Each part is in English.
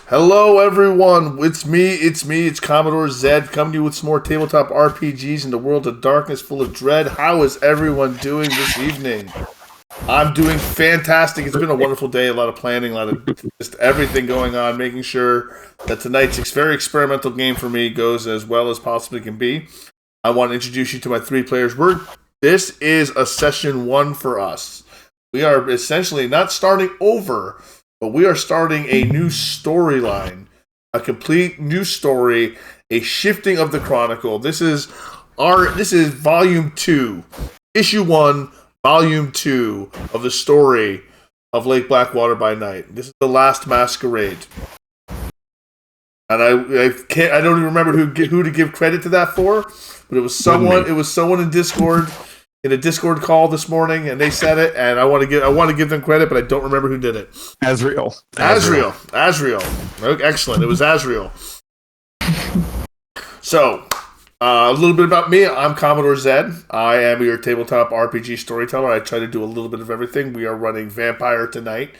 Hello, everyone. It's Commodore Zed coming to you with some more tabletop RPGs in the world of darkness full of dread. How is everyone doing this evening? I'm doing fantastic. It's been a wonderful day, a lot of planning, a lot of just everything going on, making sure that tonight's very experimental game for me goes as well as possibly can be. I want to introduce you to my three players. This is a session one for us. We are essentially not starting over, but we are starting a new storyline, a complete new story, a shifting of the chronicle. This is volume 2, issue 1, volume 2 of the story of Lake Blackwater by Night. This is the last Masquerade. And I don't even remember who to give credit to that for, but it was someone in Discord, in a Discord call this morning, and they said it, and I want to give them credit, but I don't remember who did it. Azrael. Okay, excellent. It was Azrael. So, a little bit about me. I'm Commodore Zed. I am your tabletop RPG storyteller. I try to do a little bit of everything. We are running Vampire tonight,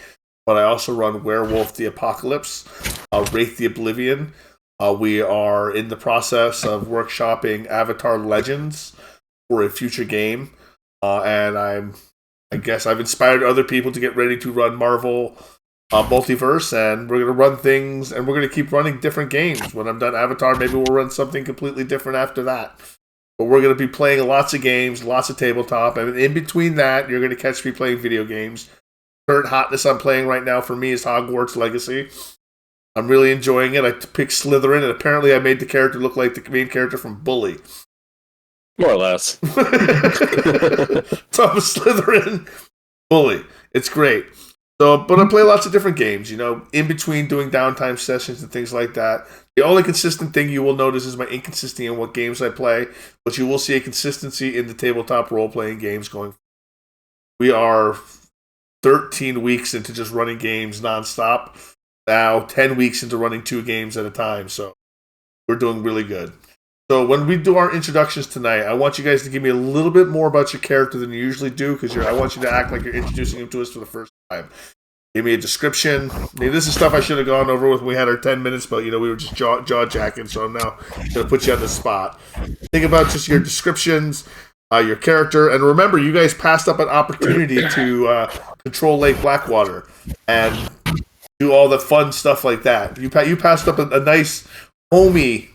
but I also run Werewolf the Apocalypse, Wraith the Oblivion. We are in the process of workshopping Avatar Legends for a future game, and I guess I've inspired other people to get ready to run Marvel Multiverse, and we're going to run things, and we're going to keep running different games. When I'm done Avatar, maybe we'll run something completely different after that. But we're going to be playing lots of games, lots of tabletop, and in between that, you're going to catch me playing video games. Current hotness I'm playing right now for me is Hogwarts Legacy. I'm really enjoying it. I picked Slytherin, and apparently I made the character look like the main character from Bully. More or less. So I'm a Slytherin Bully. It's great. But I play lots of different games, in between doing downtime sessions and things like that. The only consistent thing you will notice is my inconsistency in what games I play, but you will see a consistency in the tabletop role-playing games going forward. We are 13 weeks into just running games nonstop. Now 10 weeks into running 2 games at a time, so we're doing really good. So when we do our introductions tonight, I want you guys to give me a little bit more about your character than you usually do, because I want you to act like you're introducing him to us for the first time. Give me a description. This is stuff I should have gone over with when we had our 10 minutes, but we were just jaw-jacking, so I'm now going to put you on the spot. Think about just your descriptions, your character, and remember, you guys passed up an opportunity to control Lake Blackwater and do all the fun stuff like that. You passed up a nice, homey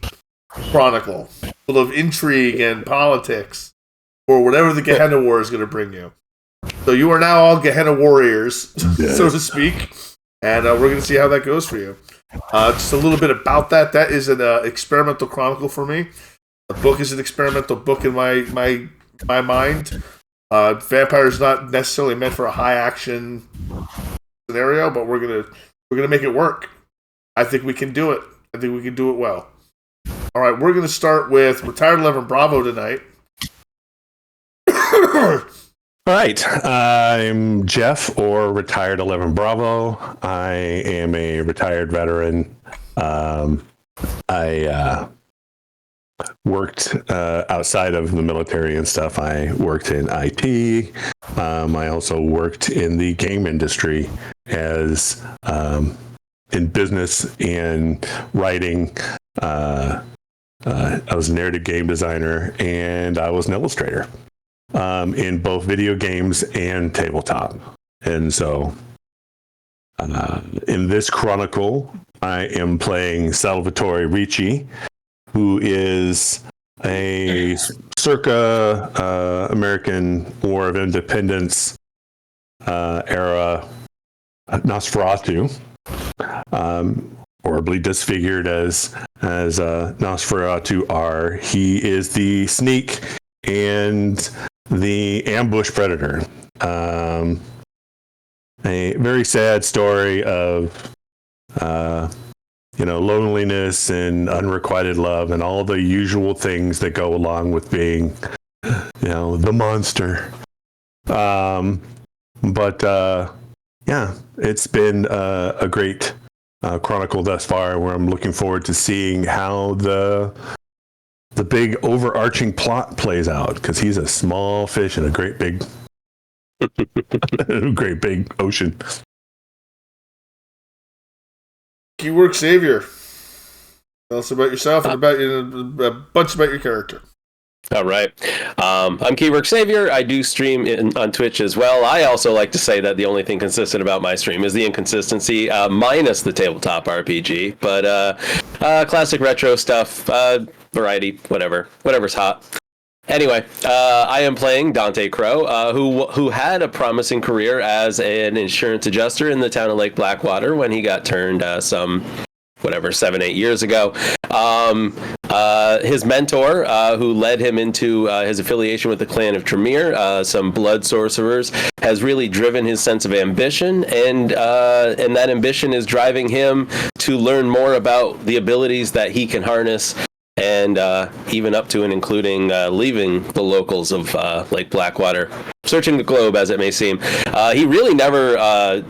chronicle full of intrigue and politics or whatever the Gehenna War is going to bring you. So you are now all Gehenna warriors, so to speak, and we're going to see how that goes for you. Just a little bit about that. That is an experimental chronicle for me. The book is an experimental book in my mind. Vampire is not necessarily meant for a high action scenario, but we're gonna make it work. I think we can do it. I think we can do it well. All right, we're going to start with Retired 11 Bravo tonight. All right, I'm Jeff, or Retired 11 Bravo. I am a retired veteran. I worked outside of the military and stuff. I worked in IT. I also worked in the game industry as in business and writing. I was a narrative game designer, and I was an illustrator in both video games and tabletop. And so in this chronicle, I am playing Salvatore Ricci, who is a circa American War of Independence era Nosferatu. Horribly disfigured as Nosferatu are. He is the sneak and the ambush predator. A very sad story of loneliness and unrequited love and all the usual things that go along with being the monster. It's been a great chronicle thus far, where I'm looking forward to seeing how the big overarching plot plays out, because he's a small fish in a great big ocean. Keyword Savior. Tell us about yourself and about a bunch about your character. All right. I'm Keyword Savior. I do stream on Twitch as well. I also like to say that the only thing consistent about my stream is the inconsistency, minus the tabletop RPG. But classic retro stuff, variety, whatever's hot. Anyway, I am playing Dante Crow, who had a promising career as an insurance adjuster in the town of Lake Blackwater when he got turned 7-8 years ago. His mentor, who led him into his affiliation with the clan of Tremere, some blood sorcerers, has really driven his sense of ambition, and that ambition is driving him to learn more about the abilities that he can harness, and even up to and including leaving the locals of Lake Blackwater, searching the globe as it may seem. He really never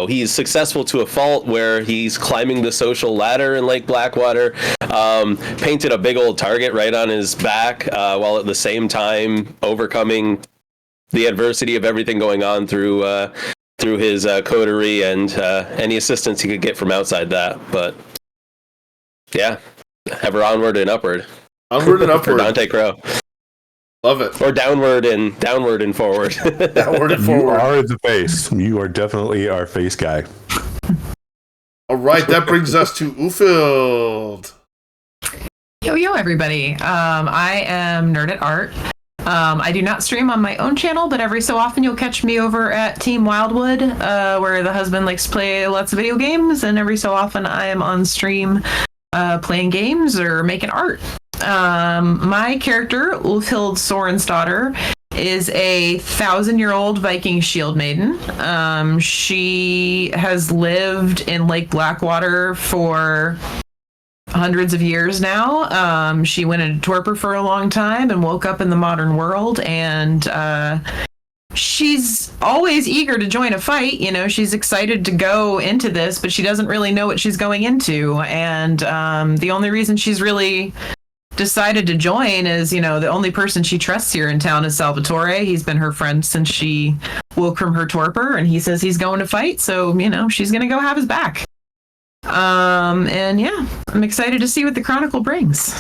he's successful to a fault where he's climbing the social ladder in Lake Blackwater, painted a big old target right on his back, while at the same time overcoming the adversity of everything going on through his coterie and any assistance he could get from outside that. But yeah, ever onward and upward. Onward and upward. For Dante Crow. Love it. Or downward and forward. Downward and forward. You are the face. You are definitely our face guy. All right, that brings us to Ufield. Yo, everybody. I am Nerd at Art. I do not stream on my own channel, but every so often you'll catch me over at Team Wildwood, where the husband likes to play lots of video games, and every so often I am on stream playing games or making art. My character, Ulfhild Sorensdottir, is a 1,000-year-old Viking shield maiden. She has lived in Lake Blackwater for hundreds of years now. She went into torpor for a long time and woke up in the modern world, and she's always eager to join a fight. You know, she's excited to go into this, but she doesn't really know what she's going into. And the only reason she's really decided to join is, the only person she trusts here in town is Salvatore. He's been her friend since she woke from her torpor, and he says he's going to fight, so she's gonna go have his back. And yeah, I'm excited to see what the Chronicle brings.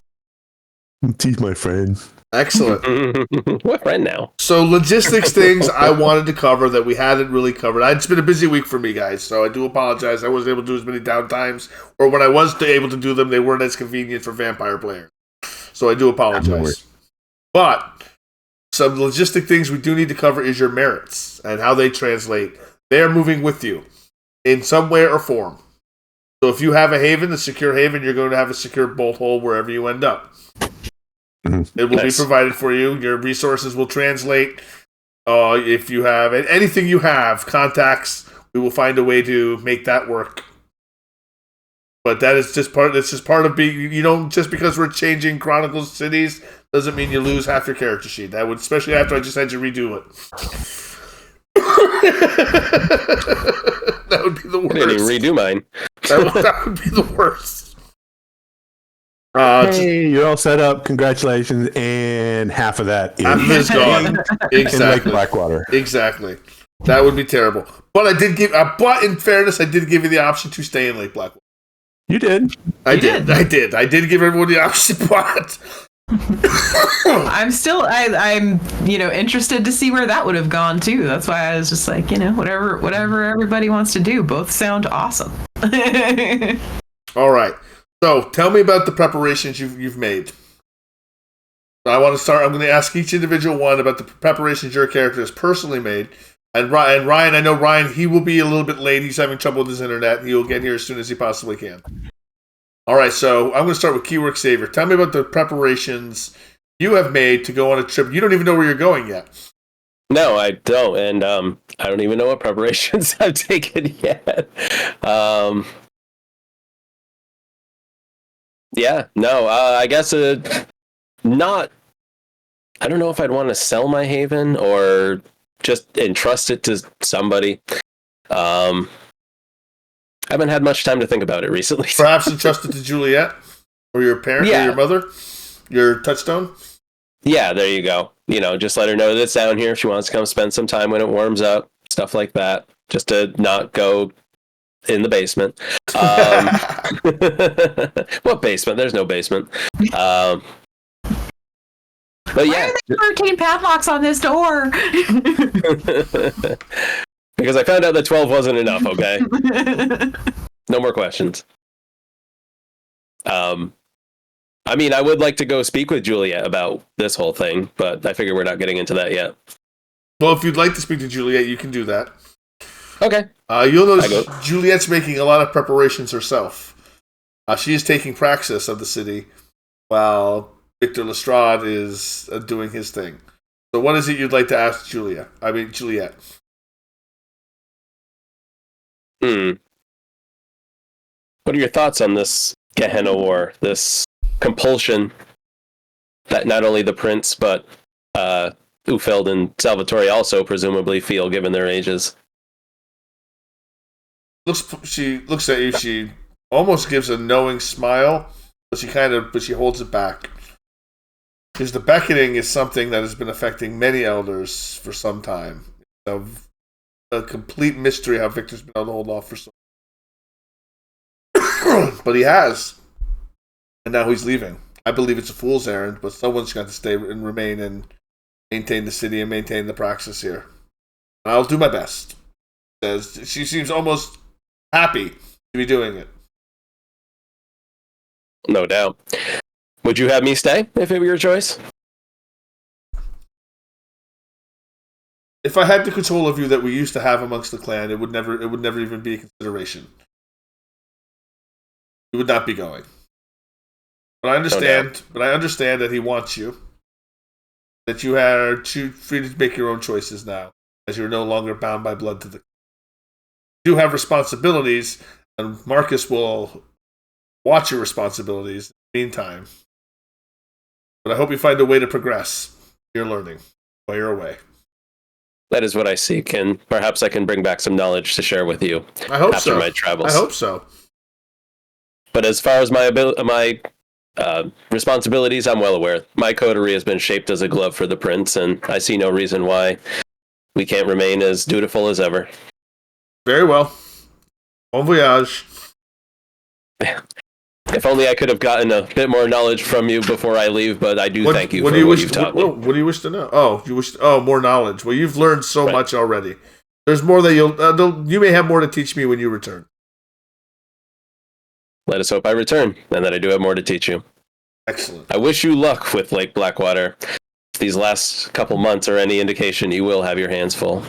He's my friend. Excellent. What friend now? So logistics things I wanted to cover that we hadn't really covered. It's been a busy week for me, guys, so I do apologize. I wasn't able to do as many downtimes, or when I was able to do them, they weren't as convenient for vampire players. So I do apologize. But some logistic things we do need to cover is your merits and how they translate. They are moving with you in some way or form. So if you have a haven, a secure haven, you're going to have a secure bolt hole wherever you end up. It will be provided for you. Your resources will translate. If you have anything you have, contacts, we will find a way to make that work. But that is just part. It's just part of being. Just because we're changing Chronicles cities doesn't mean you lose half your character sheet. That would, especially after I just had you redo it. That would be the worst. I didn't even redo mine. That would be the worst. Hey, you're all set up. Congratulations, and half of that is gone. Exactly. In Lake Blackwater. Exactly. That would be terrible. But but in fairness, I did give you the option to stay in Lake Blackwater. You did. I did. I did give everyone the option, but I'm interested to see where that would have gone too. That's why I was just like, whatever everybody wants to do. Both sound awesome. All right. So tell me about the preparations you've made. I want to start. I'm going to ask each individual one about the preparations your character has personally made. And Ryan, I know Ryan, he will be a little bit late. He's having trouble with his internet. He will get here as soon as he possibly can. All right, so I'm going to start with Keyword Savior. Tell me about the preparations you have made to go on a trip. You don't even know where you're going yet. No, I don't, and I don't even know what preparations I've taken yet. I guess not. I don't know if I'd want to sell my haven or just entrust it to somebody. I haven't had much time to think about it recently. Perhaps entrust it to Juliet or your parent or your mother, your touchstone. Yeah, there you go. Just let her know that it's down here if she wants to come spend some time when it warms up, stuff like that. Just to not go in the basement. What basement? There's no basement. But Why yeah, are there 13 padlocks on this door? because I found out that 12 wasn't enough. Okay, no more questions. I mean, I would like to go speak with Juliet about this whole thing, but I figure we're not getting into that yet. Well, if you'd like to speak to Juliet, you can do that. Okay. You'll notice Juliet's making a lot of preparations herself. She is taking praxis of the city, while Victor Lestrade is doing his thing. So what is it you'd like to ask Juliet? What are your thoughts on this Gehenna War, this compulsion that not only the prince, but Ufeld and Salvatore also presumably feel, given their ages? She looks at you. She almost gives a knowing smile, but she holds it back. Because the beckoning is something that has been affecting many elders for some time. A complete mystery how Victor's been able to hold off for so long. But he has. And now he's leaving. I believe it's a fool's errand, but someone's got to stay and remain and maintain the city and maintain the praxis here. And I'll do my best. She seems almost happy to be doing it. No doubt. Would you have me stay if it were your choice? If I had the control of you that we used to have amongst the clan, it would never even be a consideration. You would not be going. But I understand that he wants you. That you are free to make your own choices now, as you're no longer bound by blood to the. You do have responsibilities, and Marcus will watch your responsibilities in the meantime. But I hope you find a way to progress your learning while you're away. That is what I seek, and perhaps I can bring back some knowledge to share with you after my travels. I hope so. But as far as my responsibilities, I'm well aware. My coterie has been shaped as a glove for the prince, and I see no reason why we can't remain as dutiful as ever. Very well. Bon voyage. If only I could have gotten a bit more knowledge from you before I leave, but I do thank you for what you've taught me. What do you wish to know? More knowledge. Well, you've learned so much already. There's more that you may have more to teach me when you return. Let us hope I return, and that I do have more to teach you. Excellent. I wish you luck with Lake Blackwater. If these last couple months are any indication, you will have your hands full.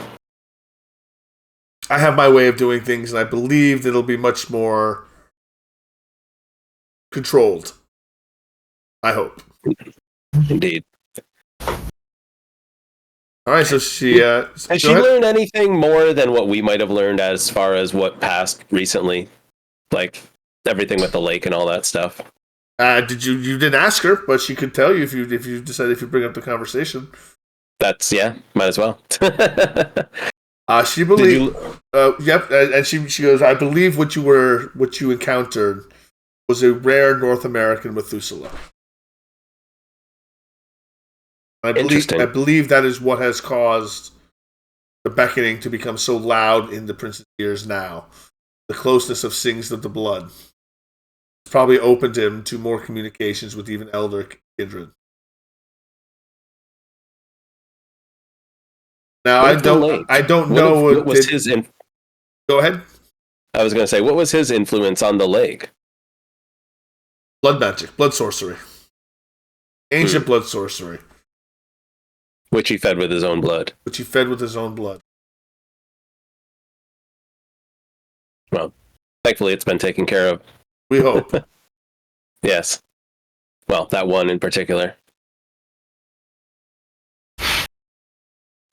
I have my way of doing things, and I believe it'll be much more controlled. I hope. Indeed. All right, so she has she learned anything more than what we might have learned as far as what passed recently, like everything with the lake and all that stuff? You didn't ask her, but she could tell you if you bring up the conversation. Might as well. She believed. Yep, and she goes. I believe what you encountered was a rare North American Methuselah. I believe that is what has caused the beckoning to become so loud in the prince's ears now. The closeness of Sings of the Blood. It's probably opened him to more communications with even elder kindred. Now I don't know what was his. Go ahead. I was going to say, what was his influence on the lake? Blood magic, blood sorcery, ancient blood sorcery, which he fed with his own blood. Well, thankfully, it's been taken care of. We hope. Yes. Well, that one in particular.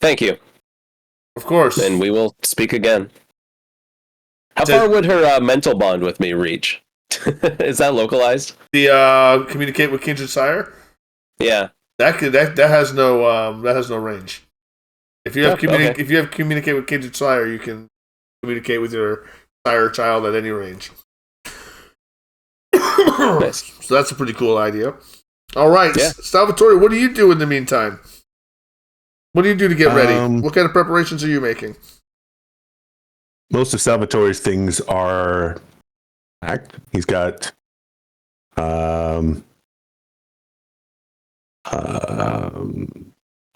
Thank you. Of course. And we will speak again. How far would her mental bond with me reach? Is that localized? The communicate with kindred sire? Yeah. That has no range. If you have communicate with kindred sire, you can communicate with your sire child at any range. Nice. So that's a pretty cool idea. All right, yeah. Salvatore, what do you do in the meantime? What do you do to get ready? What kind of preparations are you making? most of Salvatore's things are packed. He's got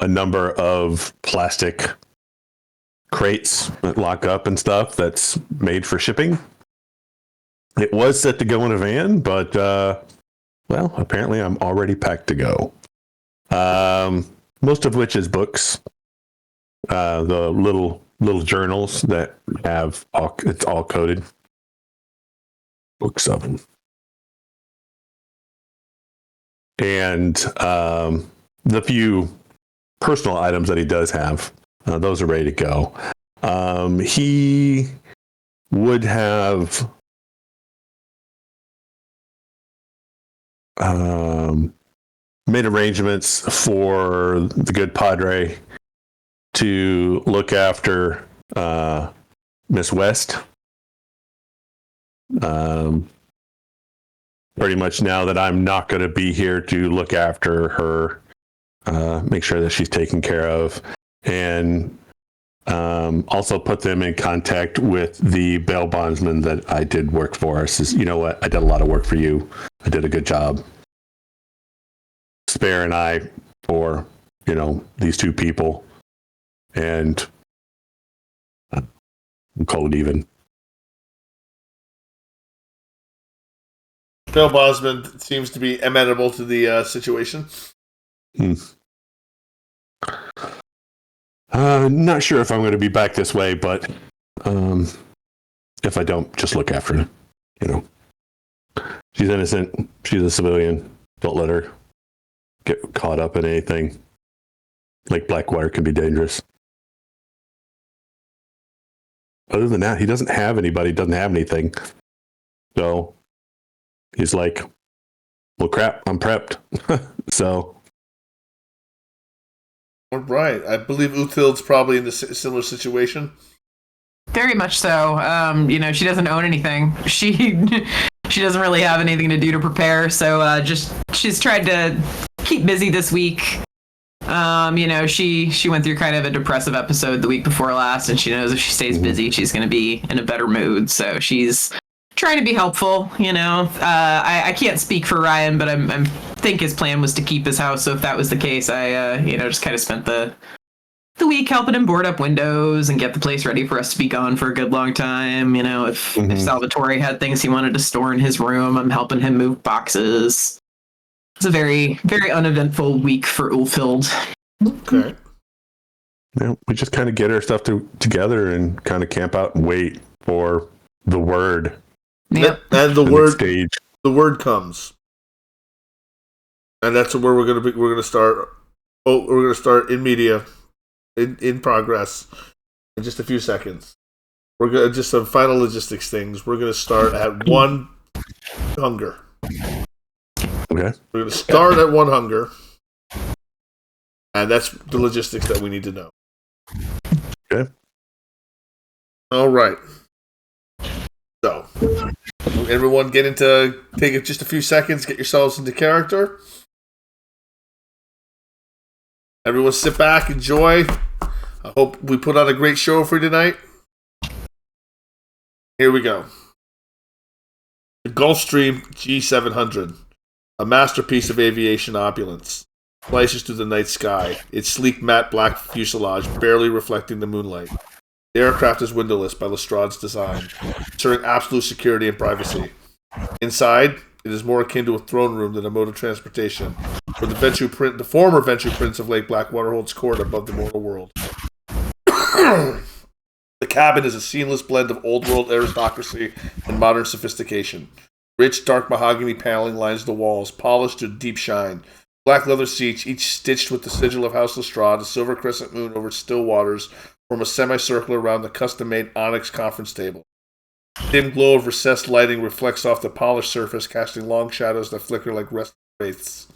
a number of plastic crates that lock up and stuff that's made for shipping. It was set to go in a van, but well, apparently I'm already packed to go. Most of which is books. The little journals that have it's all coded. Books of them. And the few personal items that he does have, those are ready to go. He would have made arrangements for the good Padre to look after Miss West. Pretty much now that I'm not going to be here to look after her, make sure that she's taken care of, and also put them in contact with the bail bondsman that I did work for. Says, you know what, I did a lot of work for you. I did a good job. Spare an eye for, these two people, and call it even. Bill Bosman seems to be amenable to the situation. Not sure if I'm going to be back this way, but if I don't, just look after her. She's innocent. She's a civilian. Don't let her get caught up in anything. Like Blackwater can be dangerous. Other than that, he doesn't have anybody, doesn't have anything. So he's like, well, crap, I'm prepped. So. All right. I believe Uthild's probably in a similar situation. Very much so. She doesn't own anything. She doesn't really have anything to do to prepare. So she's tried to keep busy this week. She went through kind of a depressive episode the week before last, and she knows if she stays busy, she's going to be in a better mood. So she's trying to be helpful. I can't speak for Ryan, but I think his plan was to keep his house. So if that was the case, I just kind of spent the week helping him board up windows and get the place ready for us to be gone for a good long time. If Salvatore had things he wanted to store in his room, I'm helping him move boxes. It's a very, very uneventful week for Ulfild. Okay. Yeah, we just kind of get our stuff together and kind of camp out and wait for the word. Yep. And the word comes. And that's where we're gonna start. Oh, we're gonna start in media, in progress, in just a few seconds. We're gonna just some final logistics things. We're gonna start at 1 hunger. Okay. We're gonna start at 1 hunger, and that's the logistics that we need to know. Okay. All right. So, everyone, take just a few seconds, get yourselves into character. Everyone sit back, enjoy. I hope we put on a great show for you tonight. Here we go. The Gulfstream G700, a masterpiece of aviation opulence, slices through the night sky, its sleek matte black fuselage barely reflecting the moonlight. The aircraft is windowless by Lestrade's design, ensuring absolute security and privacy. Inside, it is more akin to a throne room than a mode of transportation, where the former Venture Prince of Lake Blackwater holds court above the mortal world. The cabin is a seamless blend of old-world aristocracy and modern sophistication. Rich, dark mahogany paneling lines the walls, polished to deep shine. Black leather seats, each stitched with the sigil of House Lestrade, a silver crescent moon over still waters, form a semicircle around the custom-made onyx conference table. The dim glow of recessed lighting reflects off the polished surface, casting long shadows that flicker like restless wraiths.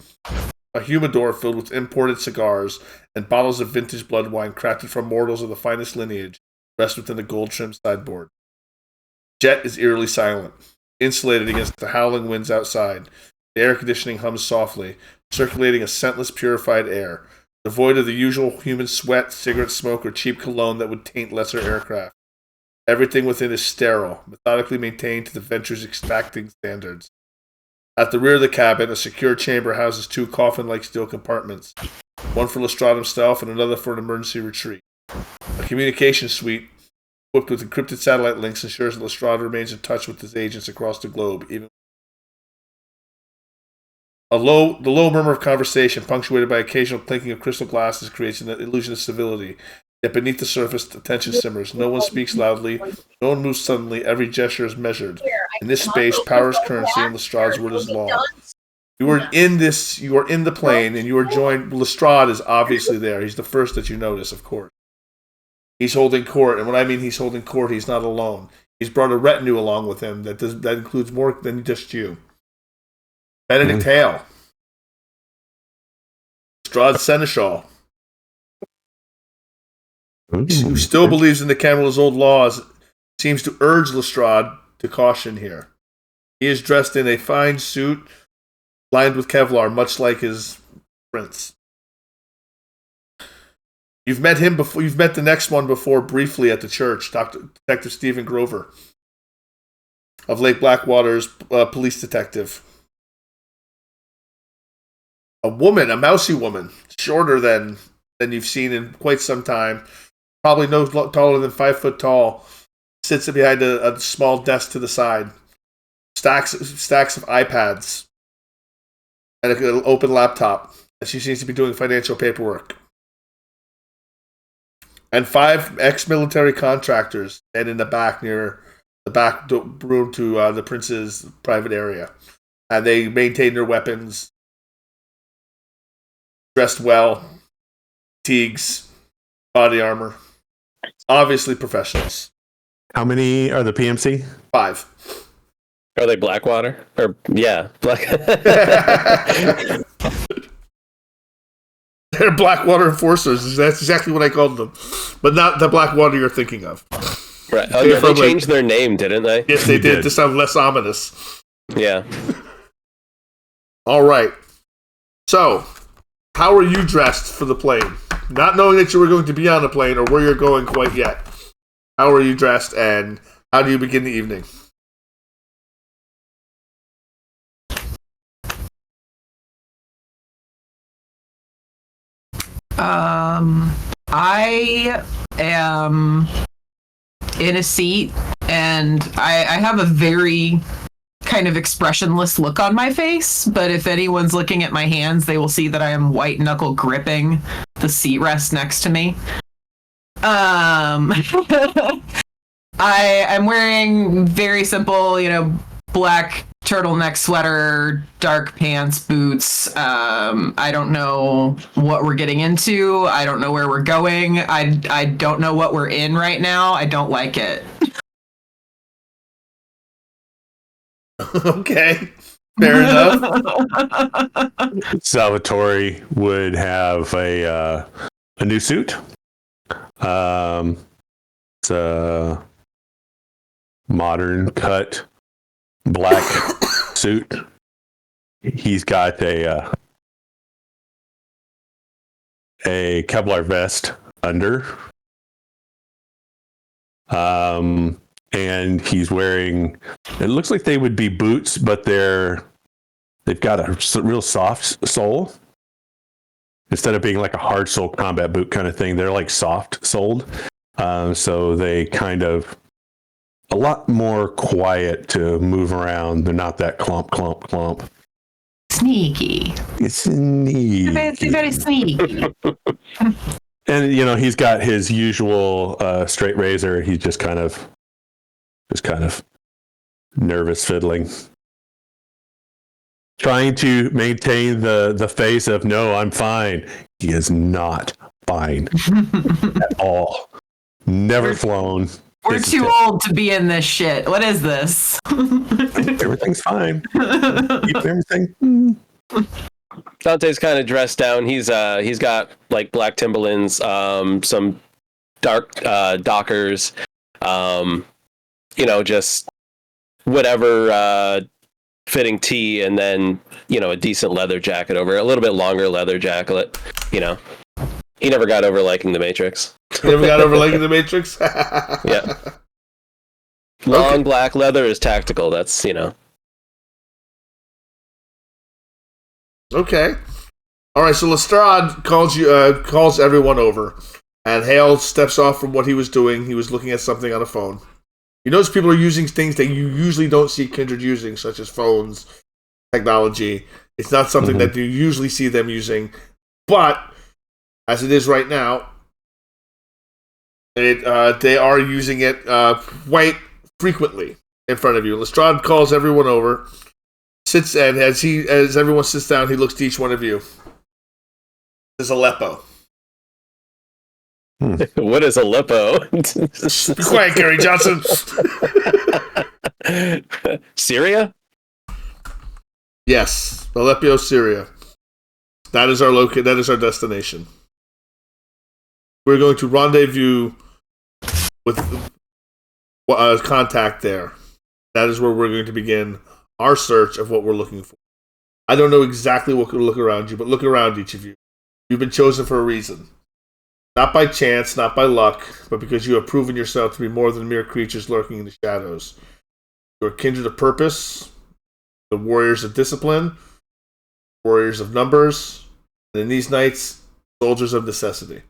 A humidor filled with imported cigars and bottles of vintage blood wine crafted from mortals of the finest lineage rests within the gold-trimmed sideboard. Jet is eerily silent, insulated against the howling winds outside. The air conditioning hums softly, circulating a scentless, purified air, devoid of the usual human sweat, cigarette smoke, or cheap cologne that would taint lesser aircraft. Everything within is sterile, methodically maintained to the venture's exacting standards. At the rear of the cabin, a secure chamber houses 2 coffin-like steel compartments, one for Lestrade himself and another for an emergency retreat. A communication suite equipped with encrypted satellite links ensures that Lestrade remains in touch with his agents across the globe. The low murmur of conversation, punctuated by occasional clinking of crystal glasses, creates an illusion of civility. Yet beneath the surface, the tension simmers. No one speaks loudly. No one moves suddenly. Every gesture is measured. In this space, power is currency, and Lestrade's word is law. You are in the plane, and you are joined. Lestrade is obviously there. He's the first that you notice, of course. He's holding court, and when I mean he's holding court, he's not alone. He's brought a retinue along with him that includes more than just you. Benedict Hale, Lestrade's seneschal, who still believes in the Cameral's old laws, seems to urge Lestrade to caution here. He is dressed in a fine suit lined with Kevlar, much like his prince. You've met him before. You've met the next one before briefly at the church, Detective Stephen Grover of Lake Blackwater's police detective. A mousy woman, shorter than you've seen in quite some time, probably no taller than 5 foot tall, sits behind a small desk to the side. Stacks of iPads and an open laptop, and she seems to be doing financial paperwork. And 5 ex-military contractors stand in the back near the back room to the prince's private area, and they maintain their weapons, dressed well, fatigues, body armor, obviously professionals. How many are the PMC? 5. Are they Blackwater? Or yeah, Black. They're Blackwater enforcers. That's exactly what I called them, but not the Blackwater you're thinking of. Right. Oh yeah, they changed their name, didn't they? Yes, they did to sound less ominous. Yeah. All right. So, how are you dressed for the plane? Not knowing that you were going to be on the plane or where you're going quite yet. How are you dressed, and how do you begin the evening? I am in a seat, and I have a very kind of expressionless look on my face, but if anyone's looking at my hands, they will see that I am white knuckle gripping the seat rest next to me. I'm wearing very simple, black turtleneck sweater, dark pants, boots. I don't know what we're getting into. I don't know where we're going. I don't know what we're in right now. I don't like it. Okay, fair enough. Salvatore would have a new suit. It's a modern cut black suit. He's got a Kevlar vest under. And he's wearing, it looks like they would be boots, but they've got a real soft sole. Instead of being like a hard sole combat boot kind of thing, they're like soft soled. So they kind of a lot more quiet to move around. They're not that clump. Sneaky. It's sneaky. It's very sneaky. And he's got his usual straight razor. He's just kind of nervous fiddling, trying to maintain the face of no, I'm fine. He is not fine at all. Never flown. We're too old to be in this shit. What is this? Everything's fine. Keep everything. Dante's kind of dressed down. He's got like black Timberlands, some dark Dockers, just whatever fitting tee, and then a decent leather jacket over, a little bit longer leather jacket. He never got over liking the Matrix. You never got over liking the Matrix? Yeah. Long black leather is tactical. That's, Okay. All right, so Lestrade calls everyone over, and Hale steps off from what he was doing. He was looking at something on a phone. You notice people are using things that you usually don't see Kindred using, such as phones, technology. It's not something that you usually see them using, but as it is right now, they are using it quite frequently in front of you. Lestrade calls everyone over, sits, and as everyone sits down, he looks to each one of you. This is Aleppo. What is Aleppo? Be quiet, Gary Johnson. Syria? Yes, Aleppo, Syria. That is our destination. We're going to rendezvous with contact there. That is where we're going to begin our search of what we're looking for. I don't know exactly what could look around you, but look around each of you. You've been chosen for a reason. Not by chance, not by luck, but because you have proven yourself to be more than mere creatures lurking in the shadows. You are kindred of purpose, the warriors of discipline, warriors of numbers, and in these nights, soldiers of necessity.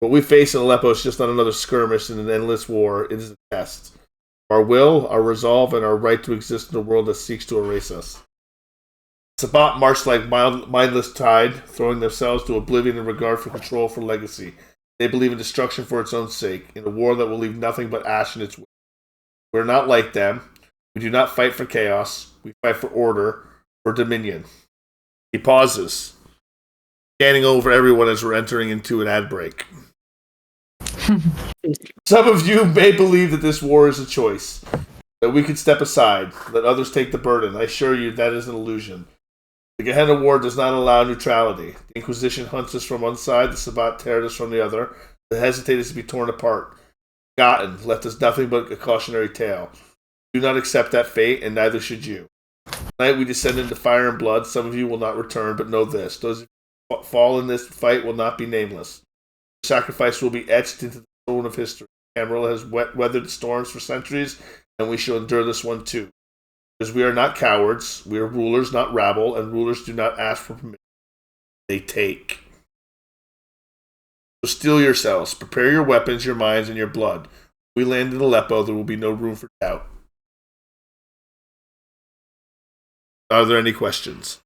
What we face in Aleppo is just not another skirmish in an endless war. It is a test. Our will, our resolve, and our right to exist in a world that seeks to erase us. Sabbat marched like mindless tide, throwing themselves to oblivion in regard for control for legacy. They believe in destruction for its own sake, in a war that will leave nothing but ash in its wake. We are not like them. We do not fight for chaos. We fight for order, for dominion. He pauses, scanning over everyone as we're entering into an ad break. Some of you may believe that this war is a choice, that we could step aside, let others take the burden. I assure you that is an illusion. The Gehenna War does not allow neutrality. The Inquisition hunts us from one side, the Sabbat tears us from the other. The hesitate is to be torn apart. Forgotten, left us nothing but a cautionary tale. Do not accept that fate, and neither should you. Tonight we descend into fire and blood. Some of you will not return, but know this. Those who fall in this fight will not be nameless. Your sacrifice will be etched into the stone of history. Camarilla has weathered storms for centuries, and we shall endure this one too. Because we are not cowards, we are rulers, not rabble, and rulers do not ask for permission. They take. So steel yourselves, prepare your weapons, your minds, and your blood. When we land in Aleppo, there will be no room for doubt. Are there any questions?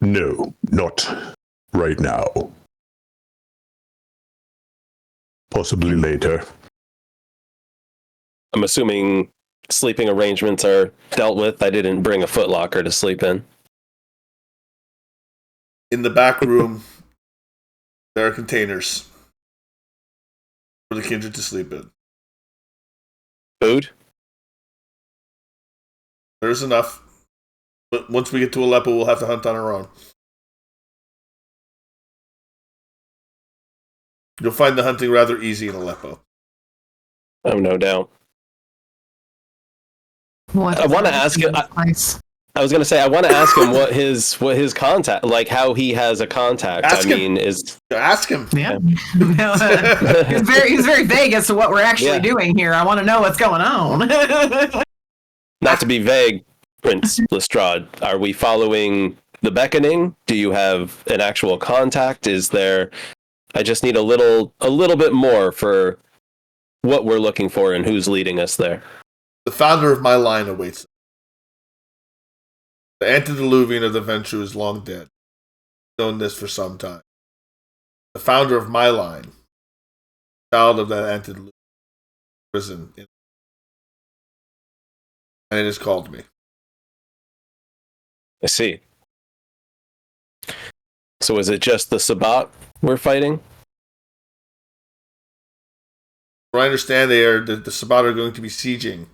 No, not right now. Possibly later. I'm assuming sleeping arrangements are dealt with. I didn't bring a footlocker to sleep in. In the back room, there are containers for the kindred to sleep in. Food? There's enough. But once we get to Aleppo, we'll have to hunt on our own. You'll find the hunting rather easy in Aleppo. Oh, no doubt. I want to ask him. I was going to say I want to ask him what his contact, like how he has a contact. Ask him. Is ask him. Yeah, he's very vague as to what we're actually doing here. I want to know what's going on. Not to be vague, Prince Lestrade. Are we following the beckoning? Do you have an actual contact? Is there? I just need a little bit more for what we're looking for and who's leading us there. The founder of my line awaits. The antediluvian of the Ventrue is long dead. I've known this for some time. The founder of my line, child of that antediluvian, prison, and it has called me. I see. So is it just the Sabbat we're fighting? I understand the Sabbat are going to be sieging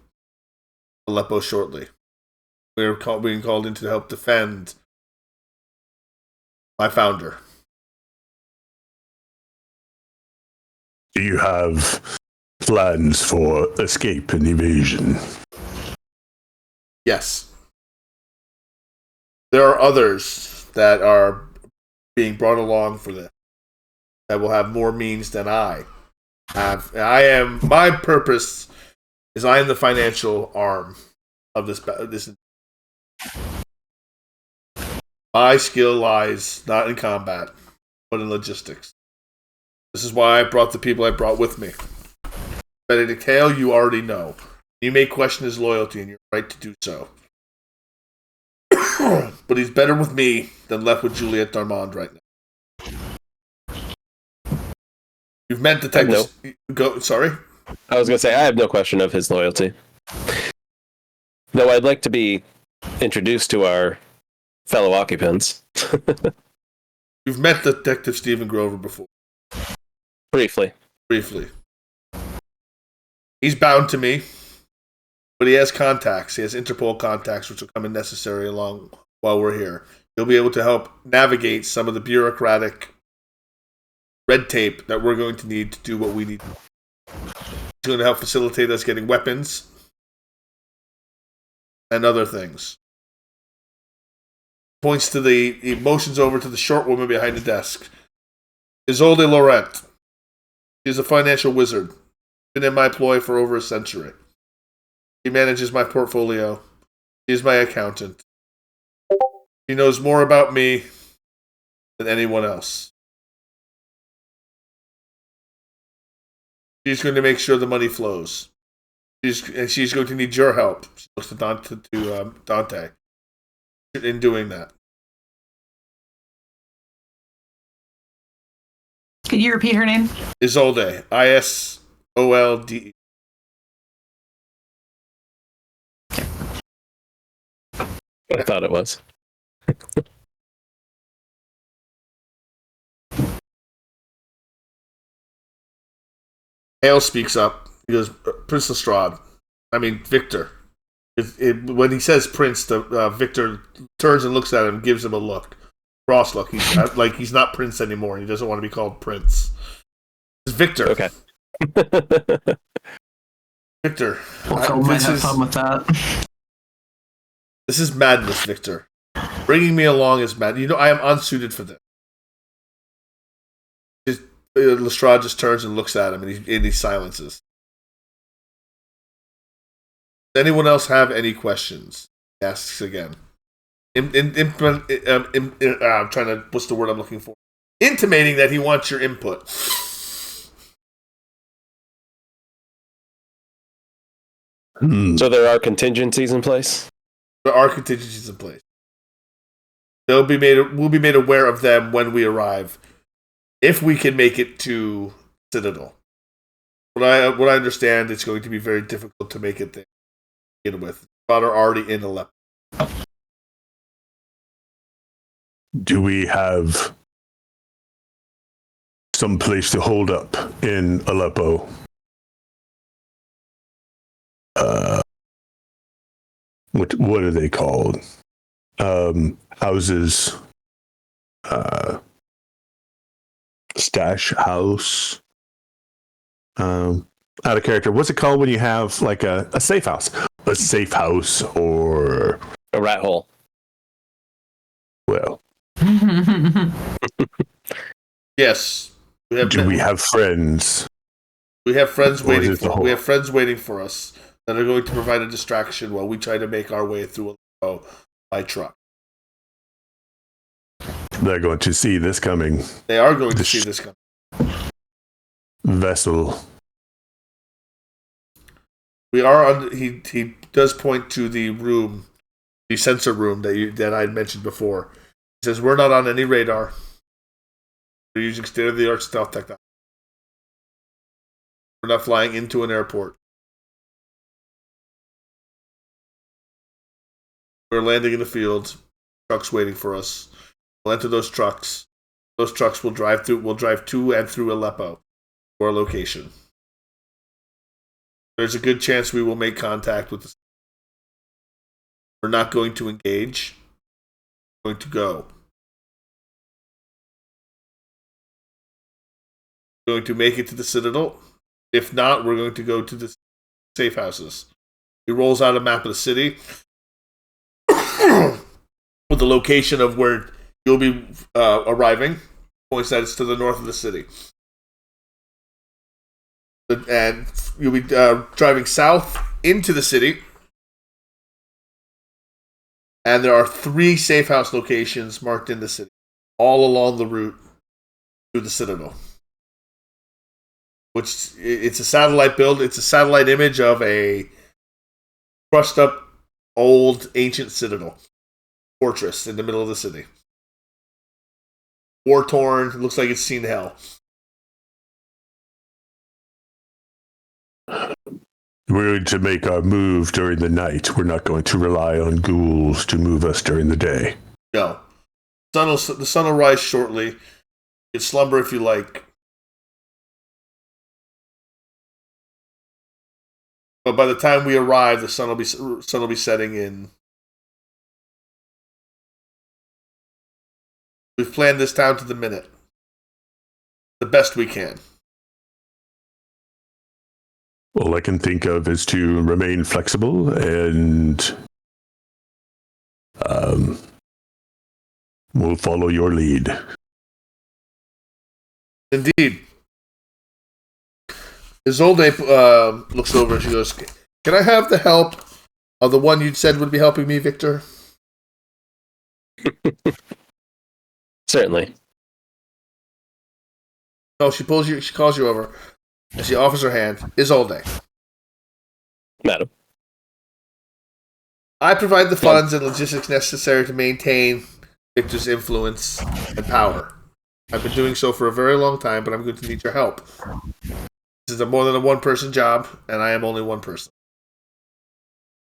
Aleppo shortly. We are being called in to help defend my founder. Do you have plans for escape and evasion? Yes. There are others that are being brought along for this. that will have more means than I have. My purpose is I am the financial arm of this. My skill lies not in combat, but in logistics. This is why I brought the people I brought with me. Benedict Hale, you already know. You may question his loyalty, and you're right to do so. But he's better with me than left with Juliette Darmond right now. You've met Detective... Sorry? I was going to say, I have no question of his loyalty. Though I'd like to be introduced to our fellow occupants. You've met Detective Stephen Grover before. Briefly. He's bound to me, but he has contacts. He has Interpol contacts, which will come in necessary along while we're here. He'll be able to help navigate some of the bureaucratic red tape that we're going to need to do what we need. He's going to help facilitate us getting weapons and other things. Points to he motions over to the short woman behind the desk. Isolde Laurent. She's a financial wizard. Been in my employ for over a century. She manages my portfolio. She is my accountant. She knows more about me than anyone else. She's going to make sure the money flows. She's going to need your help. She looks to Dante in doing that. Could you repeat her name? Isolde. Isolde. I thought it was. Hale speaks up. He goes, Prince Lestrade. Victor. When he says Prince, Victor turns and looks at him, gives him a look. Cross look. He's not Prince anymore. He doesn't want to be called Prince. It's Victor. Okay. Victor. Phil might have fun with that. This is madness, Victor. Bringing me along is mad. I am unsuited for this. Lestrade just turns and looks at him, and he silences. Does anyone else have any questions? He asks again. I'm trying to... What's the word I'm looking for? Intimating that he wants your input. So there are contingencies in place? There are contingencies in place. We'll be made aware of them when we arrive, if we can make it to Citadel. What I understand, it's going to be very difficult to make it there. To begin with, but are already in Aleppo. Do we have some place to hold up in Aleppo? What are they called? Houses. Stash house. Out of character. What's it called when you have like a safe house? A safe house or a rat hole. Well. Yes. Do we have friends? We have friends waiting for us that are going to provide a distraction while we try to make our way through Aleppo by truck. They're going to see this coming. They are going to see this coming. Vessel. We are on. He does point to the room, the sensor room that I had mentioned before. He says we're not on any radar. We're using state-of-the-art stealth technology. We're not flying into an airport. We're landing in the field. Trucks waiting for us. We'll enter those trucks. Those trucks will drive to and through Aleppo to our location. There's a good chance we will make contact with the... We're not going to engage. We're going to go. We're going to make it to the Citadel. If not, we're going to go to the safe houses. He rolls out a map of the city with the location of where you'll be arriving. points that it's to the north of the city. And you'll be driving south into the city. And there are 3 safe house locations marked in the city, all along the route to the Citadel. Which, it's a satellite build. It's a satellite image of a crushed up, old, ancient citadel. Fortress in the middle of the city. War-torn, looks like it's seen hell. We're going to make our move during the night. We're not going to rely on ghouls to move us during the day. No. The sun will rise shortly. You can slumber if you like. But by the time we arrive, the sun will be setting in. We've planned this town to the minute. The best we can. All I can think of is to remain flexible and we'll follow your lead. Indeed. Isolde looks over and she goes, "Can I have the help of the one you said would be helping me, Victor?" Certainly. No, she calls you over, and she offers her hand. Isolde. Madam. I provide the funds and logistics necessary to maintain Victor's influence and power. I've been doing so for a very long time, but I'm going to need your help. This is more than a one-person job, and I am only one person.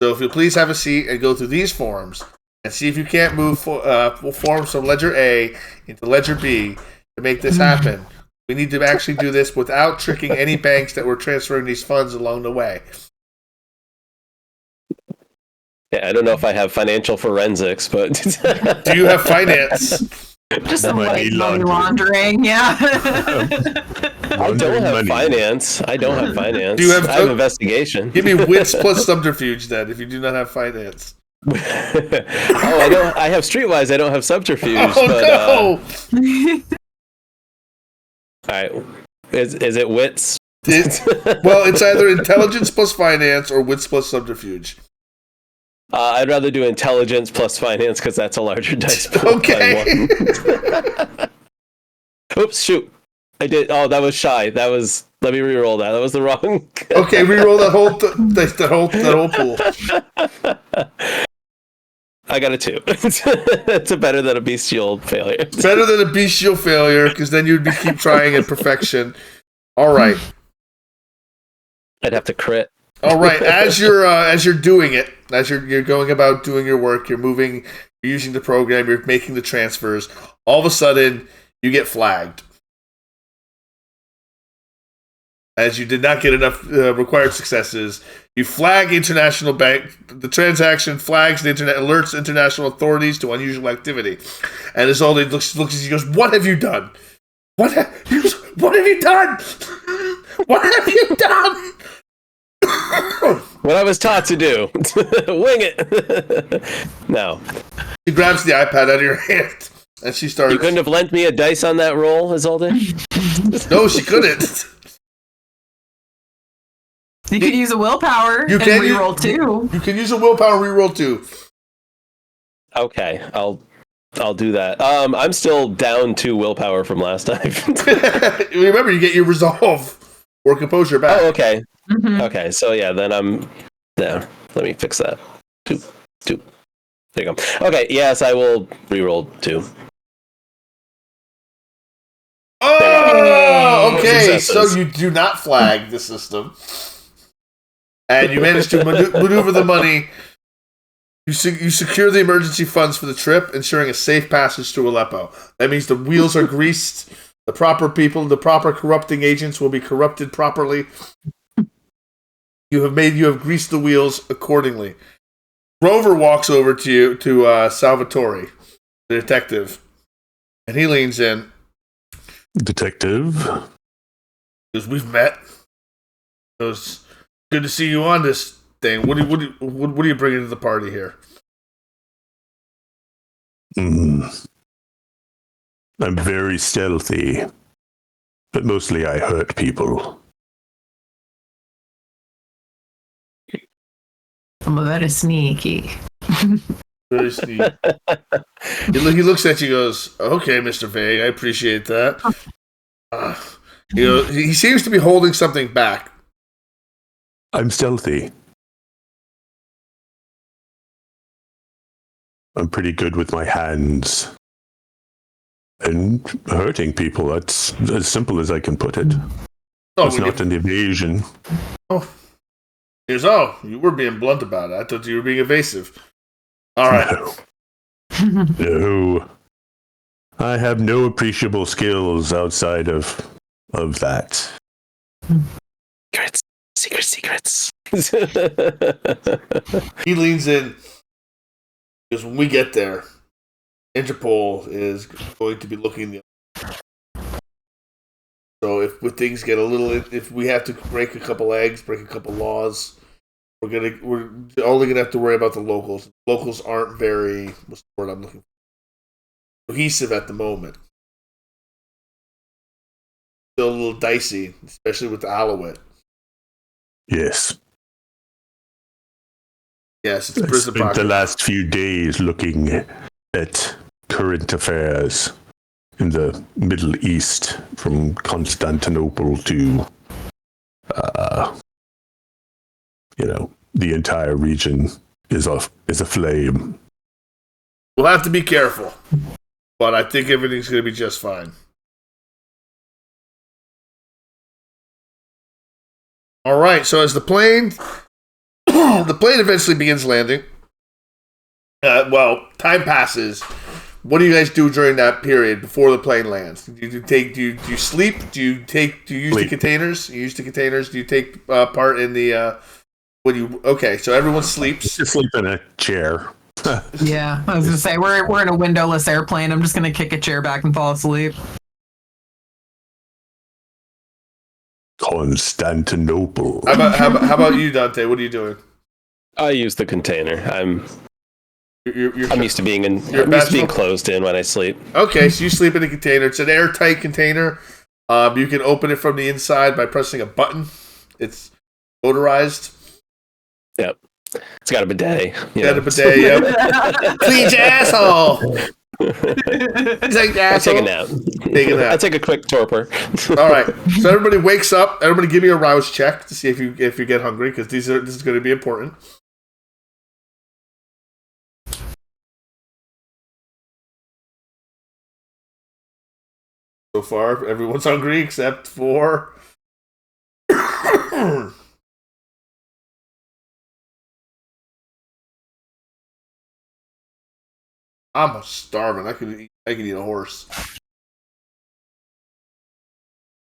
So if you'll please have a seat and go through these forms, and see if you can't move forms from Ledger A into Ledger B to make this happen. We need to actually do this without tricking any banks that were transferring these funds along the way. Yeah, I don't know if I have financial forensics, but Do you have finance? Just some money laundering, yeah. I don't have finance. I don't have finance. Do you have, I have investigation. Give me wits plus subterfuge then, if you do not have finance. I don't. I have streetwise. I don't have subterfuge. Oh but, no! All right. Is it wits? Well, it's either intelligence plus finance or wits plus subterfuge. I'd rather do intelligence plus finance because that's a larger dice pool. Okay. Oops! Shoot! I did. Oh, that was shy. That was. Let me re-roll that. That was the wrong. Okay, re-roll that whole pool. I got a 2. It's better than a bestial failure. Better than a bestial failure, because then you'd keep trying at perfection. All right. I'd have to crit. All right. As you're doing it, as you're going about doing your work, you're moving, you're using the program, you're making the transfers. All of a sudden, you get flagged, as you did not get enough required successes. You flag international bank. The transaction flags the internet, alerts international authorities to unusual activity. And Isolde looks at you, goes, "What have you done? What have you done? What have you done?" What I was taught to do. Wing it. No. She grabs the iPad out of your hand and she starts. You couldn't have lent me a dice on that roll, Isolde? No, she couldn't. You could use a willpower and reroll 2. You can use a willpower and reroll 2. Okay, I'll do that. I'm still down 2 willpower from last time. Remember, you get your resolve or composure back. Oh, okay. Mm-hmm. Okay, so yeah, then I'm there. Let me fix that. 2. There you go. Okay, yes, I will reroll 2. Oh, okay. Successes. So you do not flag the system, and you manage to maneuver the money. You secure the emergency funds for the trip, ensuring a safe passage to Aleppo. That means the wheels are greased. The proper people, the proper corrupting agents will be corrupted properly. You have greased the wheels accordingly. Rover walks over to you, to Salvatore, the detective, and he leans in. Detective? Because we've met. It was good to see you on this thing. What are you bringing to the party here? I'm very stealthy, but mostly I hurt people. Well, that is sneaky. Very sneaky. He looks at you and goes, okay, Mr. Vague, I appreciate that. He seems to be holding something back. I'm stealthy. I'm pretty good with my hands. And hurting people, that's as simple as I can put it. It's not an evasion. You were being blunt about it. I thought you were being evasive. All right. No. I have no appreciable skills outside of that. Secrets. He leans in, because when we get there, Interpol is going to be looking the other way. So if things get if we have to break a couple eggs, break a couple laws, we're only gonna have to worry about the locals. Locals aren't very, what's the word I'm looking for, cohesive at the moment. Still a little dicey, especially with the Alouette. Yes. Yes, it's I prison spent pocket. the last few days looking at current affairs in the Middle East, from Constantinople to, the entire region is aflame. We'll have to be careful, but I think everything's going to be just fine. All right, so as the plane eventually begins landing. Time passes. What do you guys do during that period before the plane lands? Do you sleep? Do you use the containers? You use the containers. Do you take part in the? Okay, so everyone sleeps. Just sleep in a chair. Yeah, I was gonna say we're in a windowless airplane. I'm just gonna kick a chair back and fall asleep. Constantinople. How about you, Dante? What are you doing? I use the container. I'm You're used to being closed in when I sleep. Okay, so you sleep in a container. It's an airtight container. You can open it from the inside by pressing a button. It's motorized. Yep. It's got a bidet. Got a bidet, yep. Clean your asshole! Take I take a nap. I take a quick torpor. All right. So everybody wakes up. Everybody give me a rouse check to see if you get hungry, because this is going to be important. So far, everyone's hungry except for I'm starving. I could eat a horse.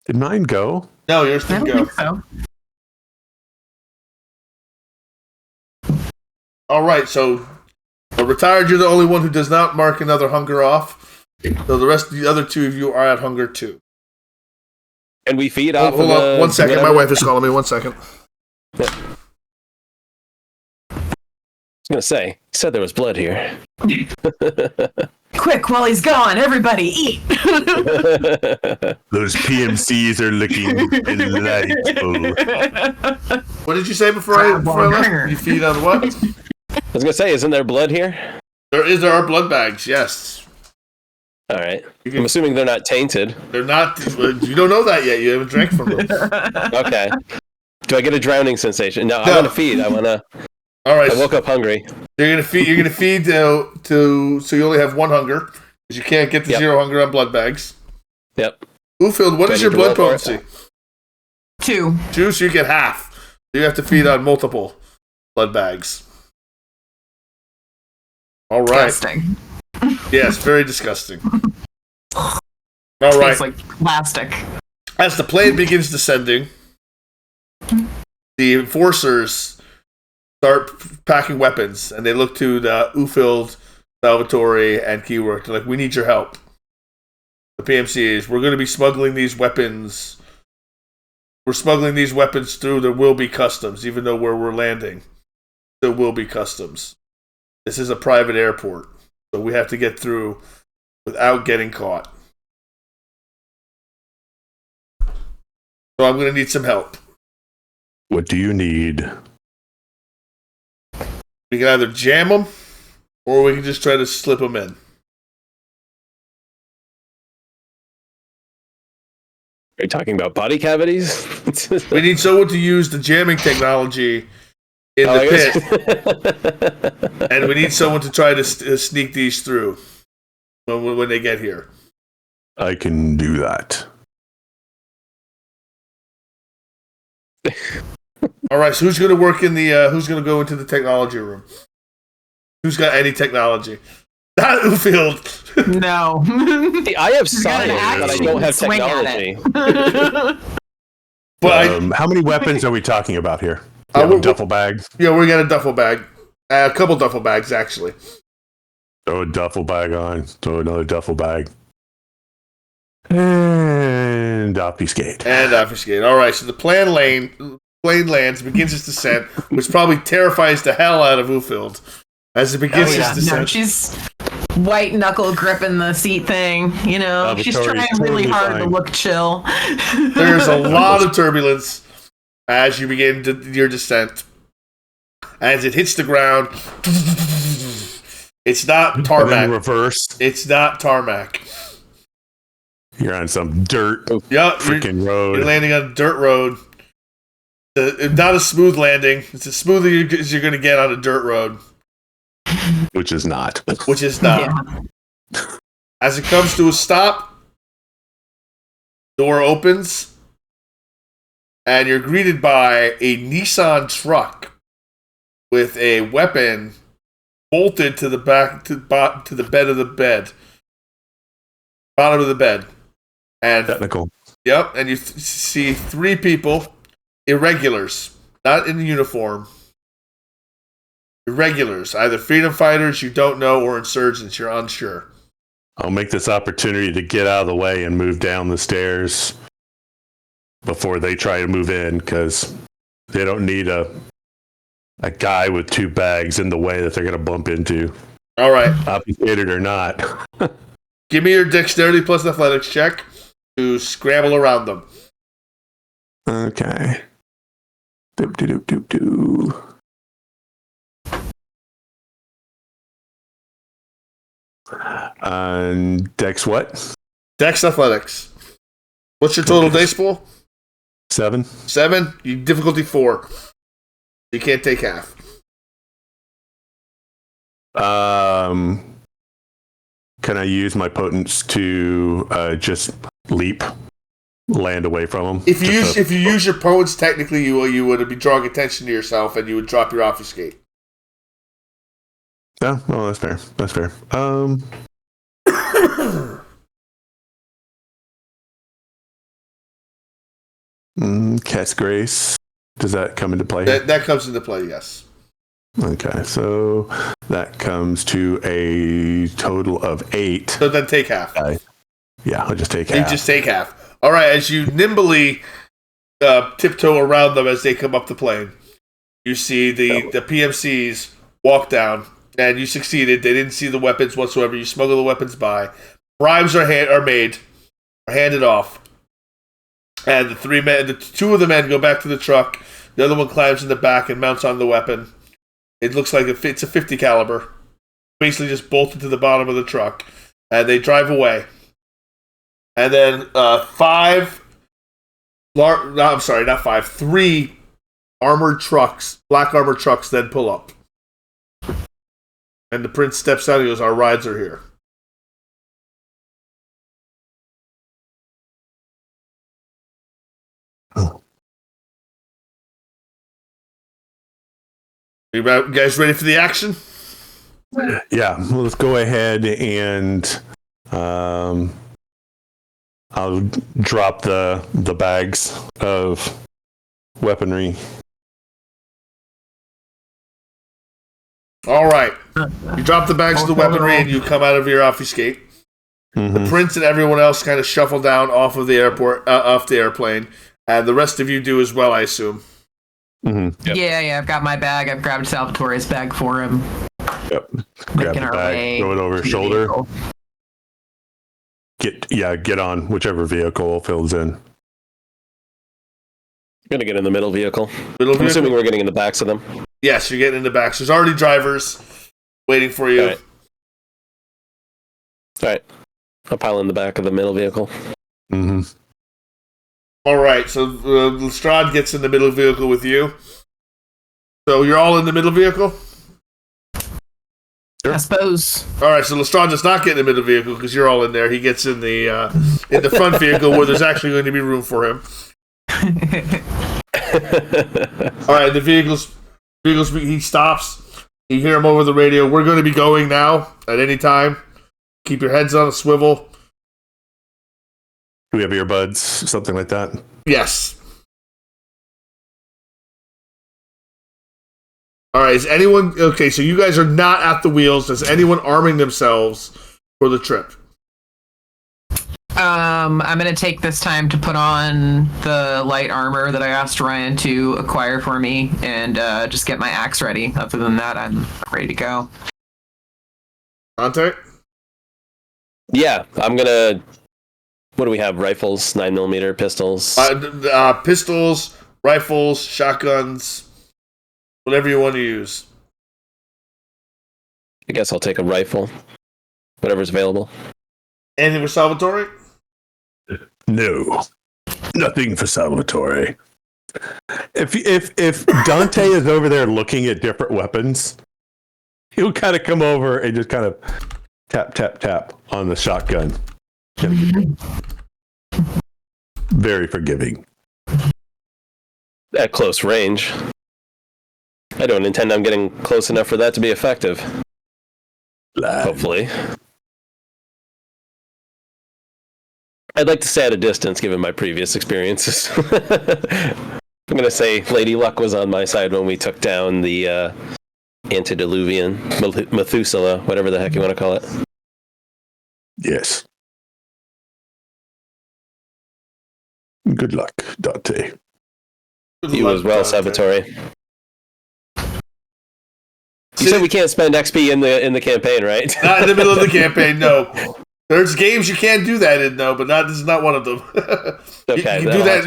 Did mine go? No, yours I didn't don't go. think so. All right, so retired, you're the only one who does not mark another hunger off. So the other two of you are at hunger too. And we feed off. Hold on 1 second. Whatever. My wife is calling me. 1 second. Yeah. I was gonna say, he said there was blood here. Quick, while he's gone, everybody eat. Those PMCs are looking delightful. What did you say before I left? You feed on what? I was gonna say, isn't there blood here? There are blood bags, yes. All right. I'm assuming they're not tainted. They're not. You don't know that yet. You haven't drank from them. Okay. Do I get a drowning sensation? No, I want to feed. All right. I woke up hungry. You're gonna feed to so you only have one hunger, because you can't get the zero hunger on blood bags. Yep. Ufield, what is your blood potency? 2. 2, so you get half. You have to feed on multiple blood bags. All right. Disgusting. Yes, very disgusting. All right. It's like plastic. As the plane begins descending, the enforcers start packing weapons, and they look to the Ufield, Salvatore, and Keywork. They're like, we need your help. The PMCs, we're going to be smuggling these weapons. We're smuggling these weapons through. There will be customs, even though where we're landing, there will be customs. This is a private airport, so we have to get through without getting caught. So I'm going to need some help. What do you need? We can either jam them, or we can just try to slip them in. Are you talking about body cavities? We need someone to use the jamming technology in the pit, and we need someone to try to sneak these through when they get here. I can do that. All right, so who's going to work in the? Who's going to go into the technology room? Who's got any technology? Not Ufield. No. I have science, but I don't have Swing at technology. But how many weapons are we talking about here? Duffel bags? Yeah, we got a duffel bag. A couple duffel bags, actually. Throw a duffel bag on. Throw another duffel bag. And obfuscate. All right, so the plane lands, begins its descent, which probably terrifies the hell out of Ufield as it begins its descent. No, she's white knuckle gripping the seat thing. You know, she's trying really hard to look chill. There's a lot of turbulence as you begin your descent. As it hits the ground, it's not tarmac. Reverse. It's not tarmac. You're on some dirt freaking road. You're landing on a dirt road. Not a smooth landing. It's as smooth as you're going to get on a dirt road. Which is not. Yeah. As it comes to a stop, door opens, and you're greeted by a Nissan truck with a weapon bolted to the back to the bed of the bed, bottom of the bed, and technical. Yep, and you see three people, irregulars, not in uniform. Irregulars, either freedom fighters you don't know or insurgents you're unsure. I'll make this opportunity to get out of the way and move down the stairs before they try to move in, because they don't need a guy with two bags in the way that they're going to bump into. All right. Obfuscated or not. Give me your dexterity plus athletics check to scramble around them. Okay. Doop, doop, doop, doop. Dex what? Dex athletics. What's your total dice pool? 7. 7? You difficulty 4. You can't take half. Can I use my potence to just land away from them? If you use your potence, technically you would be drawing attention to yourself, and you would drop your obfuscate. Yeah, well, that's fair. That's fair. Cat's Grace. Does that come into play? That comes into play, yes. Okay, so that comes to a total of 8. So then take half. Yeah, I'll just take half. You just take half. All right, as you nimbly tiptoe around them as they come up the plane, you see the PMCs walk down, and you succeeded. They didn't see the weapons whatsoever. You smuggle the weapons by. Bribes are handed off. And the two of the men go back to the truck. The other one climbs in the back and mounts on the weapon. It looks like it's a 50 caliber. Basically just bolted to the bottom of the truck. And they drive away. And then 3 armored trucks, black armored trucks then pull up. And the prince steps out and goes, "Our rides are here." You guys ready for the action? Yeah, well, let's go ahead and I'll drop the bags of weaponry. All right. You drop the bags of the weaponry and you come out of your obfuscate. Mm-hmm. The prince and everyone else kind of shuffle down off of the airplane, and the rest of you do as well, I assume. Mm-hmm. Yep. Yeah, I've got my bag. I've grabbed Salvatore's bag for him. Yep. Grab the bag, throw it over his shoulder. Get on whichever vehicle fills in. Gonna get in the middle vehicle. Middle I'm vehicle? assuming we're getting in the backs of them. Yes, you're getting in the back. So there's already drivers waiting for you. All right. I'll pile in the back of the middle vehicle. Mm-hmm. All right, so Lestrade gets in the middle vehicle with you. So you're all in the middle vehicle? I suppose. All right, so Lestrade does not get in the middle vehicle because you're all in there. He gets in the front vehicle where there's actually going to be room for him. All right, the vehicles. He stops. You hear him over the radio. We're going to be going now at any time. Keep your heads on a swivel. Do we have earbuds? Something like that? Yes. All right, is anyone... Okay, so you guys are not at the wheels. Is anyone arming themselves for the trip? I'm going to take this time to put on the light armor that I asked Ryan to acquire for me and just get my axe ready. Other than that, I'm ready to go. Dante? Yeah, I'm gonna... What do we have? Rifles, 9mm, pistols? Pistols, rifles, shotguns, whatever you want to use. I guess I'll take a rifle. Whatever's available. Anything for Salvatore? No. Nothing for Salvatore. If Dante is over there looking at different weapons, he'll kind of come over and just kind of tap, tap, tap on the shotgun. Very forgiving. At close range. I don't intend on getting close enough for that to be effective. Hopefully. I'd like to stay at a distance given my previous experiences. I'm going to say Lady Luck was on my side when we took down the antediluvian Methuselah, whatever the heck you want to call it. Yes. Good luck, Dante. You as well, Salvatore. You said we can't spend XP in the campaign, right? Not in the middle of the campaign, no. There's games you can't do that in, no, but this is not one of them. Okay, you can do that.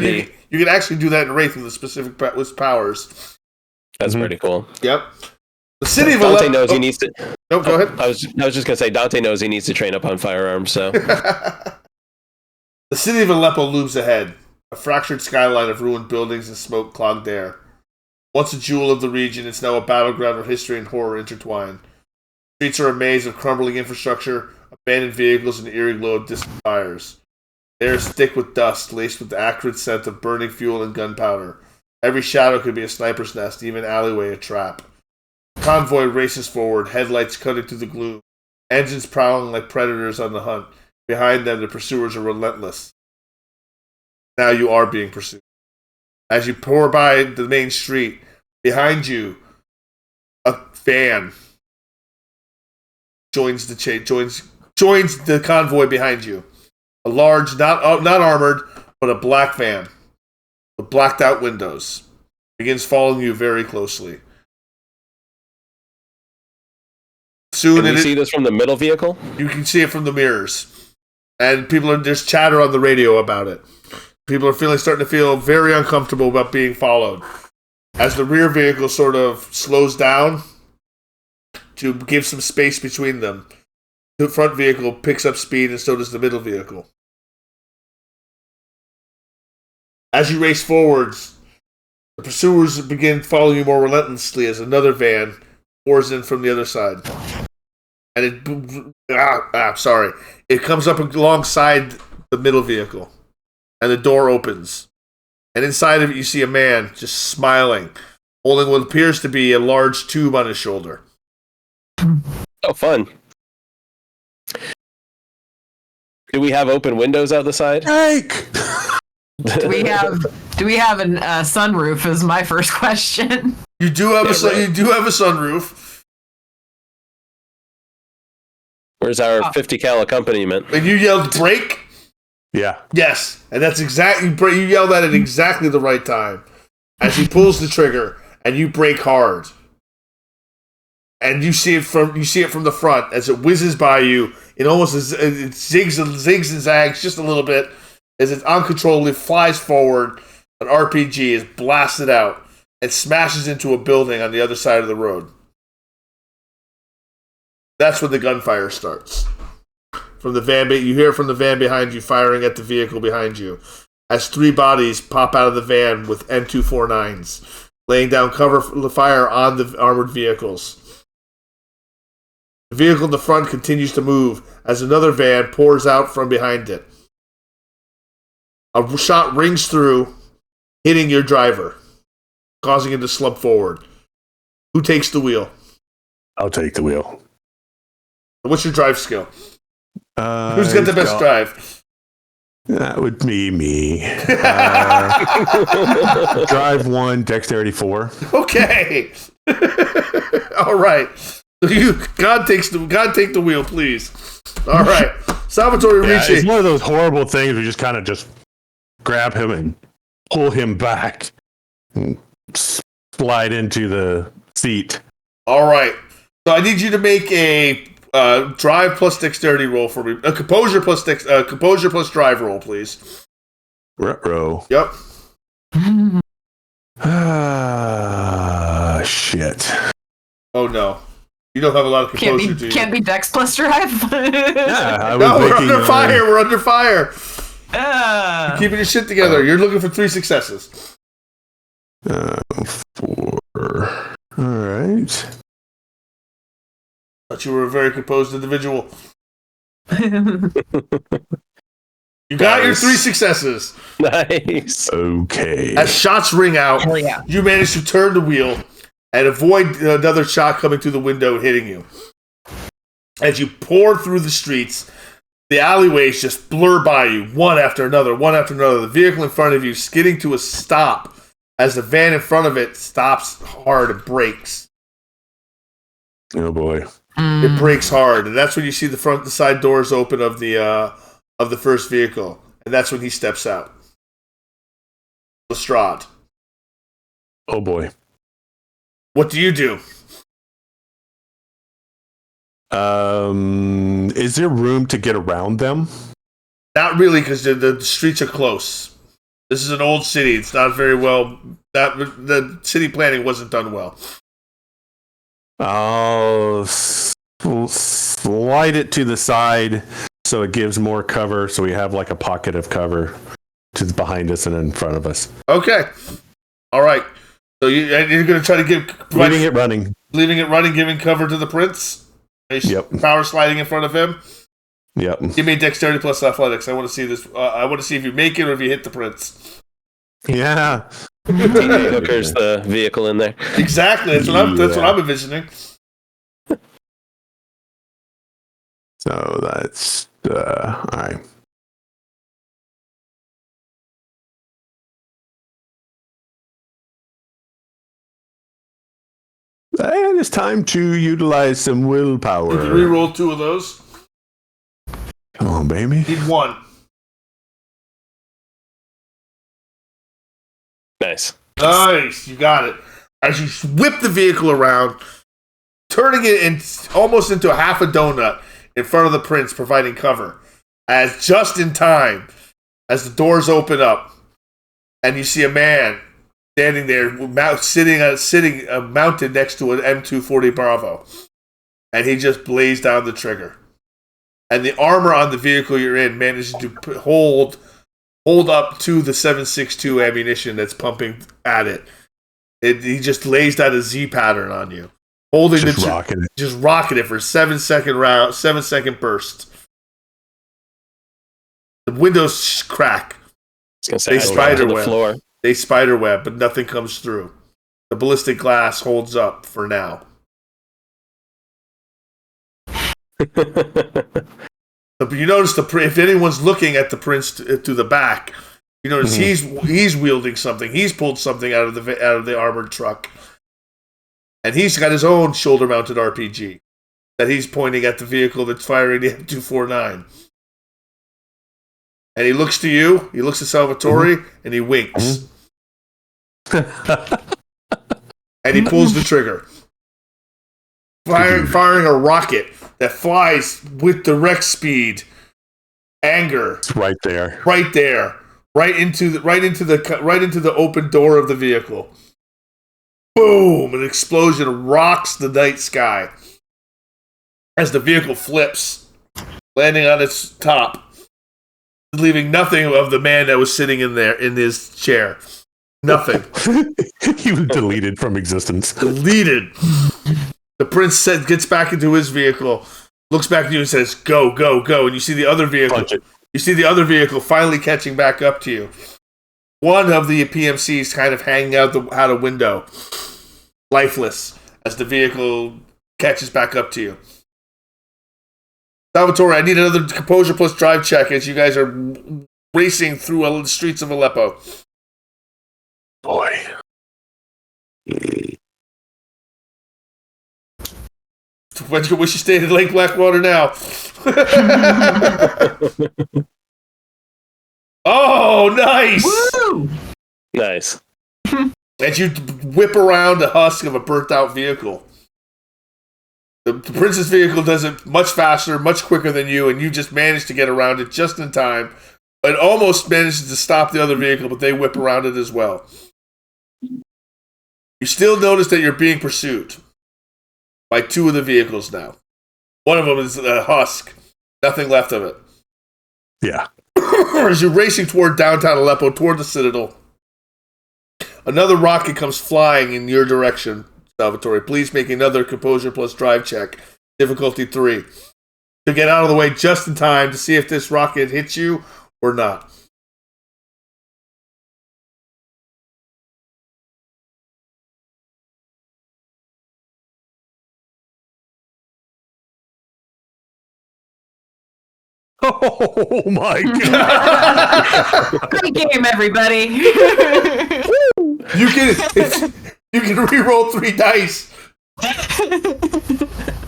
You can actually do that in Wraith with the specific with powers. That's pretty cool. Yep. The city of Dante knows he needs to. No, go ahead. I was just gonna say Dante knows he needs to train up on firearms. So the city of Aleppo looms ahead, a fractured skyline of ruined buildings and smoke-clogged air. Once a jewel of the region, it's now a battleground where history and horror intertwine. Streets are a maze of crumbling infrastructure, abandoned vehicles, and eerie glow of distant fires. The air is thick with dust, laced with the acrid scent of burning fuel and gunpowder. Every shadow could be a sniper's nest, even alleyway a trap. The convoy races forward, headlights cutting through the gloom, engines prowling like predators on the hunt. Behind them, the pursuers are relentless. Now you are being pursued. As you pour by the main street, behind you, a van joins the convoy behind you. A large, not armored, but a black van with blacked out windows begins following you very closely. Soon, can we see this from the middle vehicle? You can see it from the mirrors, and there's chatter on the radio about it. People are starting to feel very uncomfortable about being followed. As the rear vehicle sort of slows down to give some space between them, the front vehicle picks up speed, and so does the middle vehicle. As you race forwards, the pursuers begin following you more relentlessly as another van pours in from the other side. And it comes up alongside the middle vehicle. And the door opens. And inside of it, you see a man just smiling, holding what appears to be a large tube on his shoulder. Oh, fun. Do we have open windows out the side? Jake! Do we have a sunroof? Is my first question. You do have a sunroof. Where's our 50 cal accompaniment? And you yelled break? Yeah. Yes, and that's exactly you yelled at it exactly the right time. As he pulls the trigger and you brake hard, and you see it from the front as it whizzes by you. It almost it zigs and zags just a little bit as it uncontrollably flies forward. an RPG is blasted out and smashes into a building on the other side of the road. That's when the gunfire starts. From the van, you hear from the van behind you firing at the vehicle behind you, as 3 bodies pop out of the van with M249s, laying down cover fire on the armored vehicles. The vehicle in the front continues to move as another van pours out from behind it. A shot rings through, hitting your driver, causing him to slump forward. Who takes the wheel? I'll take the wheel. What's your drive skill? Who's got the best drive? That would be me. Drive 1, dexterity 4. Okay. All right. So God take the wheel, please. All right. Salvatore Ricci. It's one of those horrible things. We just kind of just grab him and pull him back, and slide into the seat. All right. So I need you to make a drive plus dexterity roll for me. A composure plus drive roll, please. Ruh-roh. Yep. Shit. Oh no. You don't have a lot of composure, do you? Can't be dex plus drive. Yeah, we're under fire. We're under fire. You're keeping your shit together. You're looking for 3 successes. 4. All right. Thought you were a very composed individual. You got your 3 successes. Nice. Okay. As shots ring out, Hell yeah. you manage to turn the wheel and avoid another shot coming through the window and hitting you. As you pour through the streets, the alleyways just blur by you, one after another. The vehicle in front of you skidding to a stop as the van in front of it stops hard and brakes. Oh boy. It brakes hard, and that's when you see the side doors open of the first vehicle, and that's when he steps out. Lestrade. Oh boy. What do you do? Is there room to get around them? Not really, because the streets are close. This is an old city. It's not very well. The city planning wasn't done well. I'll slide it to the side so it gives more cover, so we have like a pocket of cover to behind us and in front of us. Okay. All right. So you're going to try to Leaving it running, giving cover to the prince. Yep. Power sliding in front of him. Yep. Give me dexterity plus athletics. I want to see this. I want to see if you make it or if you hit the prince. Yeah. TV hookers the vehicle in there. Exactly. That's what I'm envisioning. So that's all right. And it's time to utilize some willpower. You can re-roll 2 of those. Come on, baby. Need 1. Nice. Nice. You got it. As you whip the vehicle around, turning it almost into a half a donut in front of the prince, providing cover. As just in time, as the doors open up, and you see a man standing there, sitting mounted next to an M240 Bravo, and he just blazed down the trigger. And the armor on the vehicle you're in manages to hold up to the 7.62 ammunition that's pumping at it. He just lays down a Z pattern on you, holding just rocking it for 7-second burst. The windows crack. They spider the floor. They spiderweb, but nothing comes through. The ballistic glass holds up for now. But you notice if anyone's looking at the prince to the back, you notice he's wielding something. He's pulled something out of the armored truck, and he's got his own shoulder-mounted RPG that he's pointing at the vehicle that's firing the M249. And he looks to you. He looks at Salvatore, and he winks. And he pulls the trigger, firing a rocket that flies with direct speed. Anger. It's right there. right into the open door of the vehicle. Boom! An explosion rocks the night sky as the vehicle flips, landing on its top, leaving nothing of the man that was sitting in there in his chair. Nothing. He was deleted from existence. Deleted. The prince gets back into his vehicle, looks back at you and says, "Go, go, go!" And you see the other vehicle. Punch it. You see the other vehicle finally catching back up to you. One of the PMCs kind of hanging out a window, lifeless, as the vehicle catches back up to you. Salvatore, I need another composure plus drive check as you guys are racing through the streets of Aleppo. Boy. Wish you stayed in Lake Blackwater now. Oh, nice! Woo! Nice. As you whip around the husk of a burnt-out vehicle. The prince's vehicle does it much faster, much quicker than you, and you just manage to get around it just in time. It almost manages to stop the other vehicle, but they whip around it as well. You still notice that you're being pursued by two of the vehicles now. One of them is a husk. Nothing left of it. Yeah. As you're racing toward downtown Aleppo, toward the Citadel, another rocket comes flying in your direction, Salvatore. Please make another composure plus drive check. Difficulty 3. To get out of the way just in time to see if this rocket hits you or not. Oh my god! Great game, everybody. You can re-roll 3 dice.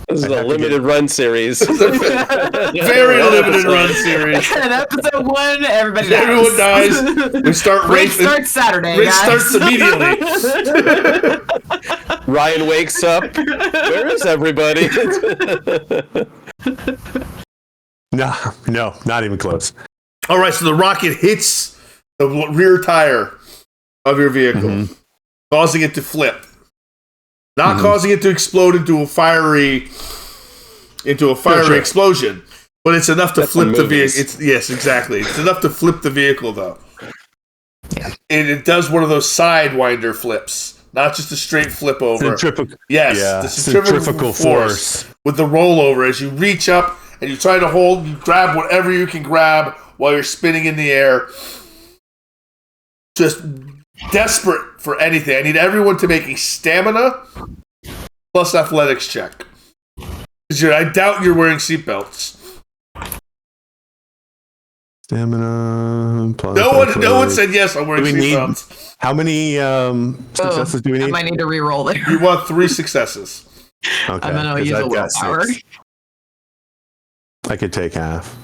This is a limited run series. Very limited run series. And episode 1, everybody dies. Everyone dies. We start Race racing. starts Saturday, Race guys. starts immediately. Ryan wakes up. Where is everybody? No, not even close. All right, so the rocket hits the rear tire of your vehicle, causing it to flip. Not causing it to explode into a fiery explosion, but it's enough to flip the vehicle. Yes, exactly. It's enough to flip the vehicle, though. Yeah. And it does one of those sidewinder flips, not just a straight flip over. The centrifugal force with the rollover as you reach up and you try to hold, you grab whatever you can grab while you're spinning in the air. Just desperate for anything. I need everyone to make a stamina plus athletics check. Because I doubt you're wearing seatbelts. Stamina plus No one said yes, I'm wearing seatbelts. How many successes do we need? I might need to re-roll there. You want 3 successes. Okay, I'm going to use a willpower. I could take half.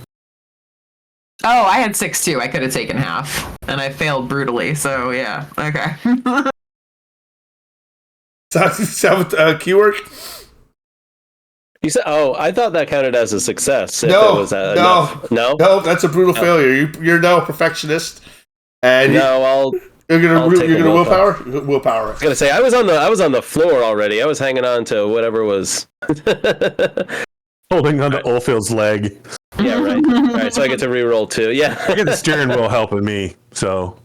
Oh, I had 6 too. I could have taken half. And I failed brutally, so yeah. Okay. Keyword? You said, I thought that counted as a success. No, No, that's a brutal failure. You're now a perfectionist, and I'll you're gonna willpower. Willpower. I was gonna say I was on the floor already. I was hanging on to whatever was holding on to Olfield's leg. Yeah, right. All right, so I get to re-roll 2. Yeah, I get the steering wheel helping me. So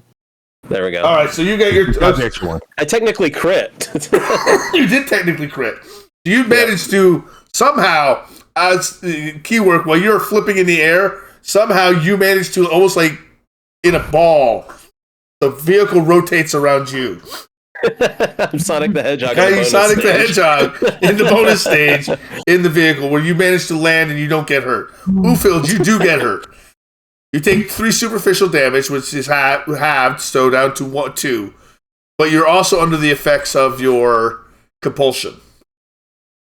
there we go. All right, so you get your the extra one. I technically crit. You did technically crit. You managed to somehow, as keyword, while you're flipping in the air, somehow you managed to almost like in a ball. The vehicle rotates around you. I'm Sonic the Hedgehog. Yeah, you Sonic the Hedgehog in the bonus stage in the vehicle where you manage to land and you don't get hurt. Bluefield, you do get hurt. You take 3 superficial damage, which is halved, so down to 2. But you're also under the effects of your compulsion.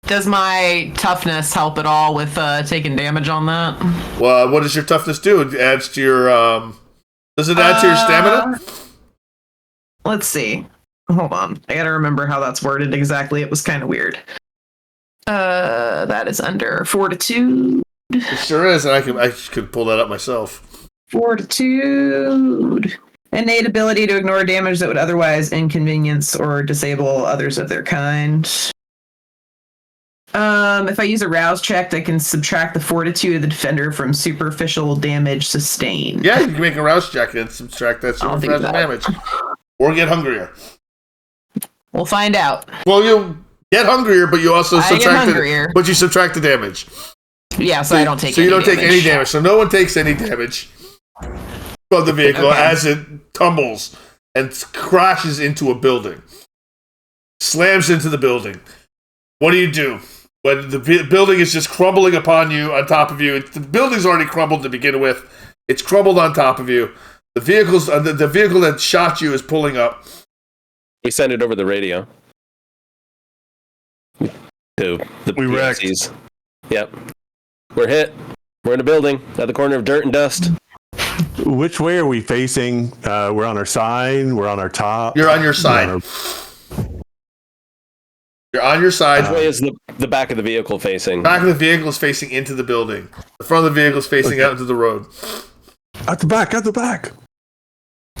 Does my toughness help at all with taking damage on that? Well, what does your toughness do? It adds to your. Does it add to your stamina? Let's see. Hold on. I gotta remember how that's worded exactly. It was kind of weird. That is under fortitude. It sure is, and I could pull that up myself. Fortitude. Innate ability to ignore damage that would otherwise inconvenience or disable others of their kind. If I use a rouse check, I can subtract the fortitude of the defender from superficial damage sustained. Yeah, you can make a rouse check and subtract that superficial damage. Or get hungrier. We'll find out. Well, you'll get hungrier, but you also subtract but you subtract the damage. Yeah, so I don't take so you don't take any damage. So no one takes any damage from the vehicle as it tumbles and crashes into a building. Slams into the building. What do? When the building is just crumbling upon you, on top of you. The building's already crumbled to begin with. It's crumbled on top of you. The vehicle that shot you is pulling up. We send it over the radio. To the PCs. Yep. We're hit. We're in a building at the corner of dirt and dust. Which way are we facing? We're on our side. We're on our top. You're on your side. You're on your side. Which way is the back of the vehicle facing? Back of the vehicle is facing into the building. The front of the vehicle is facing out into the road. At the back. At the back.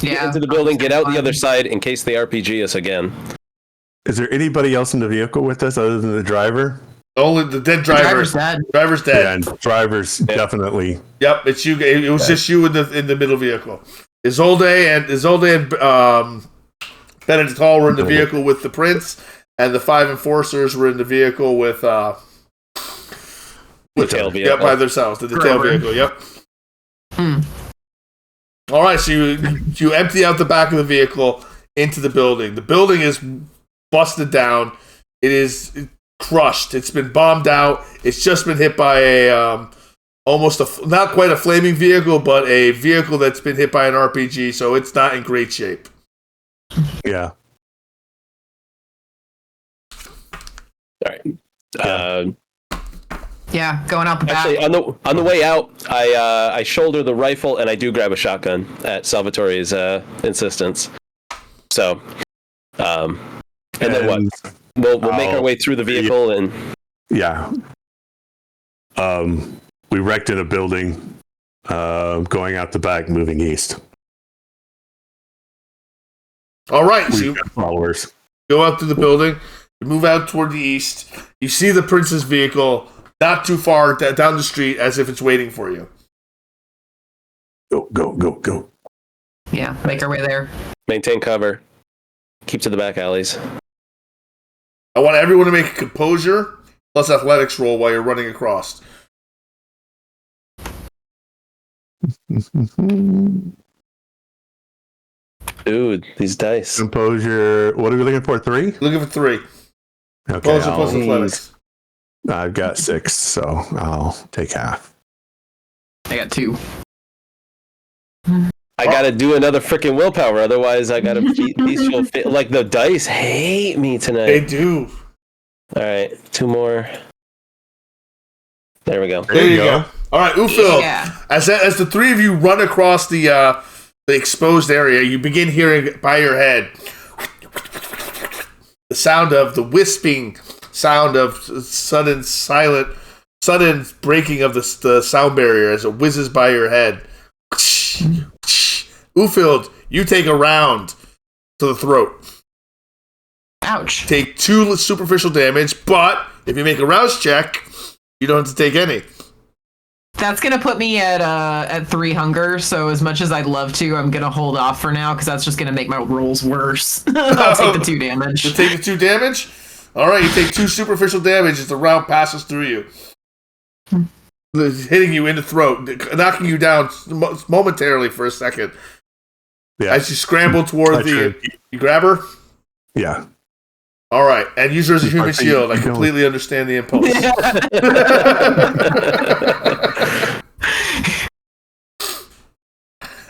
Yeah. Get into the building. Get out the other side in case they RPG us again. Is there anybody else in the vehicle with us other than the driver? Only the dead driver. Driver's dead. Driver's dead. Yeah, and driver's definitely. Yep, it's you. It was just you in the middle vehicle. Isolde and Benedict Hall were in the vehicle with the prince, and the 5 enforcers were in the vehicle with the tail vehicle. Yep, by themselves. The tail vehicle. Yep. All right, so you empty out the back of the vehicle into the building. The building is busted down. It is crushed. It's been bombed out. It's just been hit by a not quite a flaming vehicle, but a vehicle that's been hit by an RPG. So it's not in great shape. Yeah. All right. Yeah, going out the back. Actually, on the way out, I shoulder the rifle and I do grab a shotgun at Salvatore's insistence. So, and then what? We'll make our way through the vehicle and yeah. We wrecked in a building, going out the back, moving east. All right, so you followers go out to the building. You move out toward the east. You see the prince's vehicle not too far down the street, as if it's waiting for you. Go. Yeah, make our way there. maintain cover. Keep to the back alleys. I want everyone to make a composure plus athletics roll while you're running across. Dude, these dice. Composure. What are we looking for? 3? Looking for 3. Okay. Composure plus athletics. I've got 6, so I'll take half. I got 2. I gotta do another freaking willpower, otherwise I gotta peaceful fit. Like the dice hate me tonight. They do. All right, 2 more. There we go. There you go. All right, Ufil. Yeah. As the 3 of you run across the exposed area, you begin hearing by your head the sound of the wisping sound of sudden breaking of the sound barrier as it whizzes by your head. Ufield, you take a round to the throat. Ouch. Take 2 superficial damage, but if you make a rouse check, you don't have to take any. That's gonna put me at 3 hunger. So as much as I'd love to, I'm gonna hold off for now because that's just gonna make my rolls worse. I'll take the 2 damage. You take the 2 damage. All right, you take 2 superficial damage as the round passes through you, hitting you in the throat, knocking you down momentarily for a second. Yeah. As you scramble toward you grab her. Yeah. All right, and use her as a human shield. I completely understand the impulse.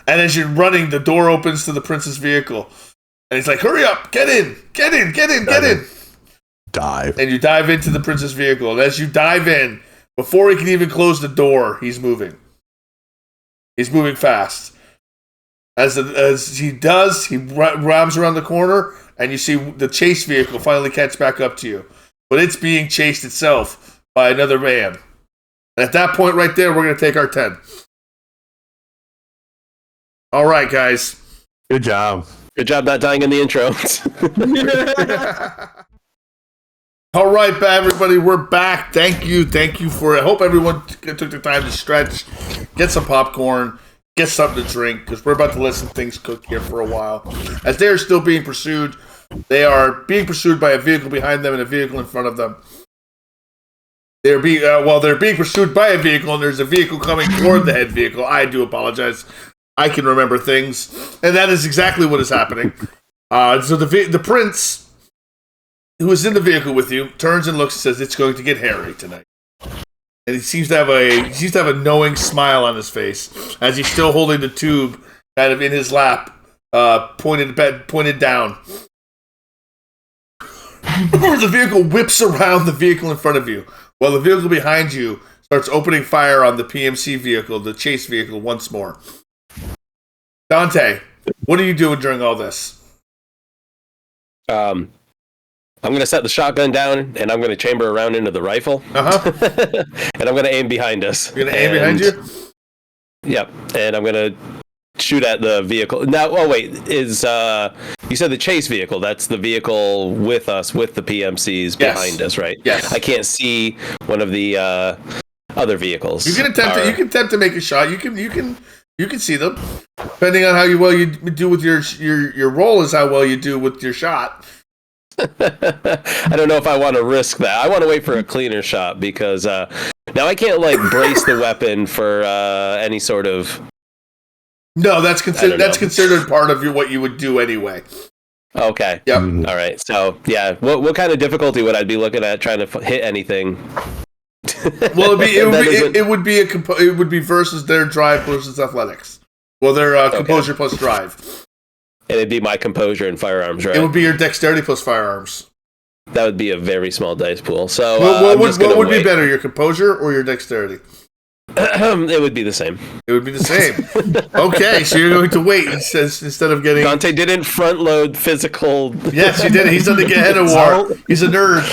And as you're running, the door opens to the prince's vehicle, and he's like, "Hurry up! Get in! Get in! Get in! Get in!" Dive. And you dive into the prince's vehicle. And as you dive in, before he can even close the door, he's moving. He's moving fast. As he does, he rams around the corner, and you see the chase vehicle finally catch back up to you. But it's being chased itself by another man. And at that point right there, we're going to take our 10. All right, guys. Good job. Good job not dying in the intro. All right, everybody, we're back. Thank you for it. I hope everyone took the time to stretch, get some popcorn, get something to drink, because we're about to let some things cook here for a while. As they are still being pursued, they are being pursued by a vehicle behind them and a vehicle in front of them. They're being pursued by a vehicle, and there's a vehicle coming toward the head vehicle. I do apologize. I can remember things, and that is exactly what is happening. So the prince, who is in the vehicle with you, turns and looks and says, "It's going to get hairy tonight." And he seems to have a knowing smile on his face as he's still holding the tube kind of in his lap, pointed down. The vehicle whips around the vehicle in front of you, while the vehicle behind you starts opening fire on the PMC vehicle, the chase vehicle, once more. Dante, what are you doing during all this? I'm going to set the shotgun down, and I'm going to chamber around into the rifle. Uh-huh. And I'm going to aim behind us. You're going to aim behind you? Yep. And I'm going to shoot at the vehicle. Now, you said the chase vehicle. That's the vehicle with us, with the PMCs behind us, right? Yes. I can't see one of the other vehicles. You can attempt to make a shot. You can see them. Depending on how well you do with your roll is how well you do with your shot. I don't know if I want to risk that. I want to wait for a cleaner shot because now I can't brace the weapon for any sort of. No, that's considered part of what you would do anyway. Okay. Yep. All right. So yeah, what kind of difficulty would I be looking at trying to hit anything? Well, it would be versus their drive versus athletics. Well, their composure plus drive. And it'd be my composure and firearms, right? It would be your dexterity plus firearms. That would be a very small dice pool. So what would be better, your composure or your dexterity? It would be the same. It would be the same. Okay, so you're going to wait instead of getting. Dante didn't front load physical. Yes, he did. He's on the get of war. He's a nerd.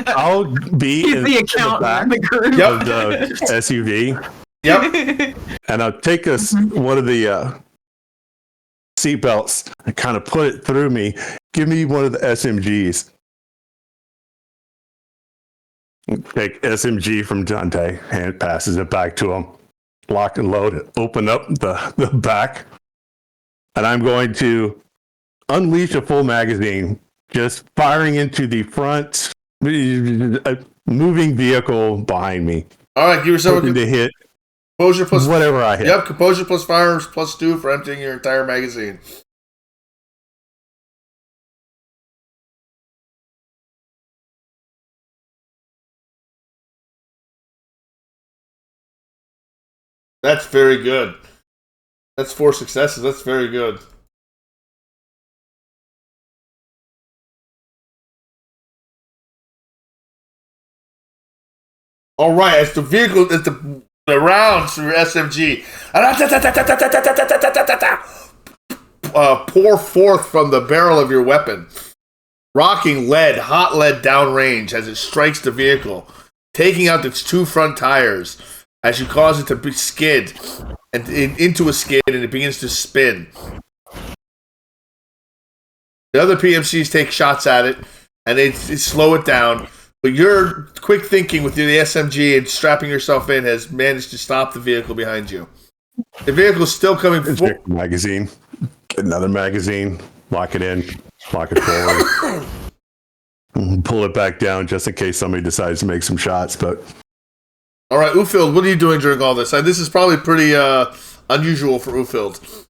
I'll be in the accountant in the group. of the SUV. Yep. And I'll take one of the seat belts and kind of put it through me. Give me one of the SMGs. Take SMG from Dante and passes it back to him. Lock and load it. Open up the back. And I'm going to unleash a full magazine, just firing into the front moving vehicle behind me. All right, give yourself to hit composure plus whatever I hit. Yep, composure plus firearms plus 2 for emptying your entire magazine. That's very good. That's 4 successes. That's very good. All right, as the rounds through your SMG pour forth from the barrel of your weapon, rocking hot lead downrange as it strikes the vehicle, taking out its 2 front tires as you cause it to skid and into a skid, and it begins to spin. The other PMCs take shots at it, and they slow it down. But your quick thinking with the SMG and strapping yourself in has managed to stop the vehicle behind you. The vehicle's still coming forward. Magazine. Get another magazine. Lock it in. Lock it forward. Pull it back down just in case somebody decides to make some shots. But all right, Ufield, what are you doing during all this? This is probably pretty unusual for Ufield.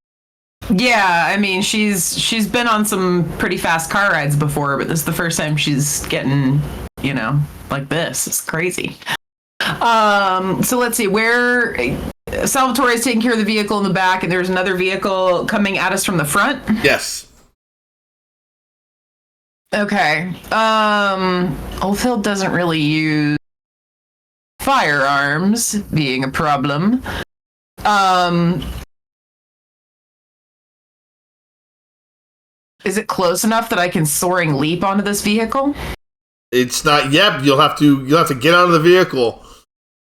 Yeah, I mean, she's been on some pretty fast car rides before, but this is the first time she's getting, like this. It's crazy. So let's see, where Salvatore is taking care of the vehicle in the back, and there's another vehicle coming at us from the front. Yes. Okay. Oldfield doesn't really use firearms, being a problem. Is it close enough that I can soaring leap onto this vehicle? It's not yet. You'll have to get out of the vehicle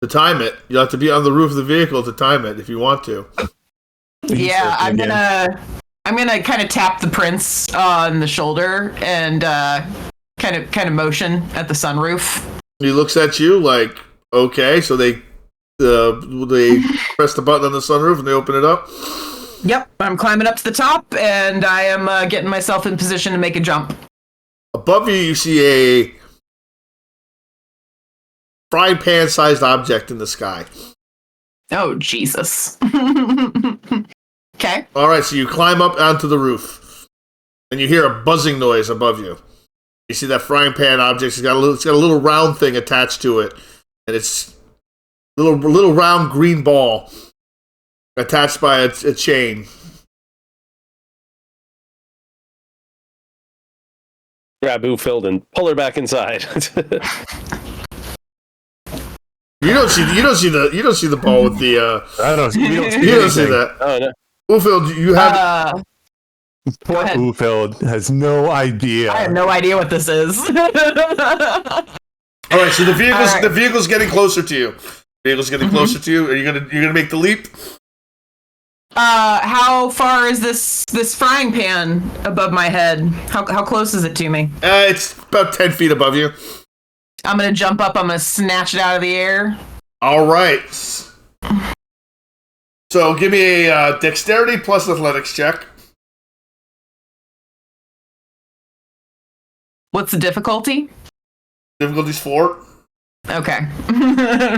to time it. You'll have to be on the roof of the vehicle to time it if you want to. Yeah, I'm gonna kind of tap the prince on the shoulder and kind of motion at the sunroof. He looks at you like, okay, so they press the button on the sunroof and they open it up. Yep, I'm climbing up to the top and I am getting myself in position to make a jump. Above you, you see a frying pan-sized object in the sky. Oh, Jesus. Okay. All right, so you climb up onto the roof, and you hear a buzzing noise above you. You see that frying pan object. It's got a little round thing attached to it, and it's a little round green ball attached by a chain. Grab Ufeld and pull her back inside. You don't see the ball with the. I don't. You don't You don't see that. Oh no. Ufeld, you have. Go ahead. Ufeld has no idea. I have no idea what this is. All right, so the vehicle's getting closer to you. The vehicle's getting closer to you. Are you gonna make the leap? How far is this frying pan above my head? How close is it to me? It's about 10 feet above you. I'm gonna jump up. I'm gonna snatch it out of the air. All right. So give me a dexterity plus athletics check. What's the difficulty? Difficulty's 4. Okay.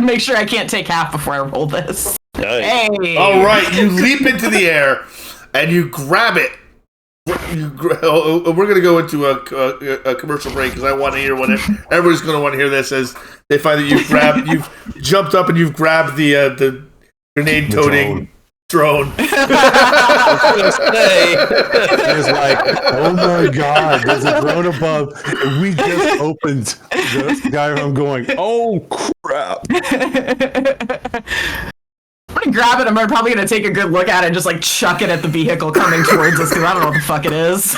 Make sure I can't take half before I roll this. Nice. Hey. All right, you leap into the air and you grab it. We're going to go into a commercial break because I want to hear what everybody's going to want to hear this as they find that you've jumped up and you've grabbed the grenade toting drone. It's like, oh my god, there's a drone above. And we just opened the guy. I'm going, oh crap. I'm gonna grab it. I'm probably gonna take a good look at it and just like chuck it at the vehicle coming towards us because I don't know what the fuck it is.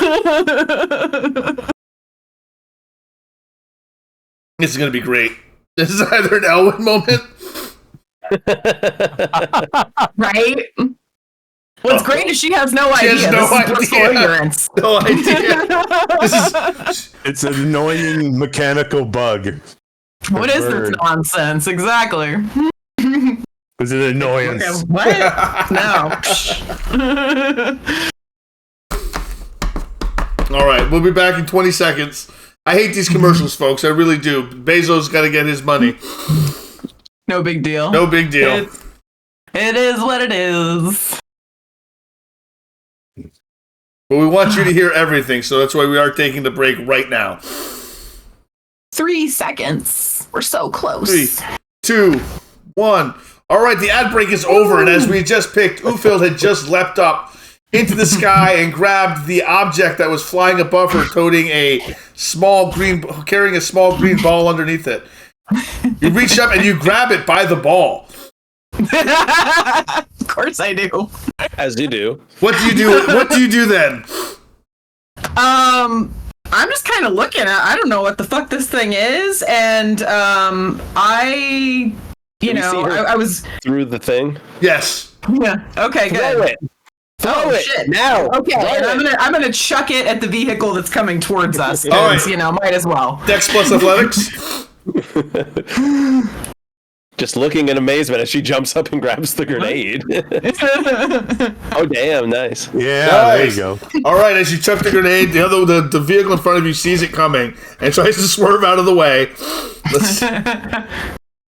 This is going to be great. This is either an Elwyn moment. Right? What's great is she has no idea. She has no this is personal idea. ignorance. No idea. It's an annoying mechanical bug. What is this nonsense? Exactly. It's an annoyance. Okay, what? No. All right, we'll be back in 20 seconds. I hate these commercials, folks. I really do. Bezos got to get his money. No big deal. No big deal. It is what it is. But we want you to hear everything, so that's why we are taking the break right now. 3 seconds. We're so close. 3, 2, 1. All right, the ad break is over, and as we just picked, Ufeld had just leapt up into the sky and grabbed the object that was flying above her, carrying a small green ball underneath it. You reach up and you grab it by the ball. Of course I do. As you do. What do you do? What do you do then? I'm just kind of looking at. I don't know what the fuck this thing is, and I was through the thing. Yes. Yeah. Okay. Throw Good. it. Throw it Shit. now. Okay. And I'm gonna chuck it at the vehicle that's coming towards us. All right. Might as well. Dex plus athletics. Just looking in amazement as she jumps up and grabs the grenade. Oh damn! Nice. Yeah, Nice. there you go. All right, as you chuck the grenade, the vehicle in front of you sees it coming and tries to swerve out of the way.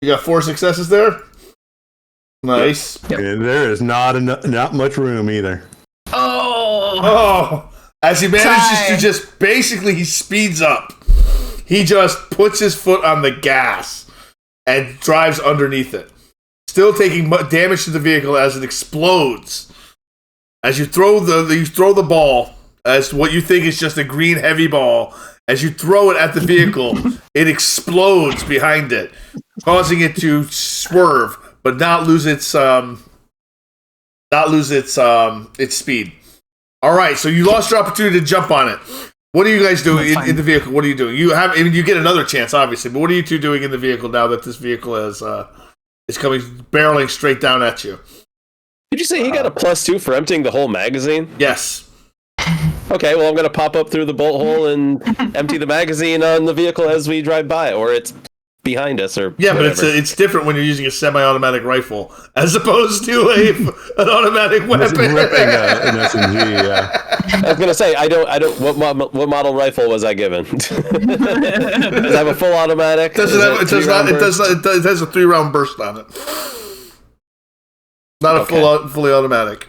You got 4 successes there. Nice. Yep. And there is not much room either. Oh. As he manages to just basically he speeds up. He just puts his foot on the gas and drives underneath it, still taking damage to the vehicle as it explodes. As you throw the ball, as what you think is just a green heavy ball, as you throw it at the vehicle, it explodes behind it, causing it to swerve but not lose its speed. All right, so you lost your opportunity to jump on it. What are you guys doing in the vehicle? What are you doing? You get another chance, obviously, but what are you two doing in the vehicle now that this vehicle is coming barreling straight down at you? Did you say he got a +2 for emptying the whole magazine? Yes. Okay, well, I'm going to pop up through the bolt hole and empty the magazine on the vehicle as we drive by, or it's behind us, or yeah, whatever. but it's different when you're using a semi-automatic rifle as opposed to an automatic weapon. Ripping an SMG, yeah. I was going to say, I don't. What model rifle was I given? Does it have a full automatic? It has a 3-round burst on it. Not a fully automatic.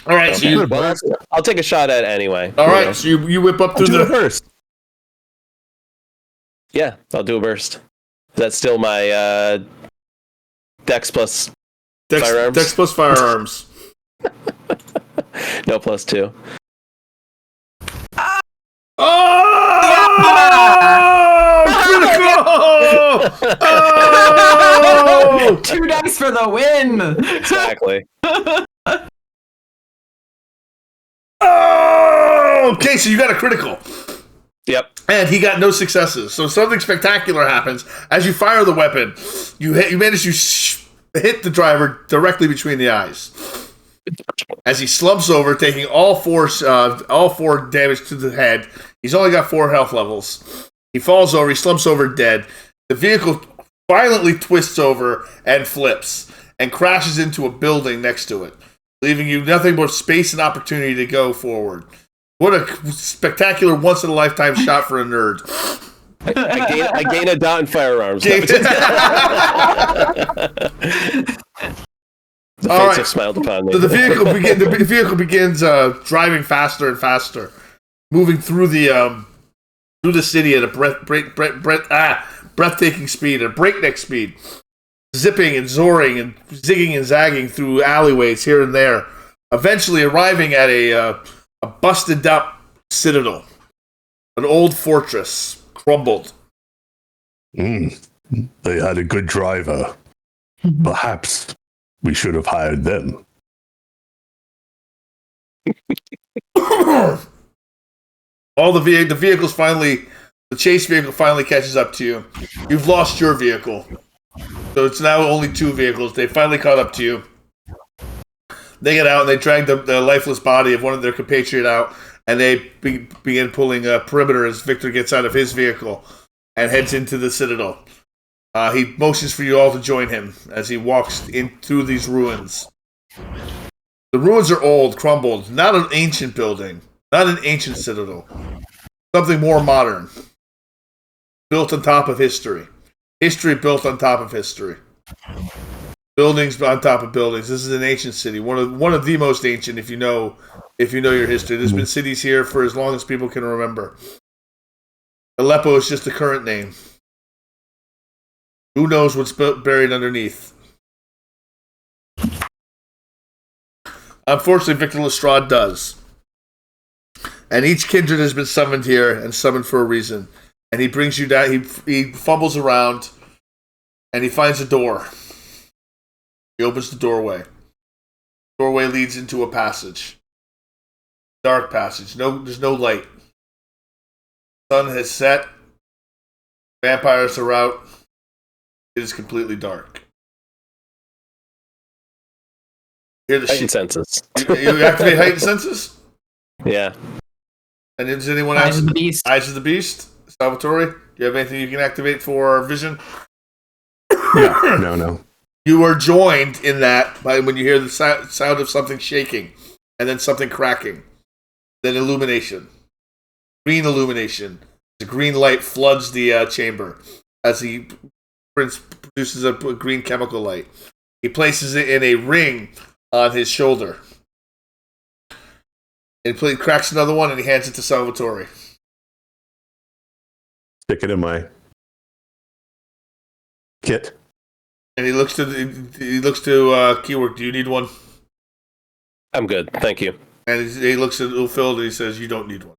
All right, Okay. so I'll take a shot at it anyway. All right, so you whip up through the burst. Yeah, I'll do a burst. Is that still my Dex plus firearms? Dex plus firearms. No +2. Oh! Critical! Oh! 2 dice for the win. Exactly. Oh! Okay, so you got a critical. Yep. And he got no successes. So something spectacular happens. As you fire the weapon, you manage to hit the driver directly between the eyes. As he slumps over, taking all four damage to the head. He's only got 4 health levels. He falls over. He slumps over dead. The vehicle violently twists over and flips and crashes into a building next to it, leaving you nothing but space and opportunity to go forward. What a spectacular once-in-a-lifetime shot for a nerd. I gain a dot in firearms. The fates have smiled upon me. So the vehicle begins driving faster and faster, moving through the city at a breathtaking speed, a breakneck speed, zipping and zoring and zigging and zagging through alleyways here and there, eventually arriving at a busted up citadel, an old fortress, crumbled. They had a good driver. Perhaps we should have hired them. All the vehicles finally, the chase vehicle finally catches up to you. You've lost your vehicle, so it's now only 2 vehicles. They finally caught up to you. They get out and they drag the lifeless body of one of their compatriot out, and they begin pulling a perimeter as Victor gets out of his vehicle and heads into the citadel. He motions for you all to join him as he walks in through these ruins. The ruins are old, crumbled, not an ancient building, not an ancient citadel. Something more modern, built on top of history. History built on top of history. Buildings on top of buildings. This is an ancient city, one of the most ancient. If you know your history, there's been cities here for as long as people can remember. Aleppo is just the current name. Who knows what's buried underneath? Unfortunately, Victor Lestrade does. And each kindred has been summoned here and summoned for a reason. And he brings you down. He fumbles around, and he finds a door. He opens the doorway. The doorway leads into a passage. Dark passage. There's no light. The sun has set. Vampires are out. It is completely dark. Hear the Heightened senses. You activate heightened senses? Yeah. And does anyone Eyes else? of the Beast. Eyes of the Beast? Salvatore? Do you have anything you can activate for vision? No. You are joined in that by when you hear the sound of something shaking, and then something cracking, then illumination, green illumination. The green light floods the chamber as the prince produces a green chemical light. He places it in a ring on his shoulder, and he cracks another one, and he hands it to Salvatore. Stick it in my kit. And he looks to Keywork. Do you need one? I'm good, thank you. And he looks at Ulfil and he says, "You don't need one."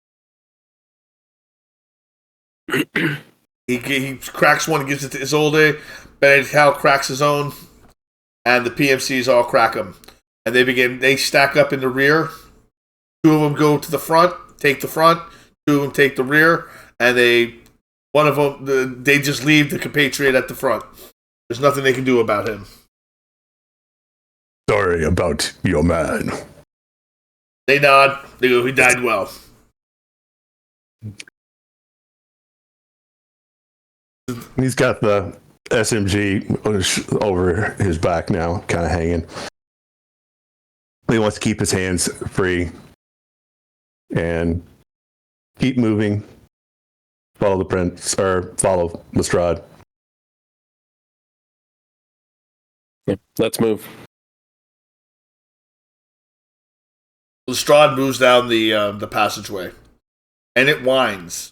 He cracks one and gives it to Isolde. Benedict Hal cracks his own, and the PMCs all crack them. And they stack up in the rear. 2 of them go to the front, take the front. 2 of them take the rear, and they just leave the compatriot at the front. There's nothing they can do about him. Sorry about your man. They nod. They go, he died well. He's got the SMG over his back now, kind of hanging. He wants to keep his hands free and keep moving. Follow the prince, or follow Lestrade. Yeah, let's move. Lestrade moves down the passageway, and it winds.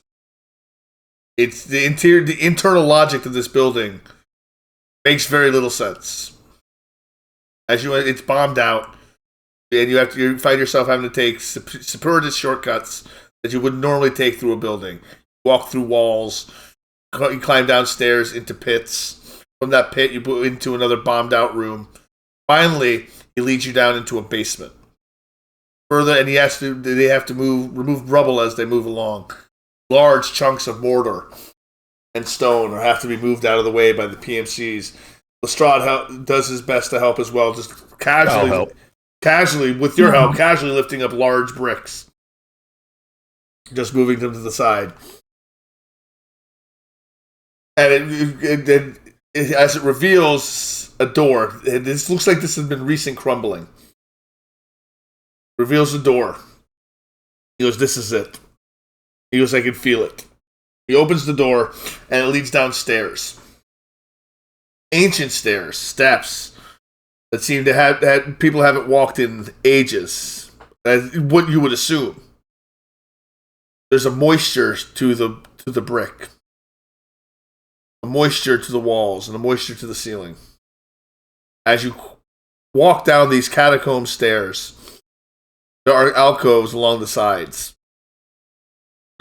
It's the internal logic of this building makes very little sense. It's bombed out, and you find yourself having to take circuitous shortcuts that you would normally take through a building. Walk through walls, you climb downstairs into pits. From that pit, you go into another bombed out room. Finally, he leads you down into a basement. Further, and they have to remove rubble as they move along. Large chunks of mortar and stone have to be moved out of the way by the PMCs. Lestrade does his best to help as well, just casually, with your help, casually lifting up large bricks. Just moving them to the side. And as it reveals a door, this looks like this has been recent crumbling. Reveals the door. He goes, this is it. He goes, I can feel it. He opens the door, and it leads downstairs. Ancient stairs, steps, that seem to have people haven't walked in ages. That's what you would assume. There's a moisture to the brick. A moisture to the walls, and a moisture to the ceiling. As you walk down these catacomb stairs, there are alcoves along the sides.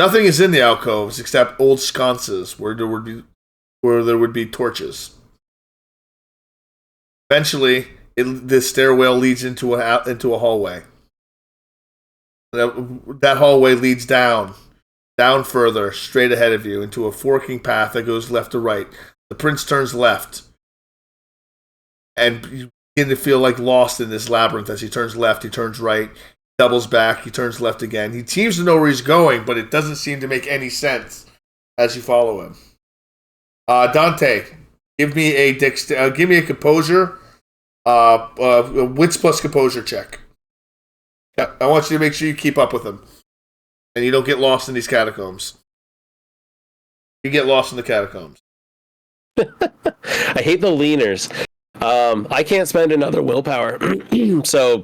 Nothing is in the alcoves except old sconces where there would be torches. Eventually, the stairwell leads into a hallway. That hallway leads down further, straight ahead of you, into a forking path that goes left to right. The prince turns left, and you begin to feel like lost in this labyrinth. As he turns left, he turns right, doubles back, he turns left again. He seems to know where he's going, but it doesn't seem to make any sense as you follow him. Dante, give me a composure, a wits plus composure check. Yeah, I want you to make sure you keep up with him. And you don't get lost in these catacombs. You get lost in the catacombs. I hate the leaners. I can't spend another willpower. So,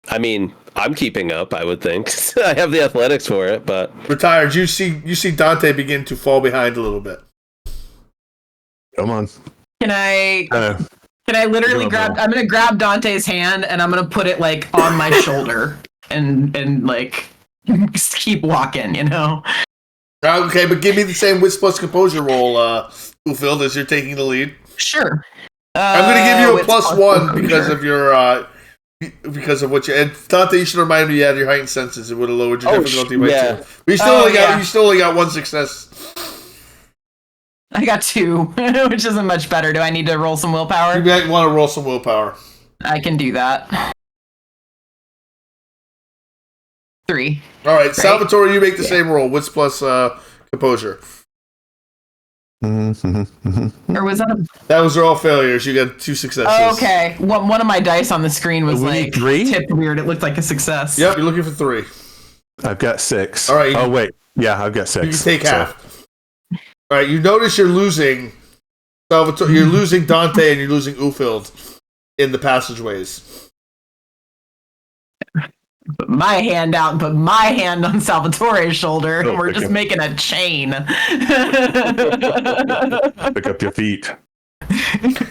I mean, I'm keeping up, I would think. I have the athletics for it, but... Retired, you see Dante begin to fall behind a little bit. Come on. Can I literally grab... I'm going to grab Dante's hand, and I'm going to put it, like, on my shoulder. And like... just keep walking, you know? Okay, but give me the same wits plus composure roll, Ufield, as you're taking the lead. Sure. I'm going to give you a +1 because of your... because of what you... And Dante, you should remind me you had your heightened senses. It would have lowered your difficulty by 2. But you still only got 1 success. I got 2, which isn't much better. Do I need to roll some willpower? You might want to roll some willpower. I can do that. 3. All right, Salvatore, you make the same roll. Wits plus composure. Or was that That was all failures. You got 2 successes. Oh, okay. One of my dice on the screen was like 3? tipped weird. It looked like a success. Yep, you're looking for 3. I've got 6. All right. Oh, wait. Yeah, I've got 6. You take half. All right, you notice you're losing Salvatore. You're losing Dante and you're losing Ufield in the passageways. Put my hand out and put my hand on Salvatore's shoulder, and we're just making a chain. Pick up your feet.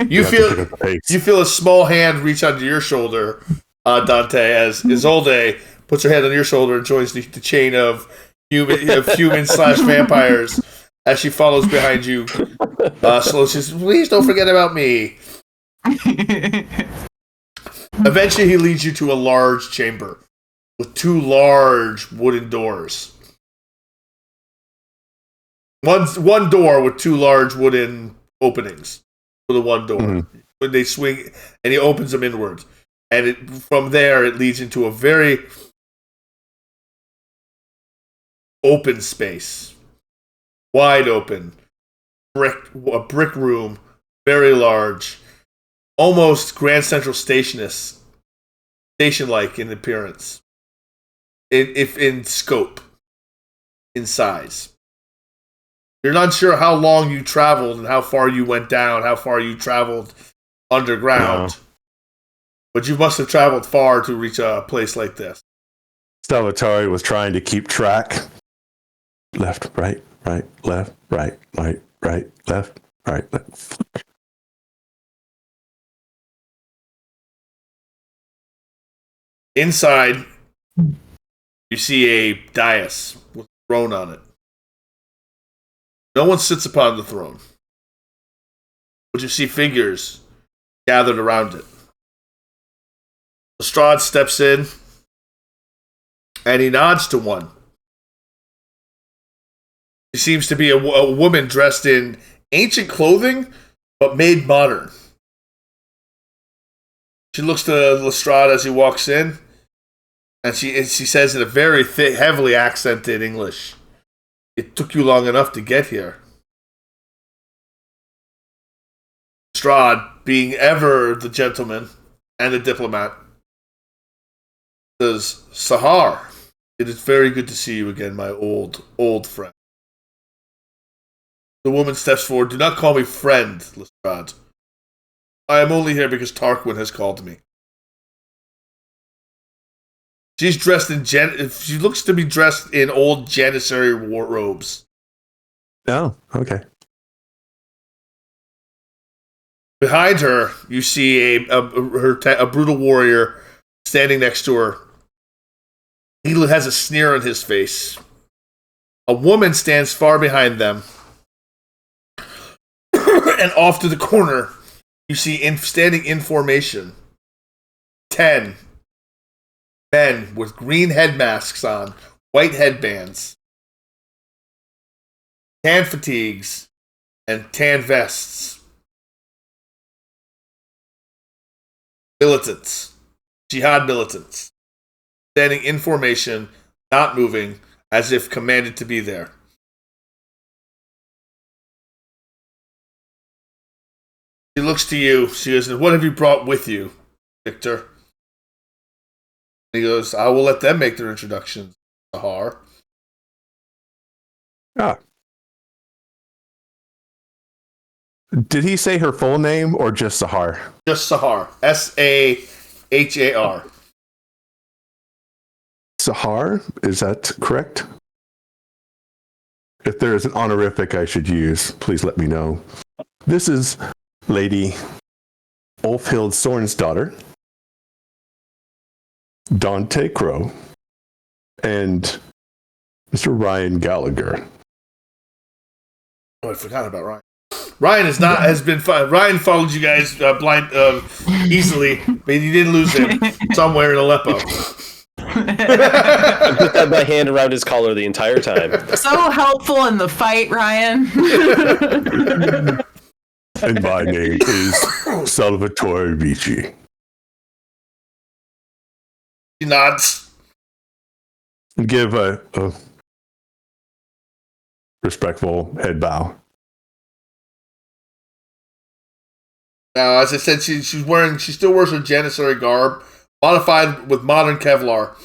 You feel a small hand reach onto your shoulder, Dante, as Isolde puts her hand on your shoulder and joins the chain of human/vampires as she follows behind you. Slowly says, "Please don't forget about me." Eventually, he leads you to a large chamber with 2 large wooden doors. One door with 2 large wooden openings for the one door. Mm-hmm. when they swing, and he opens them inward. And from there, it leads into a very open space. Wide open. A brick room, very large. Almost Grand Central station-like in appearance. In scope. In size. You're not sure how long you traveled and how far you went down, how far you traveled underground. No. But you must have traveled far to reach a place like this. Salvatore was trying to keep track. Left, right, left, right, left, right, left. Inside, you see a dais with a throne on it. No one sits upon the throne, but you see figures gathered around it. Lestrade steps in, and he nods to one. She seems to be a woman dressed in ancient clothing, but made modern. She looks to Lestrade as he walks in, and she says in a very heavily accented English, "It took you long enough to get here." Lestrade, being ever the gentleman and the diplomat, says, "Sahar, it is very good to see you again, my old friend." The woman steps forward. "Do not call me friend, Lestrade. I am only here because Tarquin has called me." She's dressed in she looks to be dressed in old Janissary robes. Oh, okay. Behind her, you see a brutal warrior standing next to her. He has a sneer on his face. A woman stands far behind them. And off to the corner, you see standing in formation 10 men with green head masks on, white headbands, tan fatigues, and tan vests. Militants. Jihad militants. Standing in formation, not moving, as if commanded to be there. She looks to you. She goes, "What have you brought with you, Victor?" He goes, "I will let them make their introductions, Sahar." Ah. Did he say her full name or just Sahar? Just Sahar. Sahar. Sahar? Is that correct? If there is an honorific I should use, please let me know. This is Lady Ulfhild Sorn's daughter, Dante Crow, and Mr. Ryan Gallagher. Oh, I forgot about Ryan. Ryan has been fine. Ryan followed you guys blind easily, but you did lose him somewhere in Aleppo. I put my hand around his collar the entire time. So helpful in the fight, Ryan. And my name is Salvatore Vici. He nods. Give a respectful head bow. Now, as I said, she still wears her Janissary garb, modified with modern Kevlar,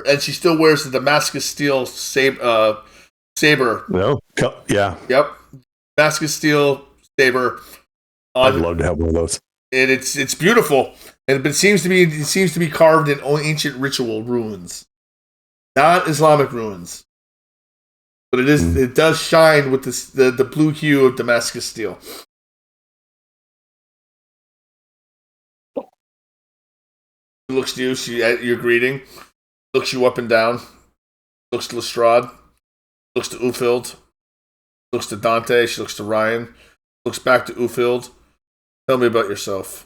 and she still wears the Damascus steel saber. No, yeah. Yep, Damascus steel saber. I'd love to have one of those. And it's beautiful, but it seems to be carved in ancient ritual ruins, not Islamic ruins. But it is it does shine with the blue hue of Damascus steel. She looks to you. At your greeting, looks you up and down. Looks to Lestrade. Looks to Ulfhild. Looks to Dante. She looks to Ryan. Looks back to Ulfhild. Tell me about yourself.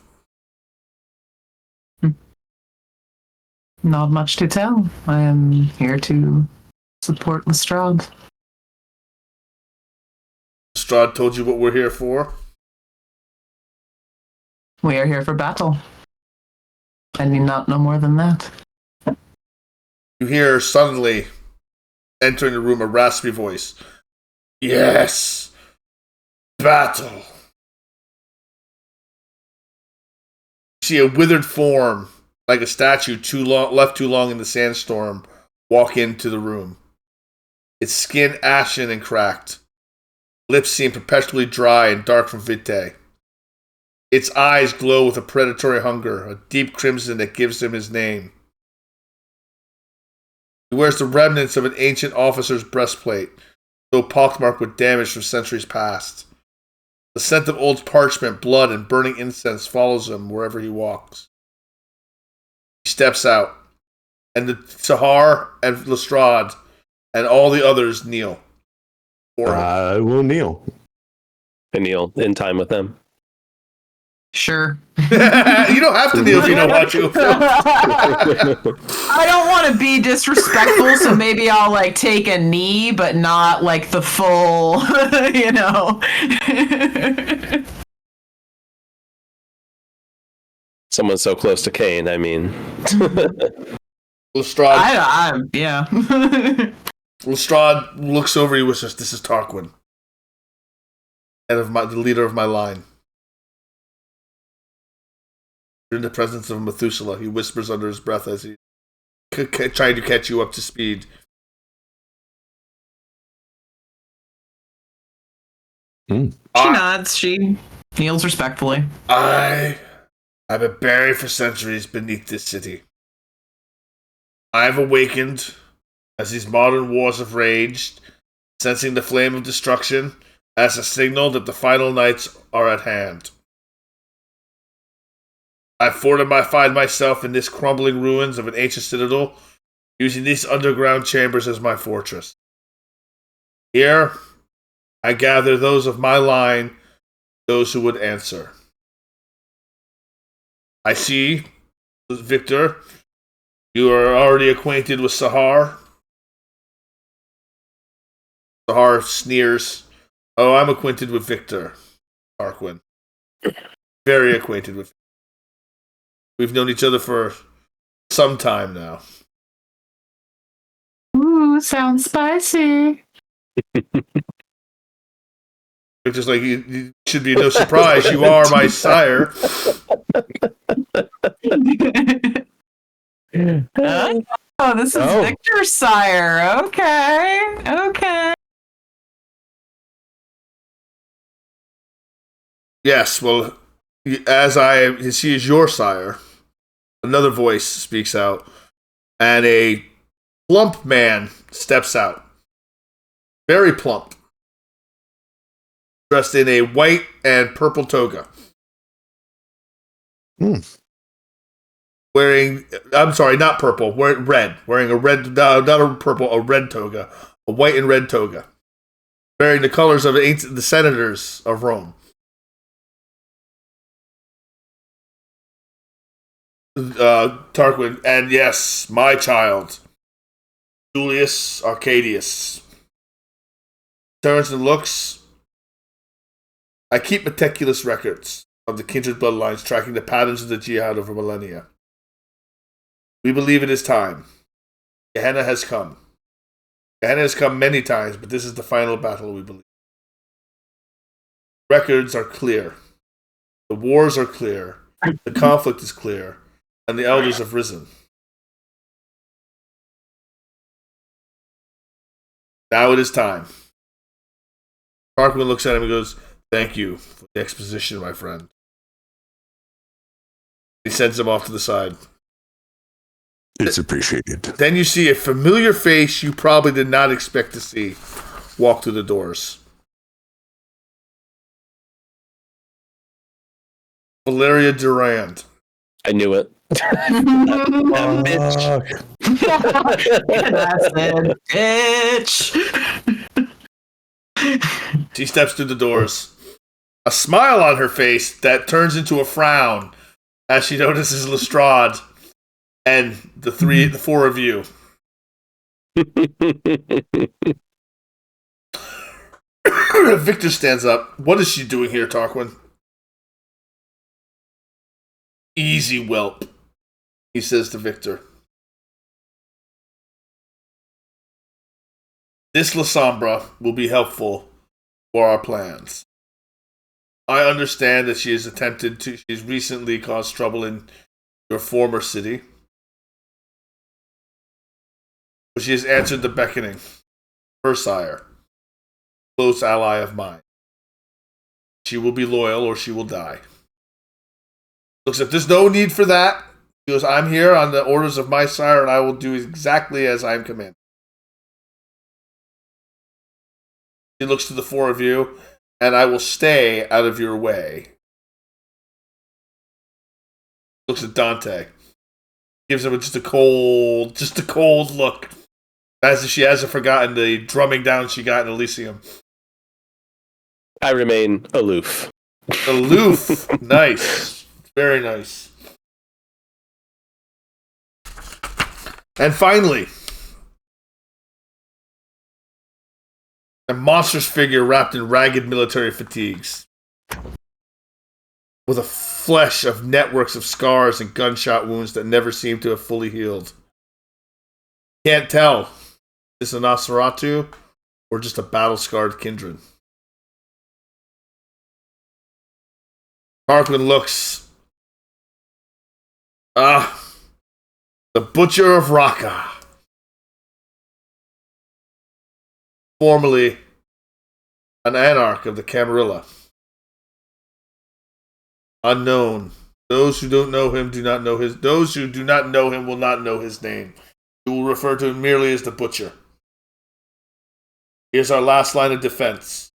Not much to tell. I am here to support Lestrade. Lestrade told you what we're here for? We are here for battle. I need not know more than that. You hear suddenly, entering the room, a raspy voice. Yes! Battle! You see a withered form, like a statue left too long in the sandstorm, walk into the room. Its skin ashen and cracked. Lips seem perpetually dry and dark from vitae. Its eyes glow with a predatory hunger, a deep crimson that gives him his name. He wears the remnants of an ancient officer's breastplate, though pockmarked with damage from centuries past. The scent of old parchment, blood, and burning incense follows him wherever he walks. He steps out, and the Sahar and Lestrade and all the others kneel. I will kneel. I kneel in time with them. Sure. You don't have to kneel if you don't want to. I don't want to be disrespectful, so maybe I'll like take a knee, but not like the full, you know. Someone so close to Kane, I mean. Lestrade, Yeah. Lestrade looks over you and says, "This is Tarquin, the leader of my line. You're in the presence of Methuselah," he whispers under his breath as he trying to catch you up to speed. She nods. She kneels respectfully. I have been buried for centuries beneath this city. I have awakened as these modern wars have raged, sensing the flame of destruction as a signal that the final nights are at hand. I've fortified myself in this crumbling ruins of an ancient citadel, using these underground chambers as my fortress. Here, I gather those of my line, those who would answer. I see, Victor, you are already acquainted with Sahar. Sahar sneers. Oh, I'm acquainted with Victor, Tarquin. Very acquainted with him. We've known each other for some time now. Ooh, sounds spicy. Victor's like, you should be no surprise. You are my sire. Oh, this is Victor's sire. Okay. Yes, well, as he is your sire, another voice speaks out, and a plump man steps out. Very plump. Dressed in a white and purple toga. Wearing, I'm sorry, not purple, red. Wearing a red, not a purple, a red toga. A white and red toga. Wearing the colors of the senators of Rome. Tarquin, and yes, my child, Julius Arcadius. Turns and looks. I keep meticulous records of the kindred bloodlines, tracking the patterns of the jihad over millennia. We believe it is time. Gehenna has come. Gehenna has come many times, but this is the final battle, we believe. Records are clear. The wars are clear. The conflict is clear. And the elders have risen. Now it is time. Tarquin looks at him and goes, "Thank you for the exposition, my friend." He sends him off to the side. It's appreciated. Then you see a familiar face you probably did not expect to see walk through the doors. Valeria Durand. I knew it. That bitch. Bitch. She steps through the doors. A smile on her face that turns into a frown as she notices Lestrade and the four of you. Victor stands up. What is she doing here, Tarquin? Easy, whelp, he says to Victor. This La Sombra will be helpful for our plans. I understand that she's recently caused trouble in your former city. But she has answered the beckoning. Her sire, close ally of mine. She will be loyal or she will die. Looks like there's no need for that. He goes, I'm here on the orders of my sire and I will do exactly as I am commanded. He looks to the four of you, and I will stay out of your way. Looks at Dante. Gives him just a cold look. As if she hasn't forgotten the drumming down she got in Elysium. I remain aloof. Aloof. Nice. Very nice. And finally, a monstrous figure wrapped in ragged military fatigues, with a flesh of networks of scars and gunshot wounds that never seem to have fully healed. Can't tell. Is it a Nosferatu or just a battle-scarred kindred? Tarquin looks. The Butcher of Raqqa. Formerly an anarch of the Camarilla. Unknown. Those who don't know him do not know his. Those who do not know him will not know his name. We will refer to him merely as the Butcher. Here's our last line of defense.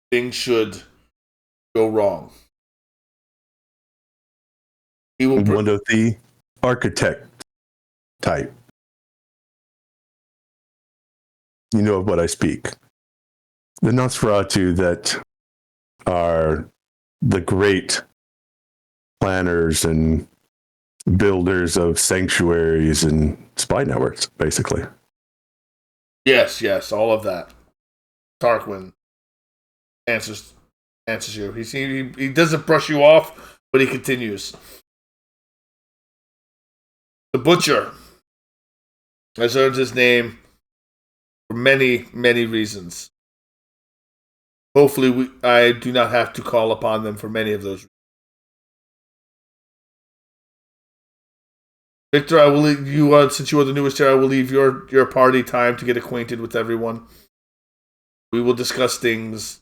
Things should go wrong. He will one of the architect type. You know of what I speak. The Nosferatu that are the great planners and builders of sanctuaries and spy networks, basically. Yes, all of that. Tarquin answers you. He doesn't brush you off, but he continues. The Butcher has earned his name for many, many reasons. Hopefully, I do not have to call upon them for many of those reasons. Victor, I will leave you. Since you are the newest here, I will leave your party time to get acquainted with everyone. We will discuss things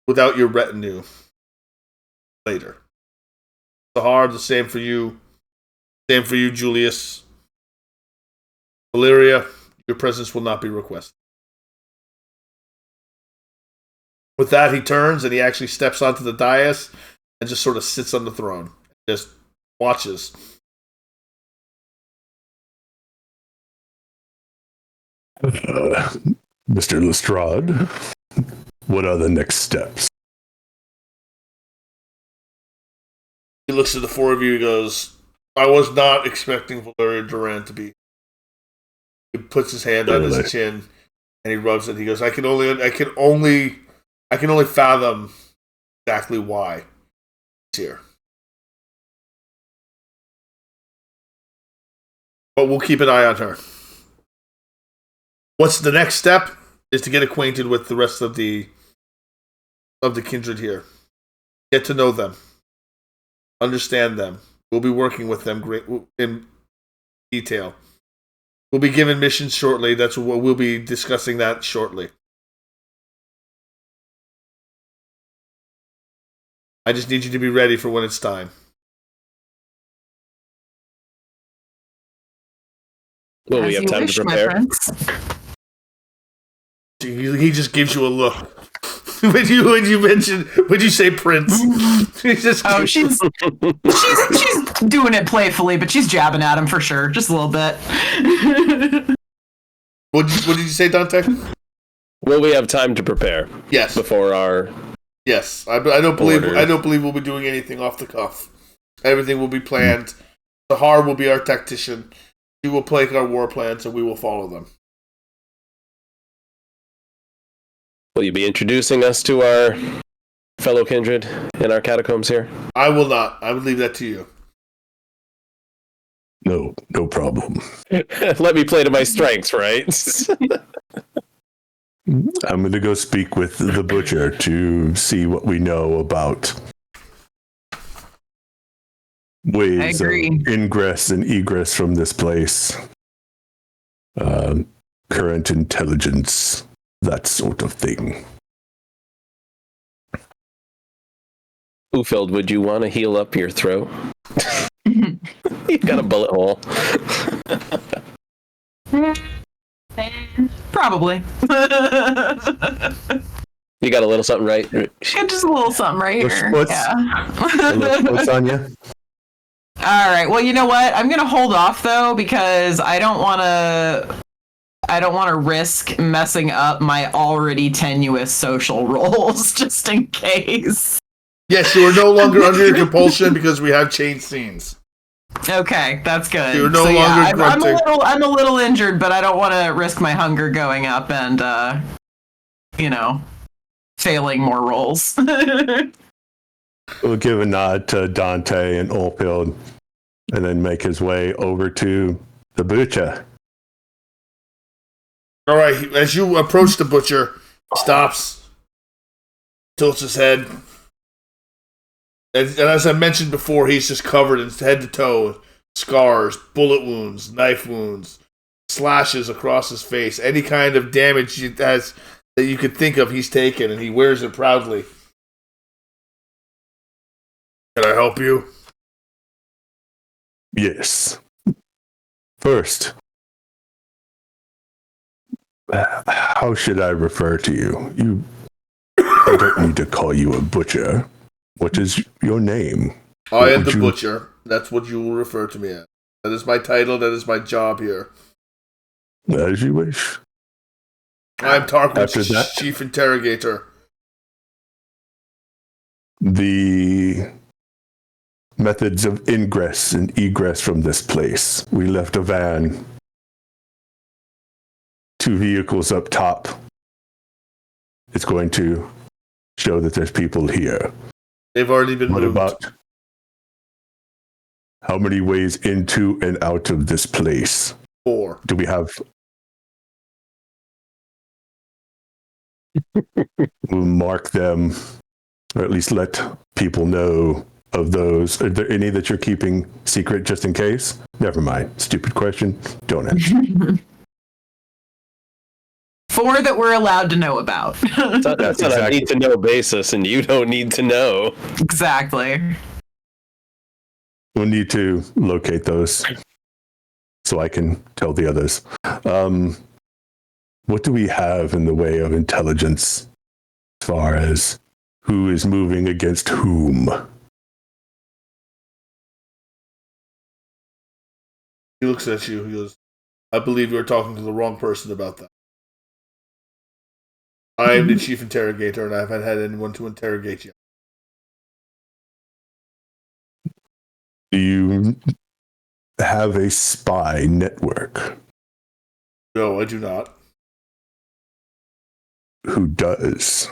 without your retinue later. Sahar, the same for you. Same for you, Julius. Valeria, your presence will not be requested. With that, he turns and he actually steps onto the dais and just sort of sits on the throne. Just watches. Mr. Lestrade, what are the next steps? He looks at the four of you. He goes, I was not expecting Valeria Duran to be. He puts his hand on his chin and he rubs it. He goes, I can only fathom exactly why he's here. But we'll keep an eye on her. What's the next step? Is to get acquainted with the rest of the kindred here. Get to know them. Understand them. We'll be working with them in detail. We'll be given missions shortly. That's what we'll be discussing that shortly. I just need you to be ready for when it's time. Will we have time to prepare? He just gives you a look. when you say Prince, she's doing it playfully, but she's jabbing at him for sure, just a little bit. What did you say, Dante? Will we have time to prepare? Yes. Before our yes, I don't believe we'll be doing anything off the cuff. Everything will be planned. Sahar will be our tactician. She will play our war plans, and we will follow them. Will you be introducing us to our fellow kindred in our catacombs here? I will not. I would leave that to you. No problem. Let me play to my strengths, right? I'm going to go speak with the butcher to see what we know about ways of ingress and egress from this place. Current intelligence, that sort of thing. Ufeld, would you want to heal up your throat? You've got a bullet hole. Probably. You got a little something, right? Yeah, just a little something right here. What's on you? All right. Well, you know what? I'm gonna hold off though because I don't want to risk messing up my already tenuous social roles just in case. Yes, you are no longer under your compulsion because we have changed scenes. Okay, that's good. You're no longer grunting. I'm a little injured, but I don't want to risk my hunger going up and, failing more rolls. We'll give a nod to Dante and Ulfield and then make his way over to the butcher. All right, as you approach the butcher, stops, tilts his head. And as I mentioned before, he's just covered in head to toe, scars, bullet wounds, knife wounds, slashes across his face. Any kind of damage that you could think of, he's taken, and he wears it proudly. Can I help you? Yes. First, how should I refer to you? I don't need to call you a butcher. What is your name? I am the butcher. That's what you will refer to me as. That is my title. That is my job here. As you wish. I'm Tarquin's chief interrogator. The methods of ingress and egress from this place. We left a van. 2 vehicles up top. It's going to show that there's people here. They've already been moved. What about how many ways into and out of this place? 4. Do we have? We'll mark them, or at least let people know of those. Are there any that you're keeping secret just in case? Never mind. Stupid question. Don't answer. 4 that we're allowed to know about. That's on a need-to-know basis, and you don't need to know. Exactly. We'll need to locate those so I can tell the others. What do we have in the way of intelligence as far as who is moving against whom? He looks at you. He goes, I believe you're talking to the wrong person about that. I am the chief interrogator, and I haven't had anyone to interrogate you. Do you have a spy network? No, I do not. Who does?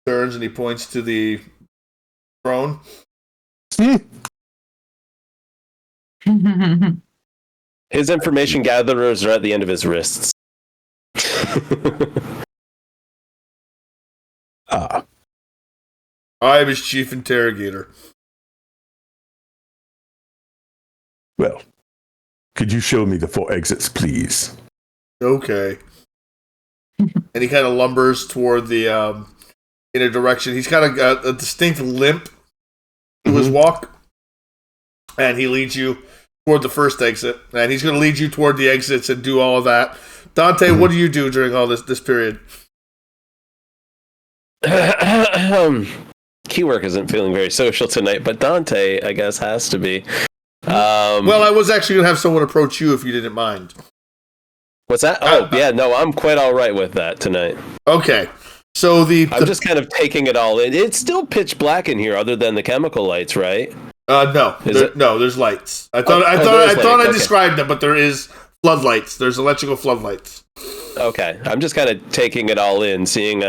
Turns and he points to the throne. His information gatherers are at the end of his wrists. Ah. I am his chief interrogator. Well, could you show me the 4 exits, please? Okay. And he kind of lumbers toward the in a direction. He's got a distinct limp to his walk, and he leads you toward the first exit. And he's going to lead you toward the exits and do all of that. Dante, what do you do during all this period? Keywork isn't feeling very social tonight, but Dante, I guess, has to be. Well, I was actually going to have someone approach you if you didn't mind. What's that? Oh, yeah, no, I'm quite all right with that tonight. Okay. So I'm just kind of taking it all in. It's still pitch black in here, other than the chemical lights, right? No. There's lights. I thought I described them, but there is floodlights. There's electrical floodlights. Okay. I'm just kind of taking it all in, seeing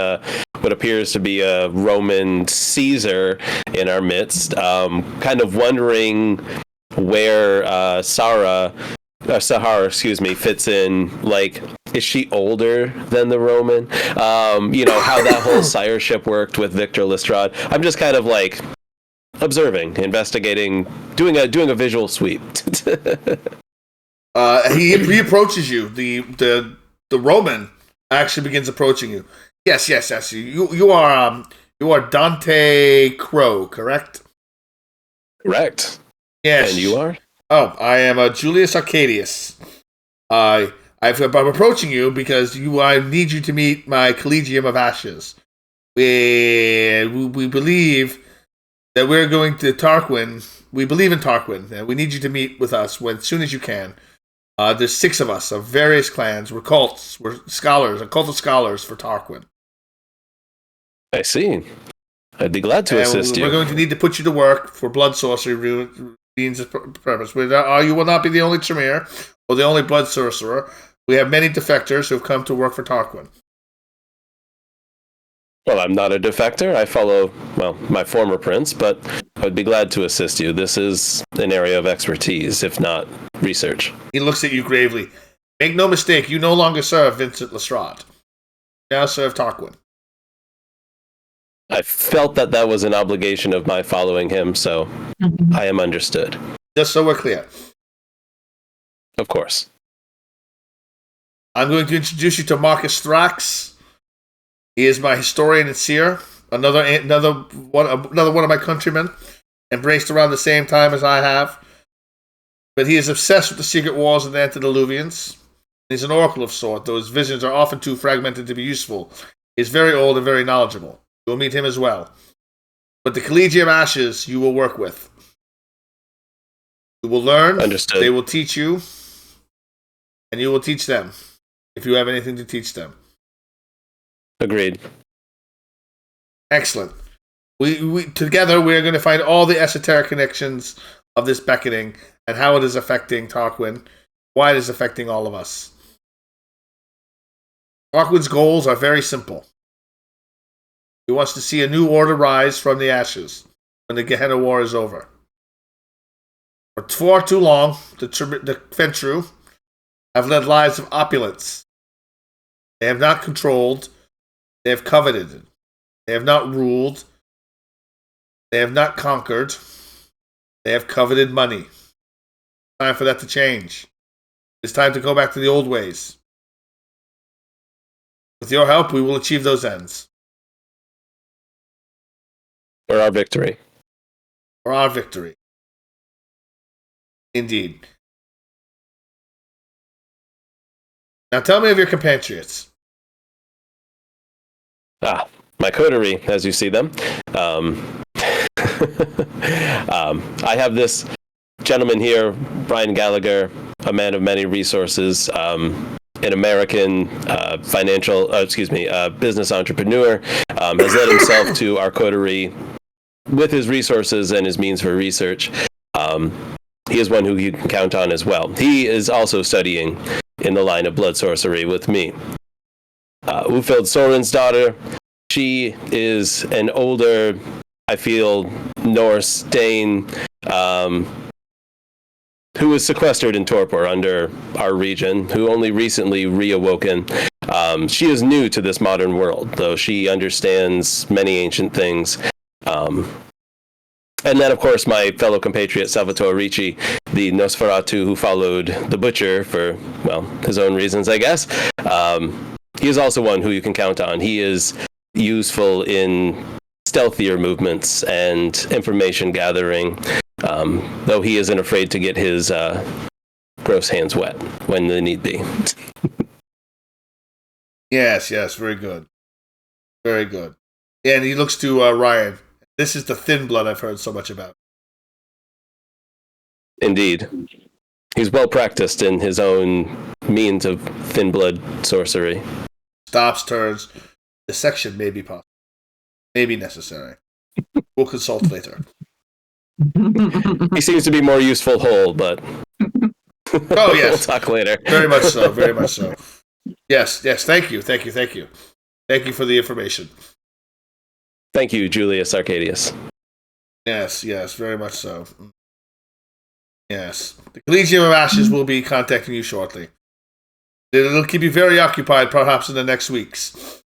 what appears to be a Roman Caesar in our midst, kind of wondering where Sahara, fits in. Like, is she older than the Roman? How that whole sireship worked with Victor Lestrade. I'm just kind of like observing, investigating, doing a visual sweep. He approaches you. The Roman actually begins approaching you. Yes. You are Dante Crow, correct? Correct. Yes. And you are? Oh, I am Julius Arcadius. I'm approaching you because I need you to meet my Collegium of Ashes. We believe that we're going to Tarquin. We believe in Tarquin, and we need you to meet with us as soon as you can. There's 6 of us of various clans. We're cults. We're scholars, a cult of scholars for Tarquin. I see. I'd be glad to assist you. We're going to need to put you to work for blood sorcery means purpose. You will not be the only Tremere or the only blood sorcerer. We have many defectors who have come to work for Tarquin. Well, I'm not a defector. I follow, my former prince, but I'd be glad to assist you. This is an area of expertise, if not research. He looks at you gravely. Make no mistake, you no longer serve Vincent Lestrade. You now serve Tarquin. I felt that was an obligation of my following him, so I am understood. Just so we're clear. Of course. I'm going to introduce you to Marcus Thrax. He is my historian and seer, another one of my countrymen, embraced around the same time as I have. But he is obsessed with the secret wars of the antediluvians. He's an oracle of sort, though his visions are often too fragmented to be useful. He's very old and very knowledgeable. You'll meet him as well. But the Collegium Ashes you will work with. You will learn. Understood. They will teach you. And you will teach them. If you have anything to teach them. Agreed. Excellent. We together we are going to find all the esoteric connections of this beckoning and how it is affecting Tarquin, why it is affecting all of us. Tarquin's goals are very simple. He wants to see a new order rise from the ashes when the Gehenna War is over. For far too long, the Fentru have led lives of opulence. They have not controlled. They have coveted. They have not ruled. They have not conquered. They have coveted money. Time for that to change. It's time to go back to the old ways. With your help, we will achieve those ends. For our victory. For our victory. Indeed. Now tell me of your compatriots. My coterie, as you see them. I have this gentleman here, Brian Gallagher, a man of many resources, an American business entrepreneur, has led himself to our coterie with his resources and his means for research. He is one who you can count on as well. He is also studying in the line of blood sorcery with me. Ufild Soren's daughter, she is an older, I feel, Norse Dane, who was sequestered in torpor under our region, who only recently reawoken. She is new to this modern world, though she understands many ancient things. And then, of course, my fellow compatriot Salvatore Ricci, the Nosferatu who followed the Butcher for, his own reasons, I guess. He is also one who you can count on. He is useful in stealthier movements and information gathering, though he isn't afraid to get his gross hands wet when the need be. Yes, very good. Very good. Yeah, and he looks to Ryan. This is the thin blood I've heard so much about. Indeed. He's well practiced in his own means of thin blood sorcery. Stops, turns. Dissection may be possible. May be necessary. We'll consult later. He seems to be more useful whole, but... Oh, yes. We'll talk later. Very much so, very much so. Yes, thank you. Thank you for the information. Thank you, Julius Arcadius. Yes, very much so. Yes. The Collegium of Ashes will be contacting you shortly. It'll keep you very occupied, perhaps in the next weeks.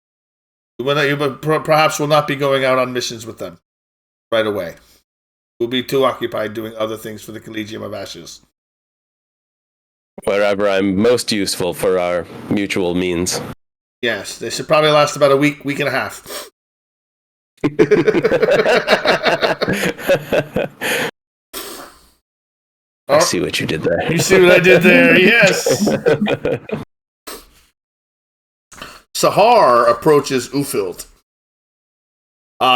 You perhaps will not be going out on missions with them right away. We'll be too occupied doing other things for the Collegium of Ashes. Wherever I'm most useful for our mutual means. Yes, they should probably last about a week and a half. I see what you did there. You see what I did there? Yes. Sahar approaches Ufild.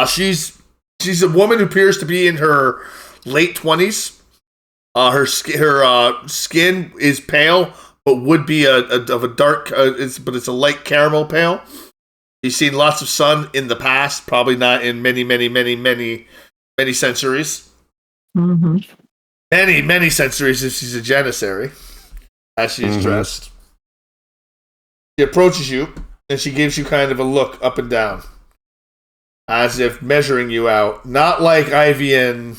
She's a woman who appears to be in her late 20s. Her skin is pale, but would be of a dark, but it's a light caramel pale. She's seen lots of sun in the past, probably not in many centuries. Mm-hmm. Many centuries if she's a janissary, as she is dressed. She approaches you, and she gives you kind of a look up and down, as if measuring you out. Not like Ivy and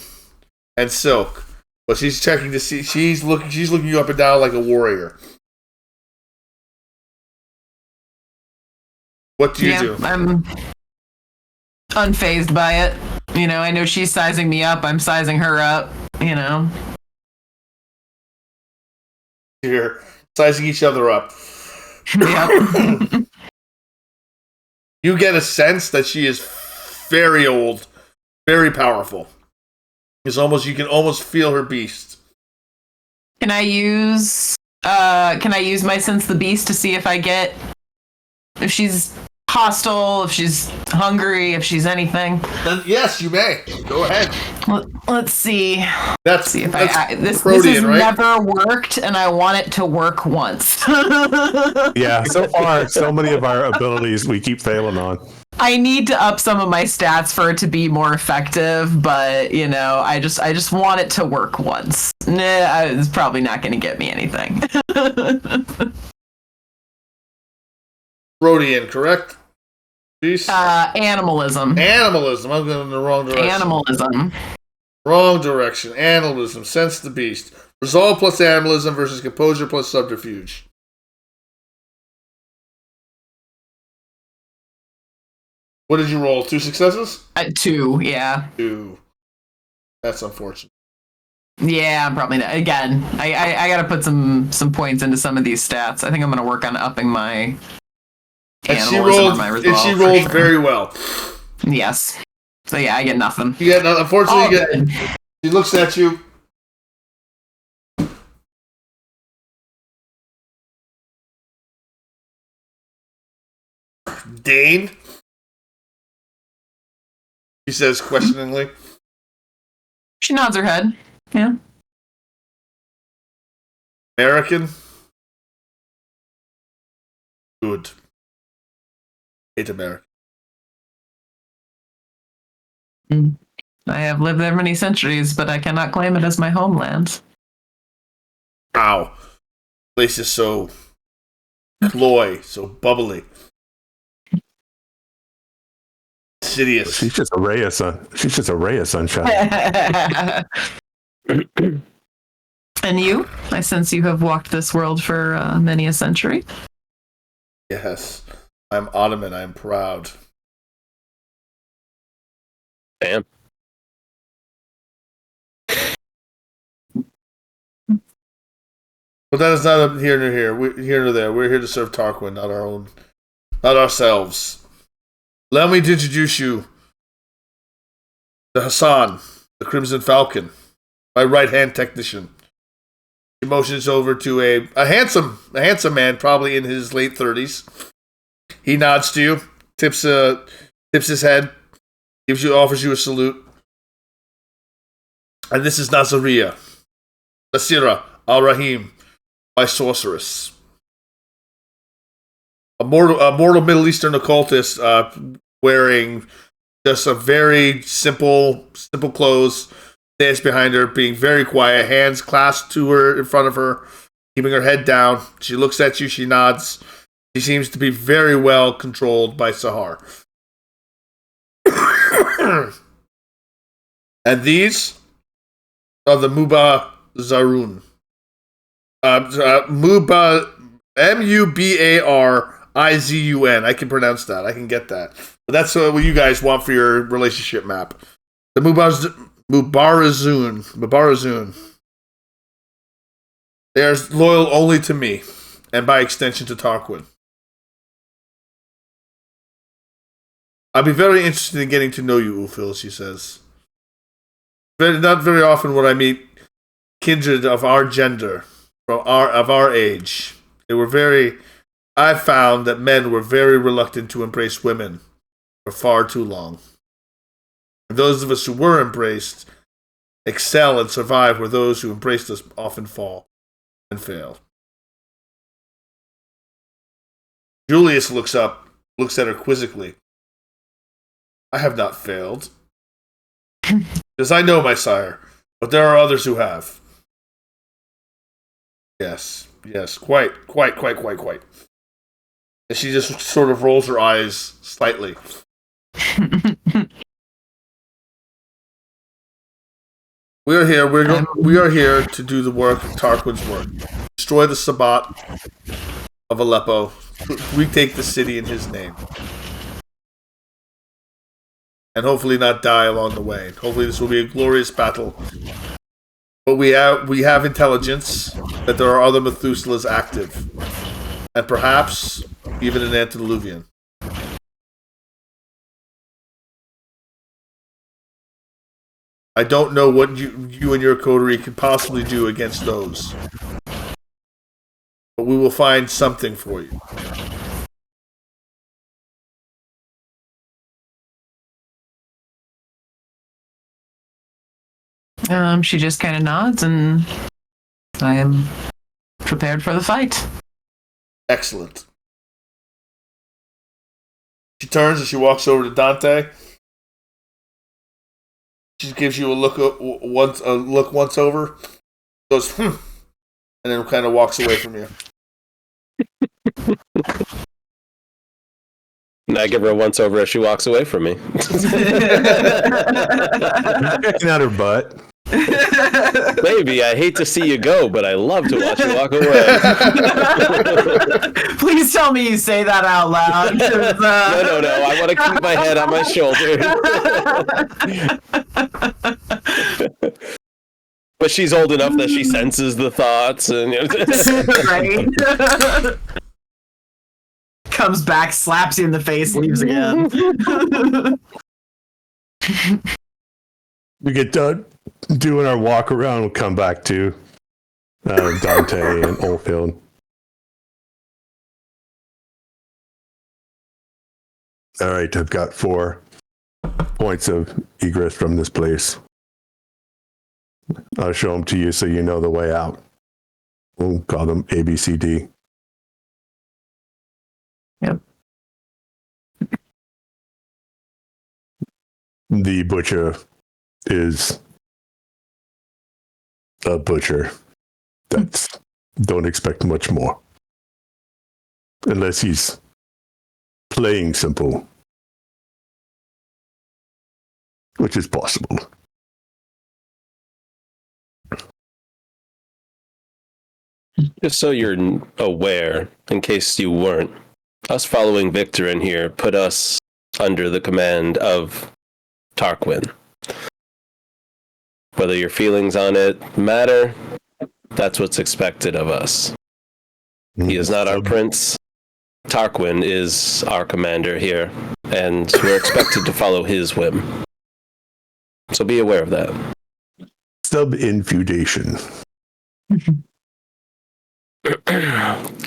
Silk, but she's checking to see. She's looking you up and down like a warrior. What do you do? I'm unfazed by it. I know she's sizing me up. I'm sizing her up. You're sizing each other up. Yep. You get a sense that she is very old, very powerful. You can almost feel her beast. Can I use my sense the beast to see if she's hostile, if she's hungry, if she's anything? Then yes, you may. Go ahead. Let's see. Let's see if this Protean, has right? never worked, and I want it to work once. Yeah, so far, so many of our abilities we keep failing on. I need to up some of my stats for it to be more effective, but I just want it to work once. Nah, it's probably not going to get me anything. Protean, correct? Beast? Animalism. Animalism. I'm going in the wrong direction. Animalism. Wrong direction. Animalism. Sense the beast. Resolve plus animalism versus composure plus subterfuge. What did you roll? 2 successes? 2, yeah. 2. That's unfortunate. Yeah, I'm probably not. Again, I got to put some points into some of these stats. I think I'm going to work on upping my animalism or my resolve. And she rolled very well. Yes. So yeah, I get nothing. Unfortunately, she looks at you. Dane? She says questioningly. She nods her head. Yeah. American? Good. Hate America. I have lived there many centuries, but I cannot claim it as my homeland. Ow. Place is so cloy, so bubbly. Insidious. She's just a ray of sunshine. And you? I sense you have walked this world for many a century. Yes. I'm Ottoman. I am proud. Damn. But that is not here nor here. We're here nor there. We're here to serve Tarquin, not ourselves. Allow me to introduce you to Hassan, the Crimson Falcon, my right-hand technician. He motions over to a handsome man, probably in his late 30s. He nods to you, tips his head, offers you a salute. And this is Nazaria, Nasira al-Rahim, my sorceress. A mortal Middle Eastern occultist wearing just a very simple clothes, stands behind her, being very quiet, hands clasped to her in front of her, keeping her head down. She looks at you, she nods. She seems to be very well controlled by Sahar. And these are the Mubazarun. Mubarizun. I can pronounce that. I can get that. But that's what you guys want for your relationship map. The Mubarizun. They are loyal only to me, and by extension to Tarquin. I'd be very interested in getting to know you, Ufil, she says. Not very often would I meet kindred of our gender, of our age. I found that men were very reluctant to embrace women for far too long. And those of us who were embraced excel and survive, where those who embraced us often fall and fail. Julius looks at her quizzically. I have not failed. Because I know, my sire, but there are others who have. Yes, quite. And she just sort of rolls her eyes slightly. We are here to do the work of Tarquin's work. Destroy the Sabbat of Aleppo. Retake the city in his name. And hopefully not die along the way. Hopefully this will be a glorious battle. But we have intelligence that there are other Methuselahs active. And perhaps even an antediluvian. I don't know what you and your coterie could possibly do against those. But we will find something for you. She just kind of nods, and I am prepared for the fight. Excellent. She turns and she walks over to Dante. She gives you a look once over, goes and then kind of walks away from you. And I give her a once over as she walks away from me. Checking out her butt. Maybe. I hate to see you go, but I love to watch you walk away. Please tell me you say that out loud. No. I want to keep my head on my shoulder. But she's old enough that she senses the thoughts. And right. Comes back, slaps you in the face, leaves again. We get done doing our walk around. We'll come back to Dante and Oldfield. All right, I've got 4 points of egress from this place. I'll show them to you so you know the way out. We'll call them A, B, C, D. Yep. The butcher is a butcher. Don't expect much more. Unless he's playing simple. Which is possible. Just so you're aware, in case you weren't, us following Victor in here put us under the command of Tarquin. Whether your feelings on it matter, that's what's expected of us. He is not our prince. Tarquin is our commander here, and we're expected to follow his whim. So be aware of that. Sub-infudation.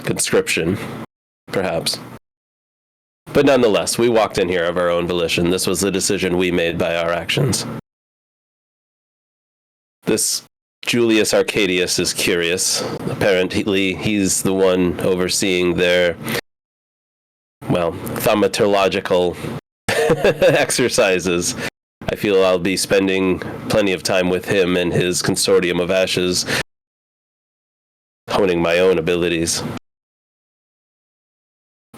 Conscription, perhaps. But nonetheless, we walked in here of our own volition. This was the decision we made by our actions. This Julius Arcadius is curious. Apparently, he's the one overseeing their, thaumaturgical exercises. I feel I'll be spending plenty of time with him and his consortium of ashes, honing my own abilities.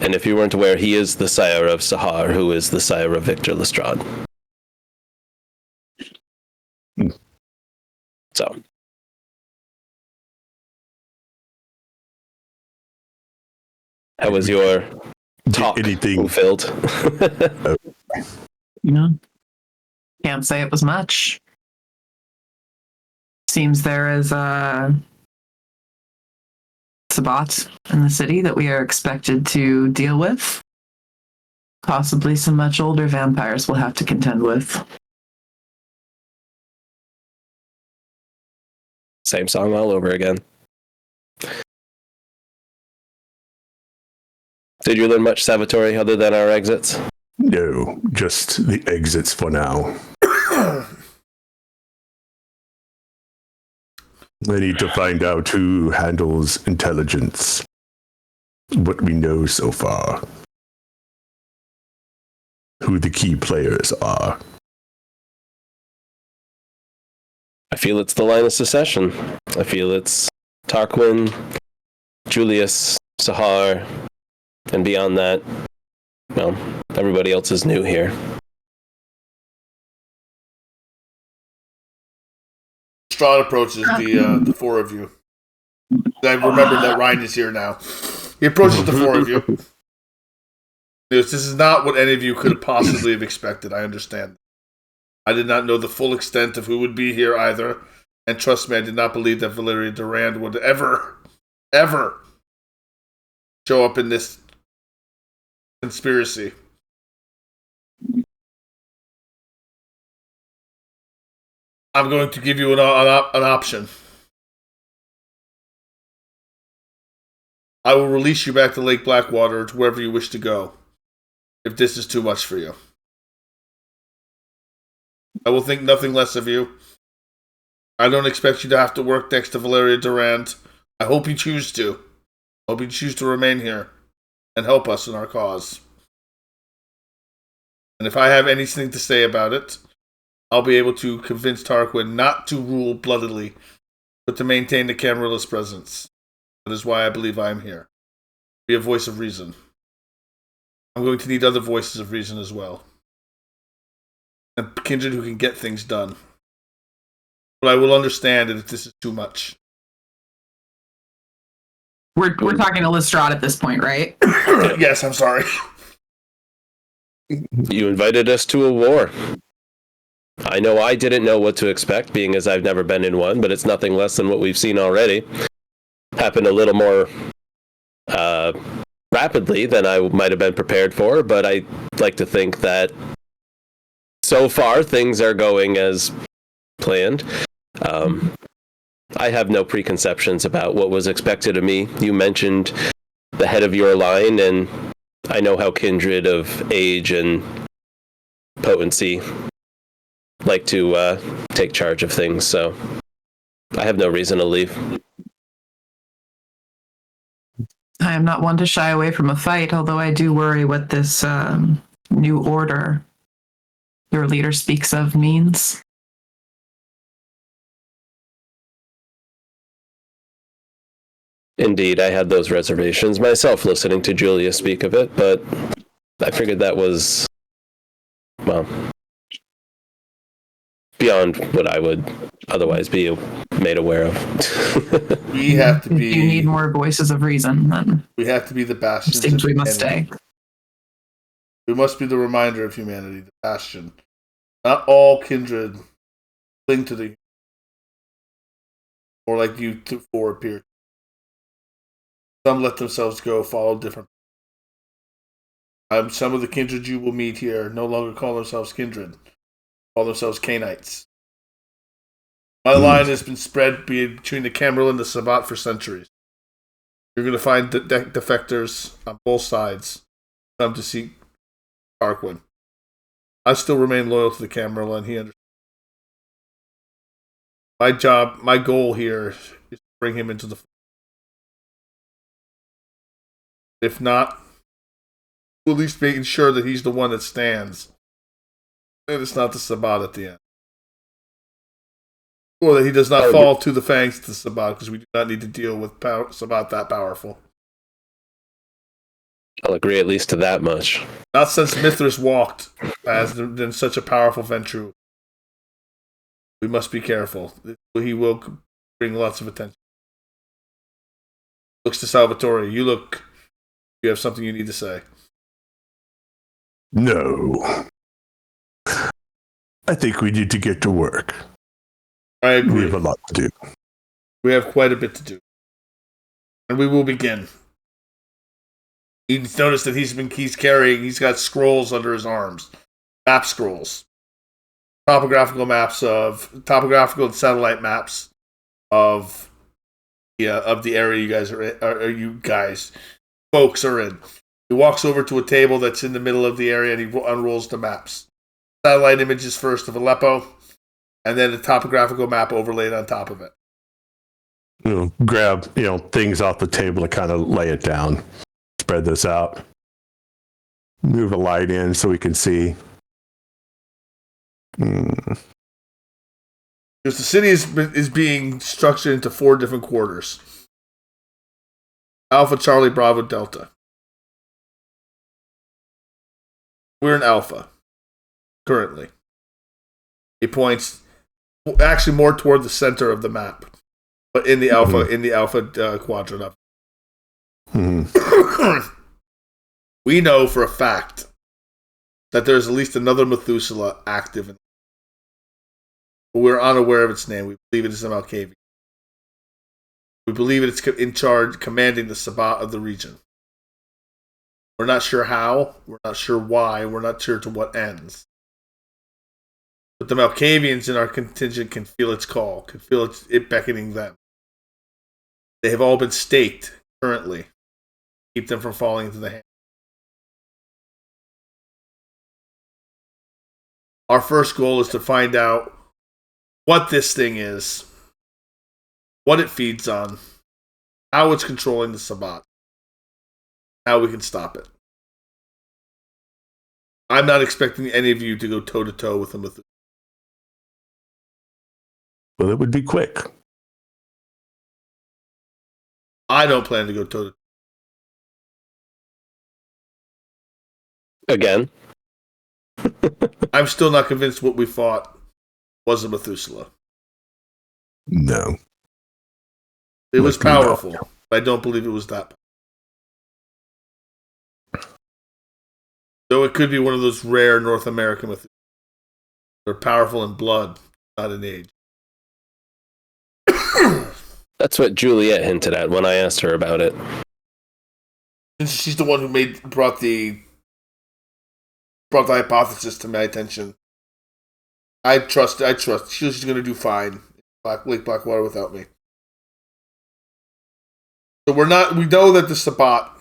And if you weren't aware, he is the sire of Sahar, who is the sire of Victor Lestrade. So. How was your talk, Anything filled? Can't say it was much. Seems there is a Sabbat in the city that we are expected to deal with. Possibly some much older vampires we'll have to contend with. Same song all over again. Did you learn much Salvatore other than our exits? No, just the exits for now. I need to find out who handles intelligence. What we know so far. Who the key players are. I feel it's the line of secession. I feel it's Tarquin, Julius, Sahar, and beyond that, well, everybody else is new here. Strahd approaches the four of you. I remember that Ryan is here now. He approaches the four of you. This is not what any of you could possibly have expected. I understand. I did not know the full extent of who would be here either. And trust me, I did not believe that Valeria Durand would ever show up in this conspiracy. I'm going to give you an option. I will release you back to Lake Blackwater or to wherever you wish to go, if this is too much for you. I will think nothing less of you. I don't expect you to have to work next to Valeria Durand. I hope you choose to. I hope you choose to remain here and help us in our cause. And if I have anything to say about it, I'll be able to convince Tarquin not to rule bloodily, but to maintain the Camarilla's presence. That is why I believe I am here. Be a voice of reason. I'm going to need other voices of reason as well. And kindred who can get things done. But I will understand it if this is too much. We're talking to Lestrade at this point, right? Yes, I'm sorry. You invited us to a war. I know I didn't know what to expect, being as I've never been in one, but it's nothing less than what we've seen already. Happened a little more rapidly than I might have been prepared for, but I like to think that so far things are going as planned. I have no preconceptions about what was expected of me. You mentioned the head of your line, and I know how kindred of age and potency like to take charge of things, so I have no reason to leave. I am not one to shy away from a fight, although I do worry what this new order your leader speaks of means. Indeed, I had those reservations myself listening to Julia speak of it, but I figured that was, well, beyond what I would otherwise be made aware of. We have to be. You need more voices of reason, then. We have to be the bastion. Seems we must stay. We must be the reminder of humanity, the bastion. Not all kindred cling to the, or like you four appear. Some let themselves go, follow different. Some of the kindred you will meet here no longer call themselves kindred, call themselves Canaanites. My line has been spread between the Camarilla and the Sabbat for centuries. You're going to find defectors on both sides come to seek Tarquin. I still remain loyal to the Camarilla, and he understands. My goal here is to bring him into the. If not, at least making sure that he's the one that stands. And it's not the Sabbat at the end. Or that he does not fall to the fangs of the Sabbat, because we do not need to deal with Sabbat that powerful. I'll agree at least to that much. Not since Mithras walked has there been such a powerful Ventru. We must be careful. He will bring lots of attention. Looks to Salvatore. You have something you need to say. No. I think we need to get to work. I agree. We have a lot to do. We have quite a bit to do. And we will begin. You notice that he's got scrolls under his arms. Map scrolls. Topographical and satellite maps of the area you guys folks are in. He walks over to a table that's in the middle of the area and he unrolls the maps. Satellite images first of Aleppo, and then a topographical map overlaid on top of it. Grab things off the table to kind of lay it down. Spread this out. Move a light in so we can see. Because the city is being structured into 4 different quarters. Alpha, Charlie, Bravo, Delta. We're in Alpha currently. He points actually more toward the center of the map, but in the Alpha quadrant of. We know for a fact that there's at least another Methuselah active, but we're unaware of its name. We believe it is a Malkavian. We believe it's in charge, commanding the Sabbat of the region. We're not sure how, we're not sure why, we're not sure to what ends. But the Malkavians in our contingent can feel its call, can feel it beckoning them. They have all been staked currently. Keep them from falling into the hand. Our first goal is to find out what this thing is, what it feeds on, how it's controlling the Sabbat, how we can stop it. I'm not expecting any of you to go toe-to-toe with them. Well, it would be quick. I don't plan to go toe-to-toe. Again. I'm still not convinced what we fought was a Methuselah. No. It was powerful, but I don't believe it was that powerful. So it could be one of those rare North American Methuselahs. They're powerful in blood, not in age. That's what Juliet hinted at when I asked her about it. She's the one who brought the hypothesis to my attention. I trust. She's going to do fine. Lake Blackwater without me. So we know that the Sabbat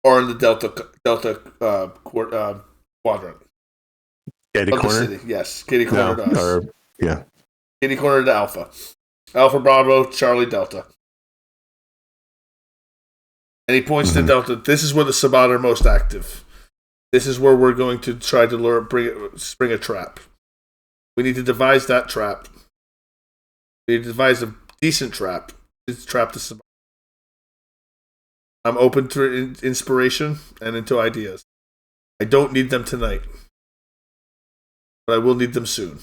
are in the Delta quadrant. Katie corner? City. Yes, Katie corner to us. Yeah. Katie corner to Alpha. Alpha Bravo, Charlie Delta. And he points to Delta. This is where the Sabbat are most active. This is where we're going to try to spring a trap. We need to devise that trap. We need to devise a decent trap. It's trap the Sabbat. I'm open to inspiration and into ideas. I don't need them tonight, but I will need them soon.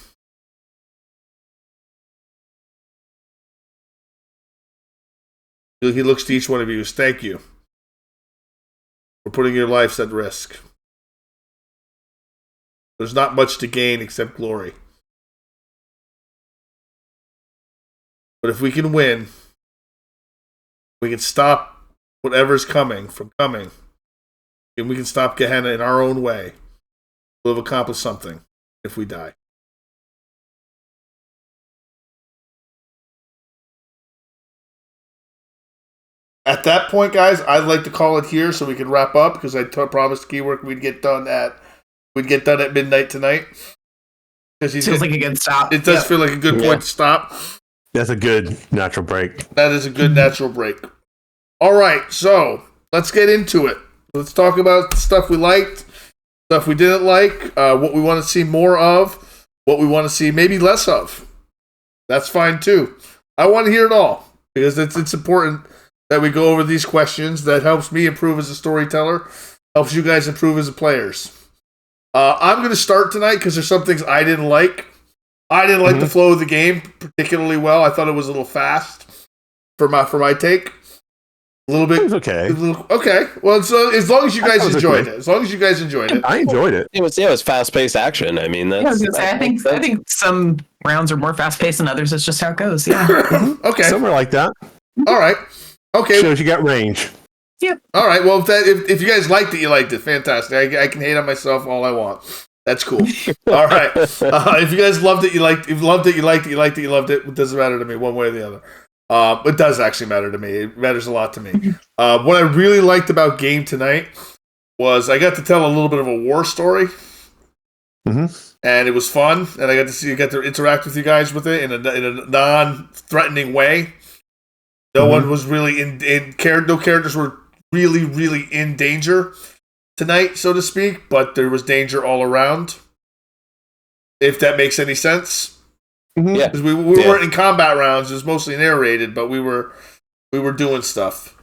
He looks to each one of you as thank you for putting your lives at risk. There's not much to gain except glory. But if we can win, we can stop whatever's coming from coming, and we can stop Gehenna in our own way. We'll have accomplished something if we die. At that point, guys, I'd like to call it here so we can wrap up because I promised Keywork we'd get done at midnight tonight. Feels like a good stop. It does feel like a good point to stop. That's a good natural break. That is a good natural break. All right, so let's get into it. Let's talk about stuff we liked, stuff we didn't like, what we want to see more of, what we want to see maybe less of. That's fine too. I want to hear it all because it's important that we go over these questions. That helps me improve as a storyteller, helps you guys improve as players. I'm going to start tonight because there's some things I didn't like. I didn't like the flow of the game particularly well. I thought it was a little fast for my take. A little bit. It was okay. Okay. Well, so as long as you guys enjoyed it. As long as you guys enjoyed it. I enjoyed it. It was fast-paced action. I mean, that's. I was gonna say, I think some rounds are more fast-paced than others. It's just how it goes. Yeah. Okay. Somewhere like that. All right. Okay. Shows you got range. Yep. All right. Well, if you guys liked it, you liked it. Fantastic. I can hate on myself all I want. That's cool. All right. If you guys loved it, you liked. If you loved it, you liked it. You liked it. You loved it. It doesn't matter to me one way or the other. It does actually matter to me. It matters a lot to me. What I really liked about game tonight was I got to tell a little bit of a war story, and it was fun. And I got to interact with you guys with it in a non-threatening way. No one was really no characters were really in danger tonight, so to speak. But there was danger all around. If that makes any sense. Yeah, because we weren't in combat rounds. It was mostly narrated, but we were doing stuff.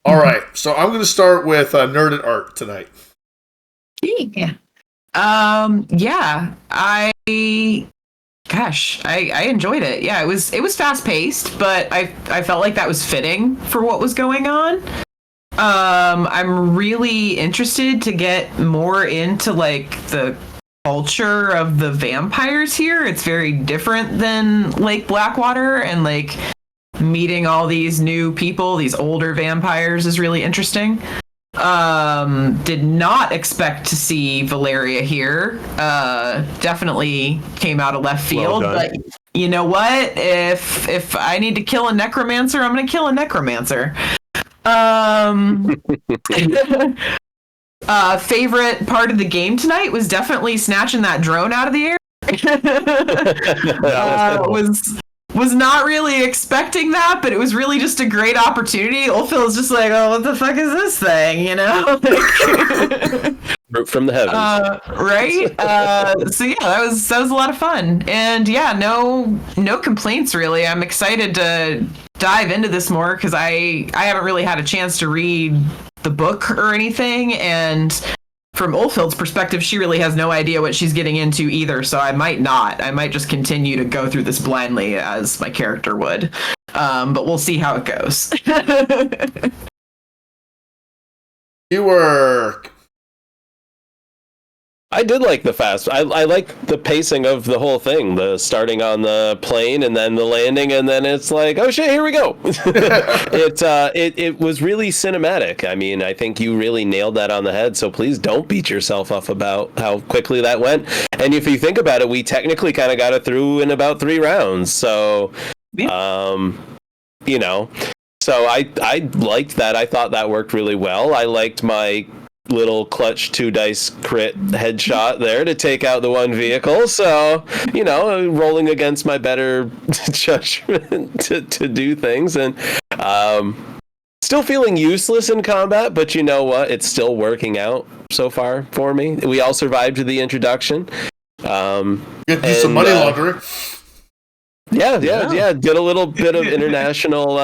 All right, so I'm going to start with Nerded Art tonight. Yeah. Yeah. I enjoyed it. Yeah, it was fast paced, but I felt like that was fitting for what was going on. I'm really interested to get more into like the culture of the vampires here. It's very different than Lake Blackwater, and like meeting all these new people, these older vampires, is really interesting. Did not expect to see Valeria here. Definitely came out of left field, but you know what? If I need to kill a necromancer, I'm gonna kill a necromancer. Favorite part of the game tonight was definitely snatching that drone out of the air. Was not really expecting that, but it was really just a great opportunity. Ulfil was just like, "Oh, what the fuck is this thing?" You know, Root from the heavens, right? So yeah, that was a lot of fun, and yeah, no complaints really. I'm excited to dive into this more because I haven't really had a chance to read the book or anything, and from Ulfhild's perspective, she really has no idea what she's getting into either, so I might just continue to go through this blindly as my character would, but we'll see how it goes. You were I did like the fast. I like the pacing of the whole thing. The starting on the plane and then the landing, and then it's like, oh shit, here we go. It was really cinematic. I mean, I think you really nailed that on the head. So please don't beat yourself up about how quickly that went. And if you think about it, we technically kind of got it through in about 3 rounds. So, you know, so I liked that. I thought that worked really well. I liked my little clutch 2 dice crit headshot there to take out the one vehicle, so you know, rolling against my better judgment to do things, and still feeling useless in combat, but you know what, it's still working out so far for me. We all survived the introduction. Get do some money laundering. Yeah, did a little bit of international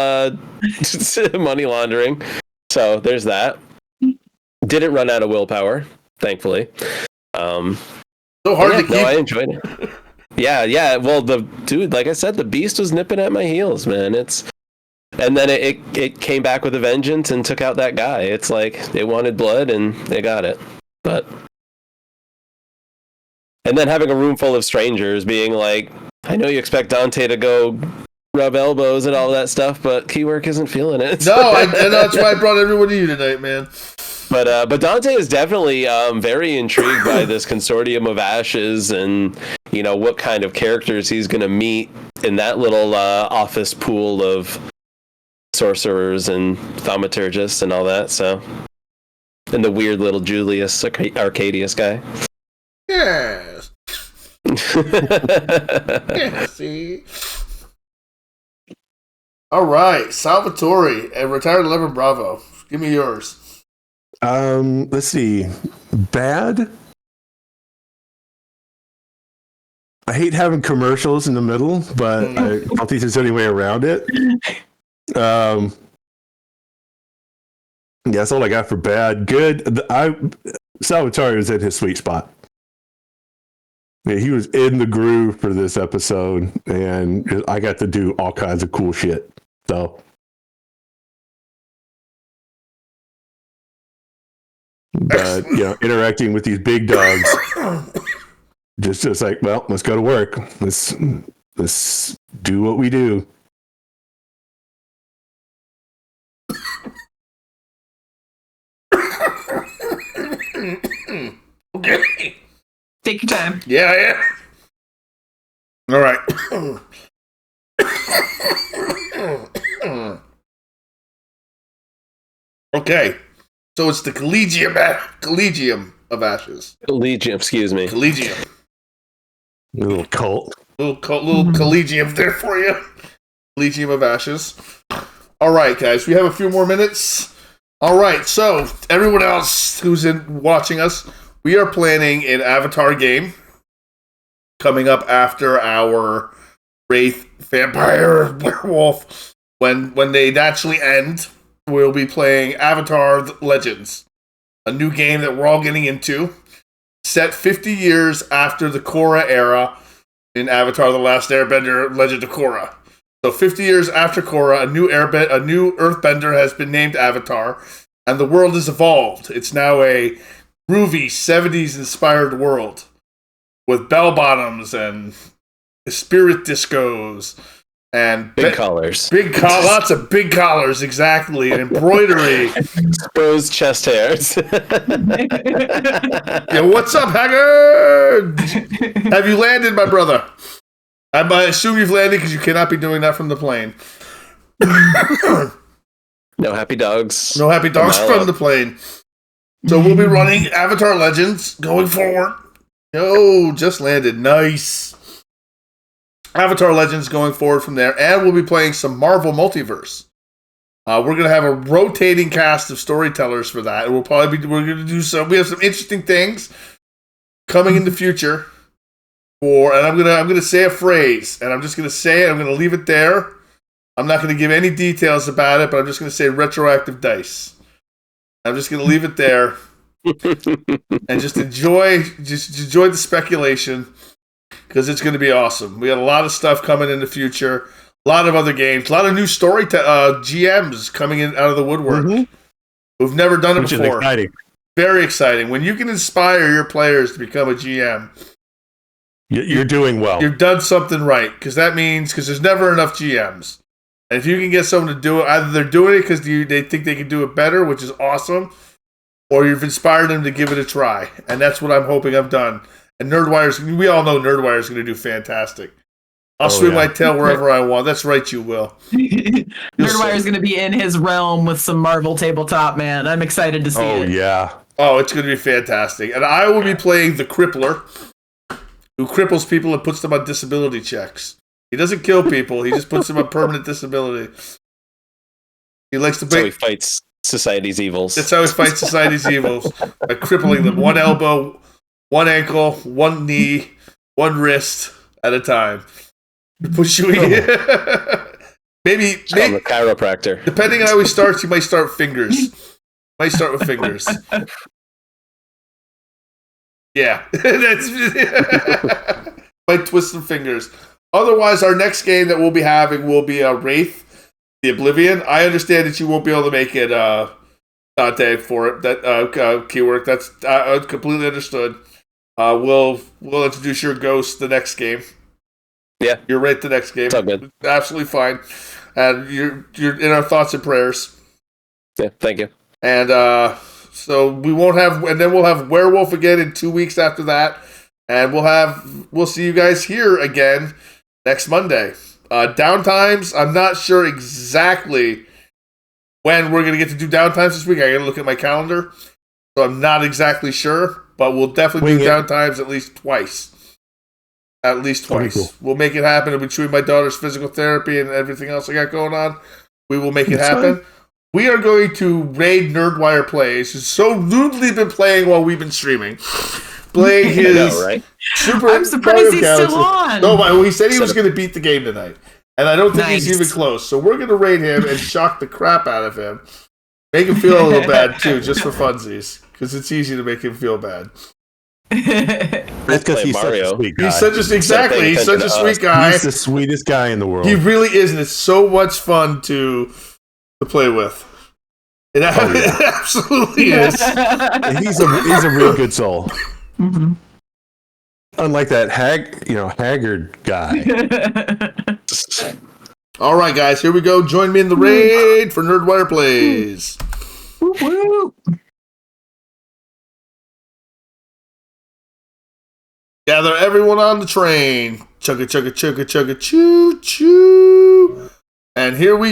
money laundering, so there's that. Didn't run out of willpower, thankfully. So hard to keep. No, I enjoyed it. Yeah. Well, like I said, the beast was nipping at my heels, man. And then it came back with a vengeance and took out that guy. It's like it wanted blood and they got it. And then having a room full of strangers being like, I know you expect Dante to go rub elbows and all that stuff, but Keywork isn't feeling it. No, and that's why I brought everyone to you tonight, man. But Dante is definitely very intrigued by this consortium of ashes, and you know what kind of characters he's going to meet in that little office pool of sorcerers and thaumaturgists and all that. So, and the weird little Julius Arcadius guy. Yes. Yeah, see. All right, Salvatore and Retired 11 Bravo. Give me yours. Let's see. Bad. I hate having commercials in the middle, but I don't think there's any way around it. Yeah, that's all I got for bad. Good. Salvatore was in his sweet spot. Yeah, he was in the groove for this episode, and I got to do all kinds of cool shit. So, but interacting with these big dogs, just like, well, let's go to work. Let's do what we do. Okay. Take your time. Yeah. All right. Okay. So it's the Collegium of Ashes. Legion, excuse me. Collegium. A little cult. Little Collegium there for you. Collegium of Ashes. All right, guys. We have a few more minutes. All right. So everyone else who's watching us, we are planning an Avatar game coming up after our Wraith, Vampire, Werewolf. When they naturally end, we'll be playing Avatar Legends, a new game that we're all getting into, set 50 years after the Korra era in Avatar: The Last Airbender, Legend of Korra. So 50 years after Korra, a new Earthbender has been named Avatar, and the world has evolved. It's now a groovy 70s inspired world with bell bottoms and spirit discos and big collars. Lots of big collars, exactly, and embroidery. Exposed chest hairs. Yeah, what's up, Haggard? Have you landed, my brother? I assume you've landed because you cannot be doing that from the plane. No happy dogs. No happy dogs from the plane. So we'll be running Avatar Legends going forward. Oh, just landed. Nice. Avatar Legends going forward from there. And we'll be playing some Marvel Multiverse. We're going to have a rotating cast of storytellers for that. And we're going to do we have some interesting things coming in the future. And I'm going to say a phrase. And I'm just going to say it. I'm going to leave it there. I'm not going to give any details about it, but I'm just going to say retroactive dice. I'm just going to leave it there. And just enjoy the speculation, because it's going to be awesome. We got a lot of stuff coming in the future, a lot of other games, a lot of new story GMs coming in out of the woodwork who've never done it Which before. Is exciting. Very exciting. When you can inspire your players to become a GM, you're doing well. You've done something right, because there's never enough GMs. And if you can get someone to do it, either they're doing it because they think they can do it better, which is awesome, or you've inspired them to give it a try. And that's what I'm hoping I've done. And we all know Nerdwire's going to do fantastic. I'll swing my tail wherever I want. That's right, you will. Nerdwire's going to be in his realm with some Marvel tabletop, man. I'm excited to see it. Oh, yeah. Oh, it's going to be fantastic. And I will be playing the Crippler, who cripples people and puts them on disability checks. He doesn't kill people. He just puts them on permanent disability. He likes to That's how he fights society's evils. That's how he fights society's evils. By crippling them. One elbow, one ankle, one knee, one wrist at a time. Push you in. Maybe I'm a chiropractor. Depending on how he starts, he might start fingers. Might start with fingers. Yeah. Might twist some fingers. Otherwise, our next game that we'll be having will be Wraith, the Oblivion. I understand that you won't be able to make it, Dante, for it. That keyword. That's completely understood. We'll introduce your Ghost the next game. Yeah, you're right. The next game. It's all good. Absolutely fine. And you're in our thoughts and prayers. Yeah, thank you. And so we won't have, and then we'll have Werewolf again in 2 weeks after that, and we'll see you guys here again next Monday. Downtimes, I'm not sure exactly when we're going to get to do downtimes this week. I got to look at my calendar, so I'm not exactly sure, but we'll definitely do downtimes at least twice. At least twice. Cool. We'll make it happen in between my daughter's physical therapy and everything else I got going on. We will make it happen. Fine. We are going to raid Nerdwire Plays, who's so rudely been playing while we've been streaming. Playing his Super I'm surprised he's still on. No, he said he was going to beat the game tonight. And I don't think he's even close. So we're going to raid him and shock the crap out of him. Make him feel a little bad, too, just for funsies. Because it's easy to make him feel bad. That's because Play he's Mario. such a sweet guy. He's such a exactly. He's such a sweet guy. He's the sweetest guy in the world. He really is, and it's so much fun to play with. It absolutely is. He's a real good soul. Mhm. Unlike that haggard guy. All right, guys, here we go. Join me in the raid for Nerdwire Plays. Woo woo. Gather everyone on the train. Chugga, chugga, chugga, chugga, choo, choo. And here we go.